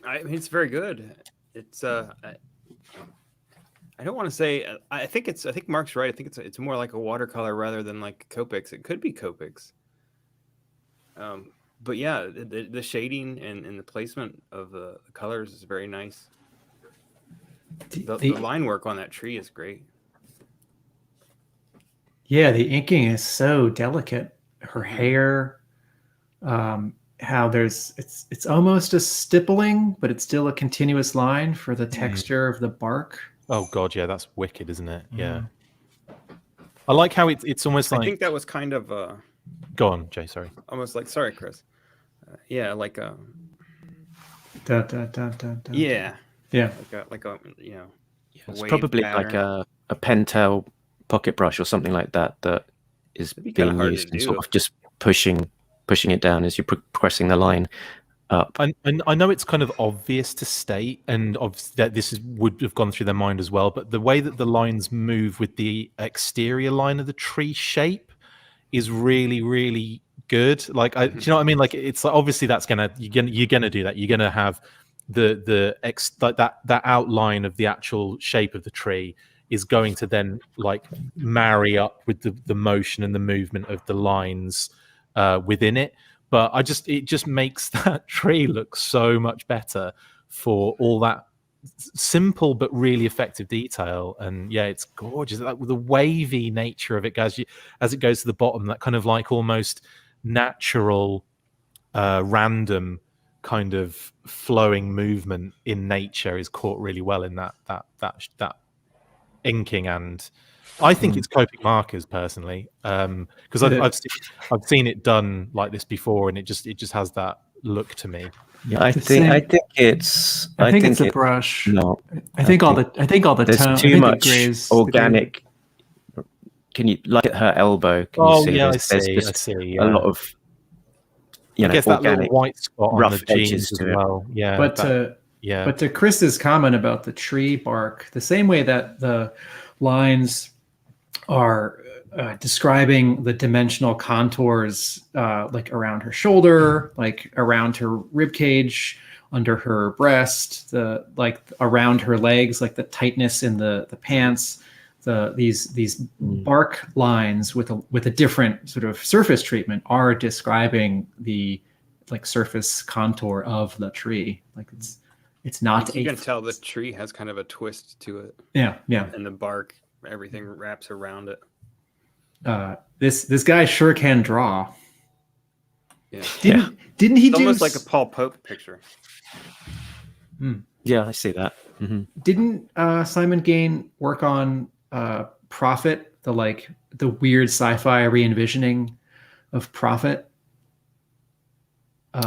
I mean, it's very good. It's I don't want to say. I think Mark's right. I think it's more like a watercolor rather than like Copics. It could be Copics. But yeah, the shading and the placement of the colors is very nice. The line work on that tree is great. Yeah, the inking is so delicate. Her hair, how it's almost a stippling, but it's still a continuous line for the texture of the bark. Oh god, yeah, that's wicked, isn't it? Yeah. I like how it's almost like. I think that was kind of. Go on, Jay. Sorry. Almost like Chris. Yeah, like a. Yeah. Like a It's probably pattern. like a Pentel pocket brush or something like that is being used and sort of just pushing it down as you're pressing the line up. I know it's kind of obvious to state, and that would have gone through their mind as well, but the way that the lines move with the exterior line of the tree shape is really good. Like, do you know what I mean? Like, it's like, obviously that's you're gonna do that. You're gonna have that outline of the actual shape of the tree is going to then like marry up with the motion and the movement of the lines within it. But it just makes that tree look so much better for all that simple but really effective detail. And yeah, it's gorgeous. Like, the wavy nature of it as it goes to the bottom, that kind of like almost natural, random kind of flowing movement in nature is caught really well in that inking. And I think it's Copic markers personally, because I've seen it done like this before, and it just has that look to me. Yeah, I think it's a brush. No, I think all the there's tone, too much organic. Can you look at her elbow? Can you see? I see. A lot of I guess that little white spot on rough the jeans edges as to it. well. Yeah, But to Chris's comment about the tree bark, the same way that the lines are describing the dimensional contours, like around her shoulder, like around her rib cage, under her breast, the like around her legs, like the tightness in the pants. These bark lines with a different sort of surface treatment are describing the like surface contour of the tree. Like it's not. You can tell the tree has kind of a twist to it. Yeah. And the bark, everything wraps around it. This guy sure can draw. Yeah. Didn't he it's do almost like a Paul Pope picture? Yeah, I see that. Mm-hmm. Didn't Simon Gain work on Prophet, the weird sci-fi re-envisioning of Prophet?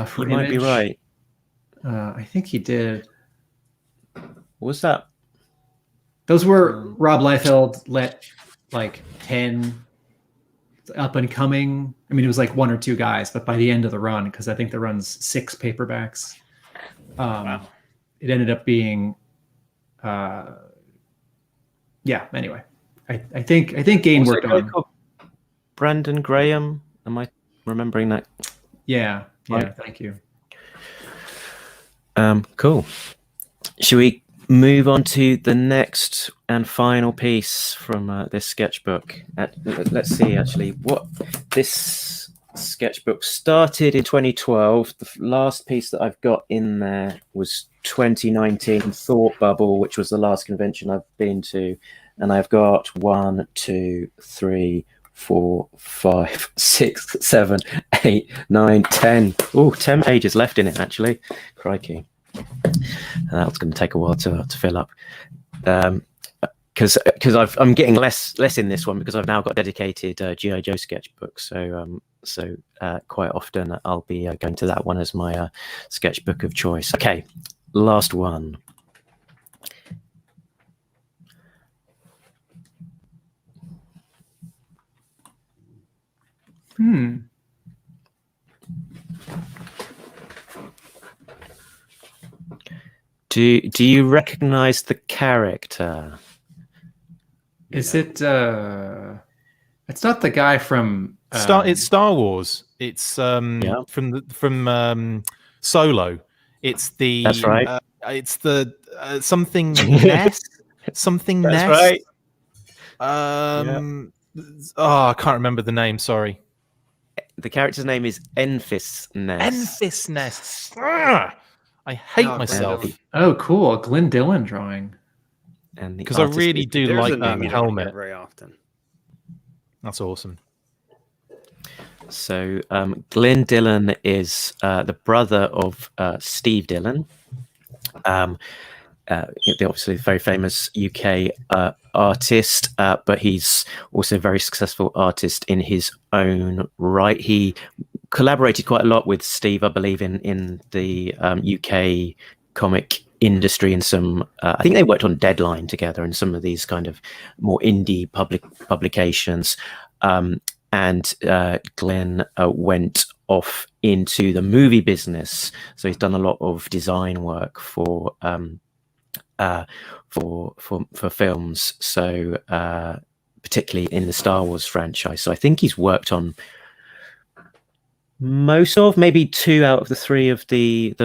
For You might be right. I think he did. What was that? Those were Rob Liefeld let like 10 up and coming. I mean, it was like 1 or 2 guys, but by the end of the run, because I think the run's 6 paperbacks, it ended up being, anyway, I think Gain worked on Brandon Graham. Am I remembering that? Yeah. Right. Thank you. Cool. Should we move on to the next and final piece from this sketchbook? Let's see, actually, what this sketchbook started in 2012. The last piece that I've got in there was 2019 Thought Bubble, which was the last convention I've been to. And I've got 1, 2, 3, 4, 5, 6, 7, 8, 9, 10. Oh, 10 pages left in it, actually. Crikey. That's going to take a while to fill up. Because I'm getting less in this one because I've now got a dedicated G.I. Joe sketchbook. So quite often I'll be going to that one as my sketchbook of choice. Okay, last one. Do you recognize the character? Is it? It's not the guy from. It's Star Wars. It's from Solo. It's the. That's right. It's the something Ness. Something That's Ness. Right. I can't remember the name. Sorry. The character's name is Enfys Ness. Enfys Ness. I hate myself. Oh, cool. A Glenn Dillon drawing. Because I really do like that helmet. Very often. That's awesome. So Glenn Dillon is the brother of Steve Dillon. Obviously very famous UK artist, but he's also a very successful artist in his own right. He collaborated quite a lot with Steve, I believe, in the UK comic industry and some I think they worked on Deadline together and some of these kind of more indie publications. And Glenn went off into the movie business, so he's done a lot of design work for films, so particularly in the Star Wars franchise. So I think he's worked on maybe 2 out of the 3 of the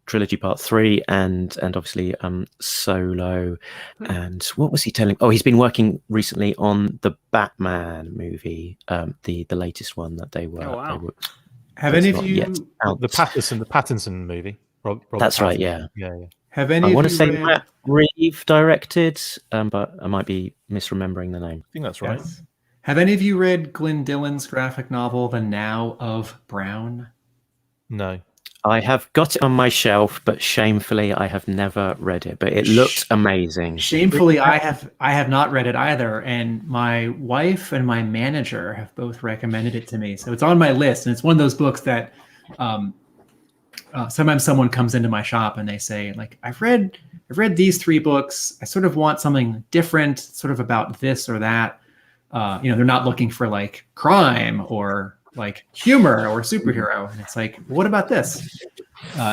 trilogy part 3, and obviously Solo. And what was he telling? Oh, he's been working recently on the Batman movie, the latest one that they were. Oh, wow. They were Have any of you the Pattinson movie? Robert That's Pattinson. right. Yeah. Have any? I of want to you say read... Matt Reeve directed, but I might be misremembering the name. I think that's right. Yes. Have any of you read Glenn Dillon's graphic novel, The Now of Brown? No. I have got it on my shelf, but shamefully, I have never read it. But it looked amazing. Shamefully, I have not read it either, and my wife and my manager have both recommended it to me. So it's on my list, and it's one of those books that sometimes someone comes into my shop and they say, like, I've read these 3 books. I sort of want something different, sort of about this or that. They're not looking for like crime or like humor or superhero, and it's like, what about this?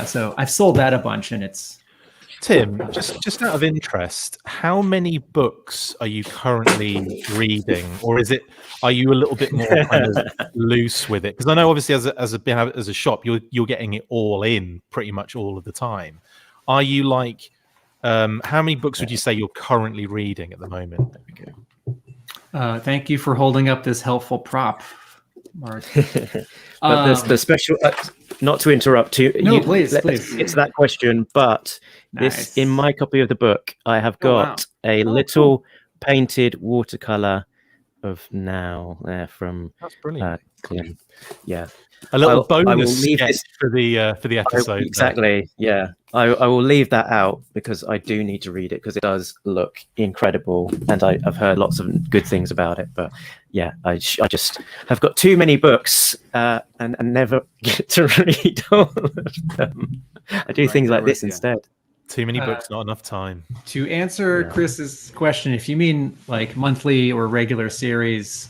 So I've sold that a bunch, and it's Tim, just out of interest, how many books are you currently reading, or are you a little bit more kind of loose with it? Because I know obviously as a shop, you're getting it all in pretty much all of the time. Are you like, how many books would you say you're currently reading at the moment? Thank you for holding up this helpful prop, Mark. But the special, not to interrupt you. No, please. It's that question, but Nice. in my copy of the book, I have got a little painted watercolor of Now there from That's brilliant. Glenn. Yeah. A little I will bonus leave sketch for the episode. Exactly. Yeah. I will leave that out because I do need to read it because it does look incredible, and I've heard lots of good things about it. But yeah, I just have got too many books and never get to read all of them. I do things like this instead. Too many books, not enough time. To answer Chris's question, if you mean like monthly or regular series,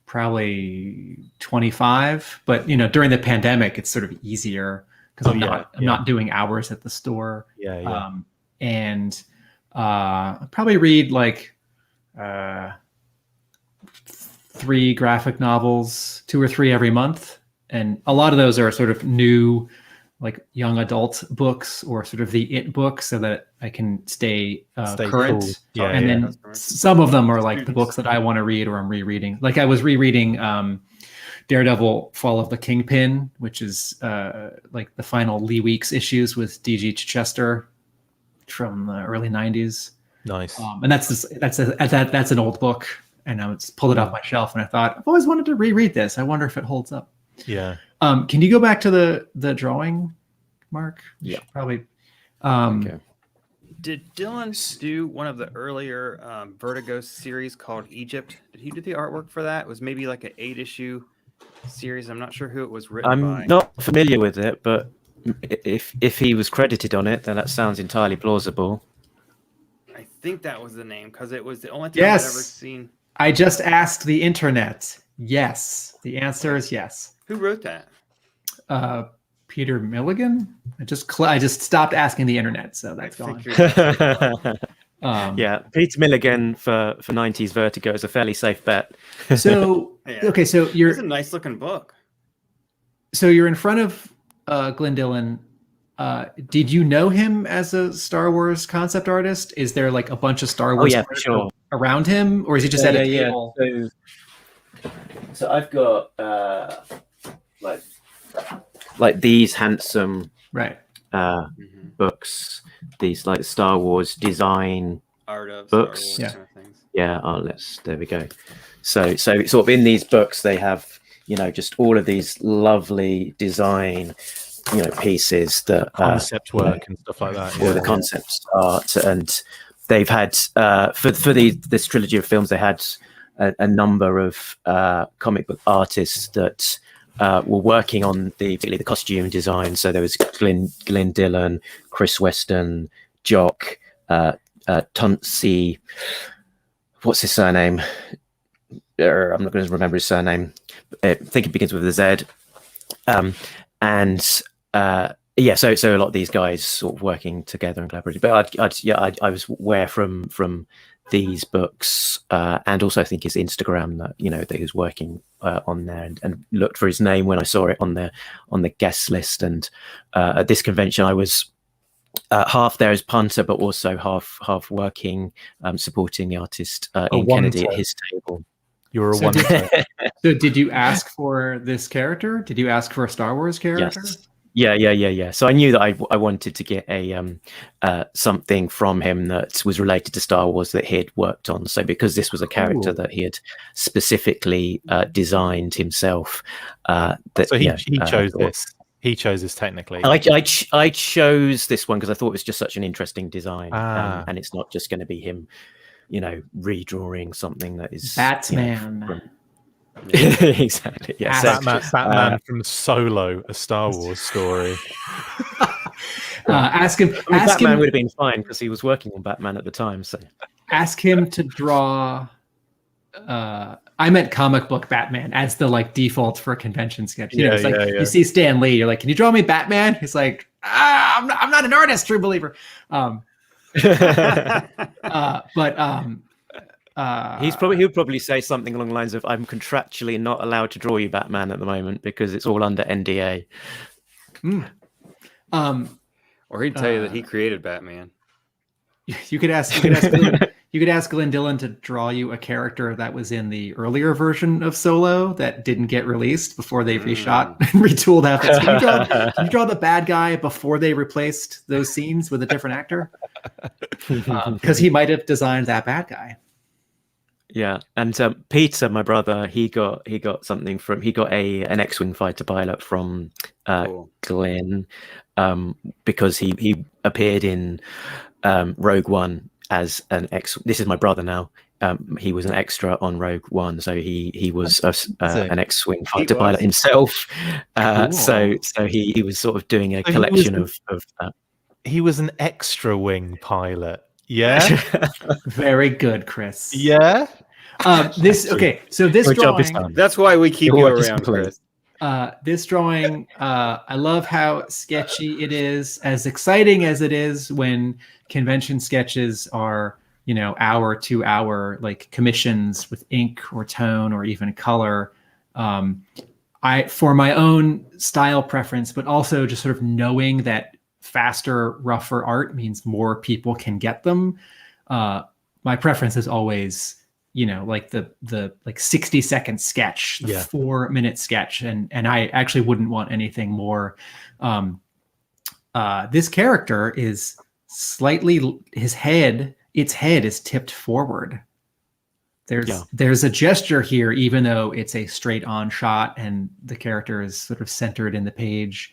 probably 25. But during the pandemic, it's sort of easier because I'm not doing hours at the store. And I probably read like 3 graphic novels, 2 or 3 every month, and a lot of those are sort of new, like young adult books or sort of the it books, so that I can stay current. Cool. And then some of them are like the books that I want to read or I'm rereading. Like I was rereading Daredevil Fall of the Kingpin, which is like the final Lee Weeks issues with D.G. Chichester from the early 90s. Nice. And that's an old book, and I pulled it off my shelf, and I thought, I've always wanted to reread this. I wonder if it holds up. Yeah. Can you go back to the drawing, Mark? Yeah. Probably. Okay. Did Dylan do one of the earlier Vertigo series called Egypt? Did he do the artwork for that? It was maybe like an 8-issue series. I'm not sure who it was written by. I'm not familiar with it, but if he was credited on it, then that sounds entirely plausible. I think that was the name because it was the only time I'd ever seen. I just asked the internet. Yes. The answer is yes. Who wrote that? Peter Milligan. I just stopped asking the internet, so that's gone. Yeah, Peter Milligan for 90s Vertigo is a fairly safe bet. So okay, so it's a nice looking book. So you're in front of Glenn Dillon. Did you know him as a Star Wars concept artist? Is there like a bunch of Star Wars for sure around him, or is he just at a table? So I've got like these handsome books, these like Star Wars design art of books. Star Wars kind of things. Yeah. There we go. So sort of in these books they have just all of these lovely design pieces that concept work and stuff like that. Or the concept art, and they've had for this trilogy of films they had a number of comic book artists that were working on particularly the costume design. So there was Glenn Dillon, Chris Weston, Jock, Tunsi. What's his surname? I'm not going to remember his surname. I think it begins with a Z. So a lot of these guys sort of working together and collaborating. But I was aware from these books and also I think his Instagram that that he was working on there, and looked for his name when I saw it on the guest list. And at this convention I was half there as punter, but also half working, supporting the artist Ian Kennedy at his table. You were a one. So did you ask for this character? Did you ask for a Star Wars character? Yes. Yeah. So I knew that I wanted to get a something from him that was related to Star Wars that he had worked on. So because this was a character that he had specifically designed himself, he chose this. He chose this technically. I chose this one because I thought it was just such an interesting design, and it's not just going to be him, redrawing something that is Batman. Exactly. Yeah. Batman from Solo, a Star Wars story. Ask him. Batman would have been fine because he was working on Batman at the time. So ask him to draw I meant comic book Batman as the like default for a convention sketch. You know, Yeah, it's like yeah, yeah. you see Stan Lee, you're like, can you draw me Batman? He's like, I'm not an artist, true believer. He'll probably say something along the lines of, "I'm contractually not allowed to draw you Batman at the moment because it's all under NDA." Or he'd tell you that he created Batman. You could ask Glenn Dillon to draw you a character that was in the earlier version of Solo that didn't get released before they reshot and retooled outfits. Can you draw the bad guy before they replaced those scenes with a different actor? Because he might have designed that bad guy. Yeah, and Peter, my brother, he got something from an X-wing fighter pilot from Glenn, because he appeared in Rogue One as an This is my brother now. He was an extra on Rogue One, so he was an X-wing fighter pilot himself. Cool. So he was sort of doing a collection of. He was an extra wing pilot. Yeah. Very good, Chris. Yeah. This drawing. That's why we keep you around, Chris. This drawing, I love how sketchy it is, as exciting as it is when convention sketches are, hour, 2 hour, like commissions with ink or tone or even color. For my own style preference, but also just sort of knowing that faster, rougher art means more people can get them. My preference is always, like the 60-second sketch, the 4-minute sketch. And I actually wouldn't want anything more. This character is slightly, its head is tipped forward. There's a gesture here, even though it's a straight on shot and the character is sort of centered in the page.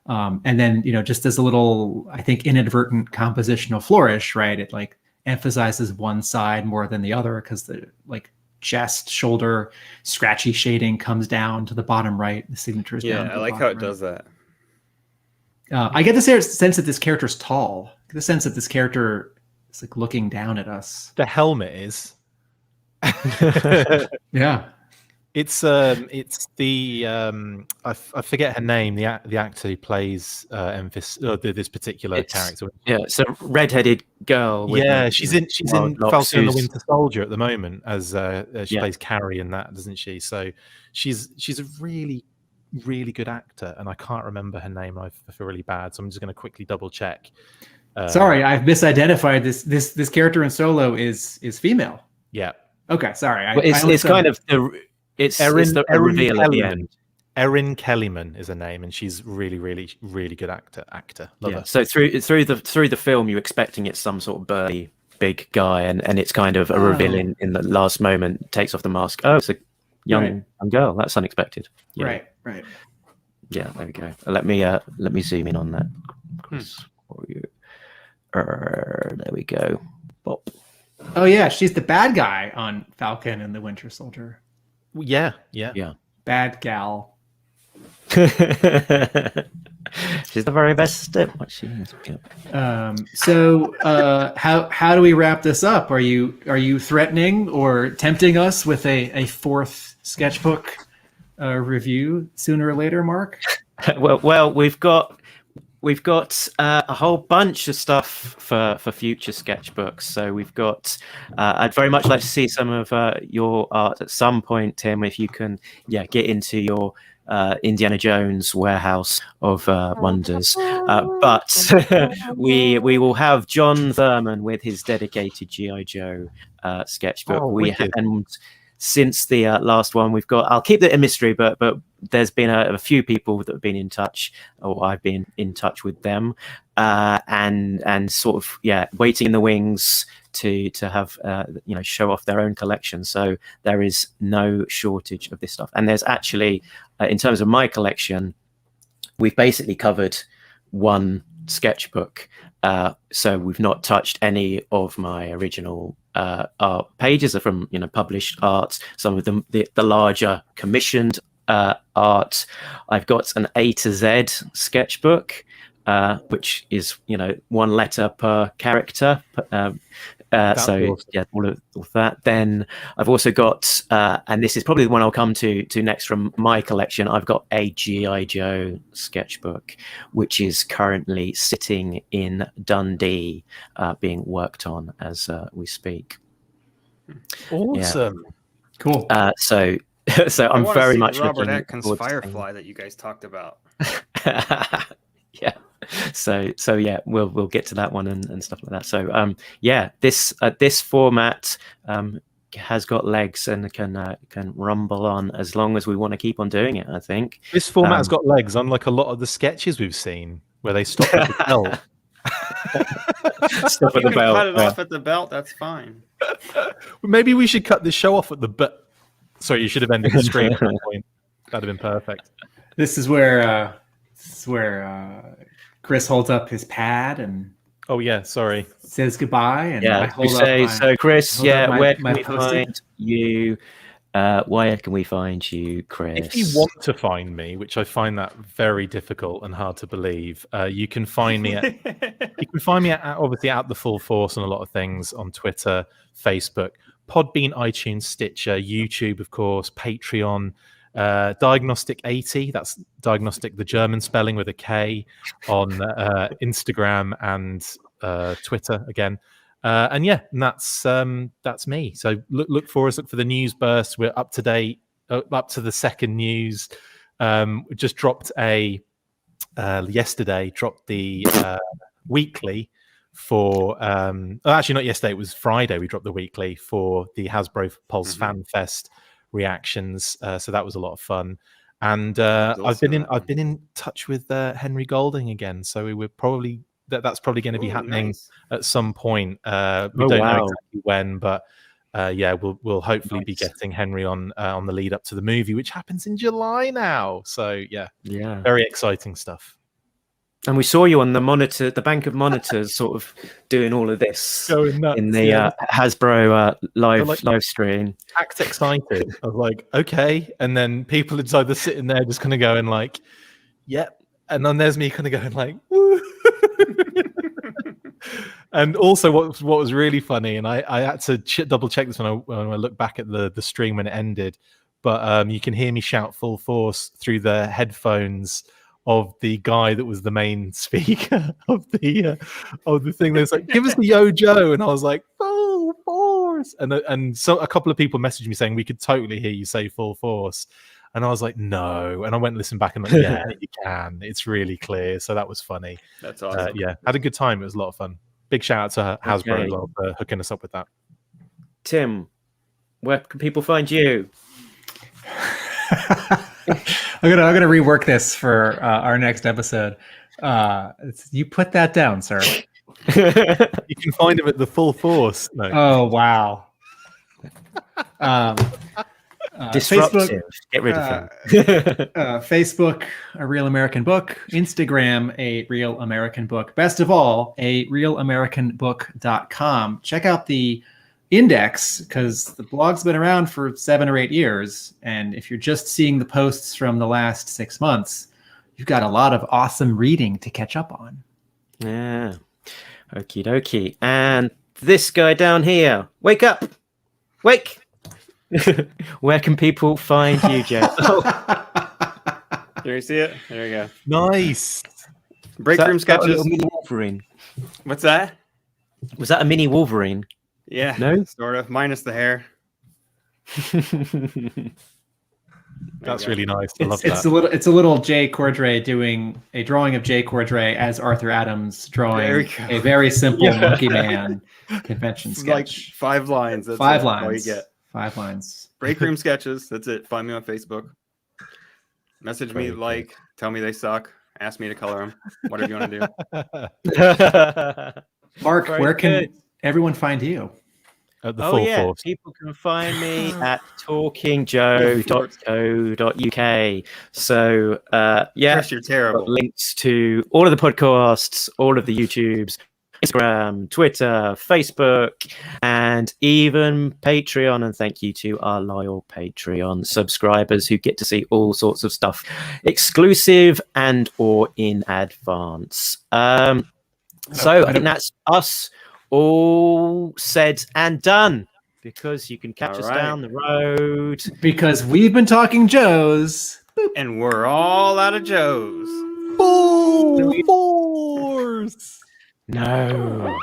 And then, just as a little, I think, inadvertent compositional flourish, right? It like emphasizes one side more than the other because the like chest, shoulder, scratchy shading comes down to the bottom right. The signature is down. Yeah, I like how it does that. I get the sense that this character's tall. I get the sense that this character is like looking down at us. The helmet is. Yeah. It's the I forget her name, the actor who plays this particular character. Yeah, it's a redheaded girl. She's in Falcon and the Winter Soldier at the moment as she plays Carrie in that, doesn't she? So she's a really, really good actor, and I can't remember her name. I feel really bad, so I'm just going to quickly double check. Sorry, I've misidentified this character in Solo is female. Yeah. Okay, sorry. It's kind of the. It's the reveal at the end. Erin Kellyman is her name, and she's really, really, really good actor. Love her. So through the film, you're expecting it's some sort of burly big guy, and it's kind of a reveal in the last moment. Takes off the mask. Oh, it's a young girl. That's unexpected. Yeah. Right. Yeah, there we go. Let me zoom in on that. For you. There we go. Bop. Oh yeah, she's the bad guy on Falcon and the Winter Soldier. Yeah. Bad gal. She's the very best at what she is. Yeah. So how do we wrap this up? Are you threatening or tempting us with a fourth sketchbook review sooner or later, Mark? Well, we've got a whole bunch of stuff for future sketchbooks. So we've got. I'd very much like to see some of your art at some point, Tim. If you can, get into your Indiana Jones warehouse of wonders. But we will have John Thurman with his dedicated G.I. Joe sketchbook. And since the last one, we've got. I'll keep it a mystery, but there's been a few people that have been in touch, or I've been in touch with them, and sort of waiting in the wings to have show off their own collection. So there is no shortage of this stuff, and there's actually in terms of my collection, we've basically covered one sketchbook, so we've not touched any of my original art. Pages are from published art, some of them the larger commissioned art. I've got an A to Z sketchbook, which is one letter per character, So awesome. yeah, all of that. Then I've also got, and this is probably the one I'll come to next from my collection. I've got a G.I. Joe sketchbook, which is currently sitting in Dundee, being worked on as we speak. Awesome. Yeah. Cool. So I I'm wanna very see much the Robert looking Atkins forward to Firefly that you guys talked about. yeah. So yeah, we'll get to that one and stuff like that. So yeah, this format has got legs and can rumble on as long as we want to keep on doing it, I think. This format has got legs, unlike a lot of the sketches we've seen where they stop at the belt. Stop at You the can belt. cut it off at the belt. That's fine. Maybe we should cut this show off at the belt. Sorry, you should have ended the stream at that point. That'd have been perfect. This is where Chris holds up his pad and Oh yeah, sorry. says goodbye. And I Yeah, hold we up say, my- so Chris, hold up yeah, my- where my can we Post-it. find you? Where can we find you, Chris? If you want to find me, which I find that very difficult and hard to believe, you can find me at obviously at The Full Force on a lot of things on Twitter, Facebook, Podbean, iTunes, Stitcher, YouTube, of course, Patreon, Diagnostic 80. That's Diagnostic, the German spelling with a K, on Instagram and Twitter again. And yeah, and that's me. So look for us. Look for the news burst. We're up to date, up to the second news. We just dropped yesterday. Dropped the weekly for. Actually, not yesterday. It was Friday. We dropped the weekly for the Hasbro Pulse Fan Fest reactions. So that was a lot of fun. And I've been in touch with Henry Golding again. So we were probably. That's probably going to be happening at some point. We don't know exactly when, but yeah, we'll hopefully be getting Henry on the lead up to the movie, which happens in July now. So yeah, very exciting stuff. And we saw you on the monitor, the bank of monitors, sort of doing all of this Going nuts, in the Hasbro live stream. Act excited. I was like, okay, and then people are either sitting there just kind of going like, yep, and then there's me kind of going like, woo. And also what was really funny, and I had to double check this when I look back at the stream when it ended, but you can hear me shout Full Force through the headphones of the guy that was the main speaker of the thing. There's like, give us the Yo Joe, and I was like, Full Force, and so a couple of people messaged me saying we could totally hear you say Full Force. And I was like, no. And I went and listened back and like, yeah, you can. It's really clear. So that was funny. That's awesome. Yeah, had a good time. It was a lot of fun. Big shout out to Hasbro as well for hooking us up with that. Tim, where can people find you? I'm gonna rework this for our next episode. You put that down, sir. You can find him at the Full Force. No. Oh wow. Disruptive. Facebook, Get rid of him. Facebook, A Real American Book. Instagram, A Real American Book. Best of all, a realamericanbook.com. Check out the index because the blog's been around for 7 or 8 years. And if you're just seeing the posts from the last 6 months, you've got a lot of awesome reading to catch up on. Yeah. Okie dokie. And this guy down here, wake up. Wake. Where can people find you, Joe? There you see it? There you go. Nice. Break room sketches. Little mini Wolverine. What's that? Was that a mini Wolverine? Yeah. No? Sort of. Minus the hair. That's really nice. I love It's that. a little Jay Cordray doing a drawing of Jay Cordray as Arthur Adams drawing a very simple Monkey Man convention It's sketch. like 5 lines. That's 5 it. lines. All you get. 5 lines. Break room sketches. That's it. Find me on Facebook. Message me, tell me they suck. Ask me to color them. Whatever you want to do. Mark, Very where can good. everyone find you? At the Full Force. People can find me at talkingjoe.co.uk. So yeah, Chris, you're terrible. got links to all of the podcasts, all of the YouTubes, Instagram, Twitter, Facebook, and even Patreon. And thank you to our loyal Patreon subscribers who get to see all sorts of stuff exclusive and or in advance. So I think that's us all said and done, because you can catch All us right. down the road. Because we've been talking Joes. And we're all out of Joes. Full force. No.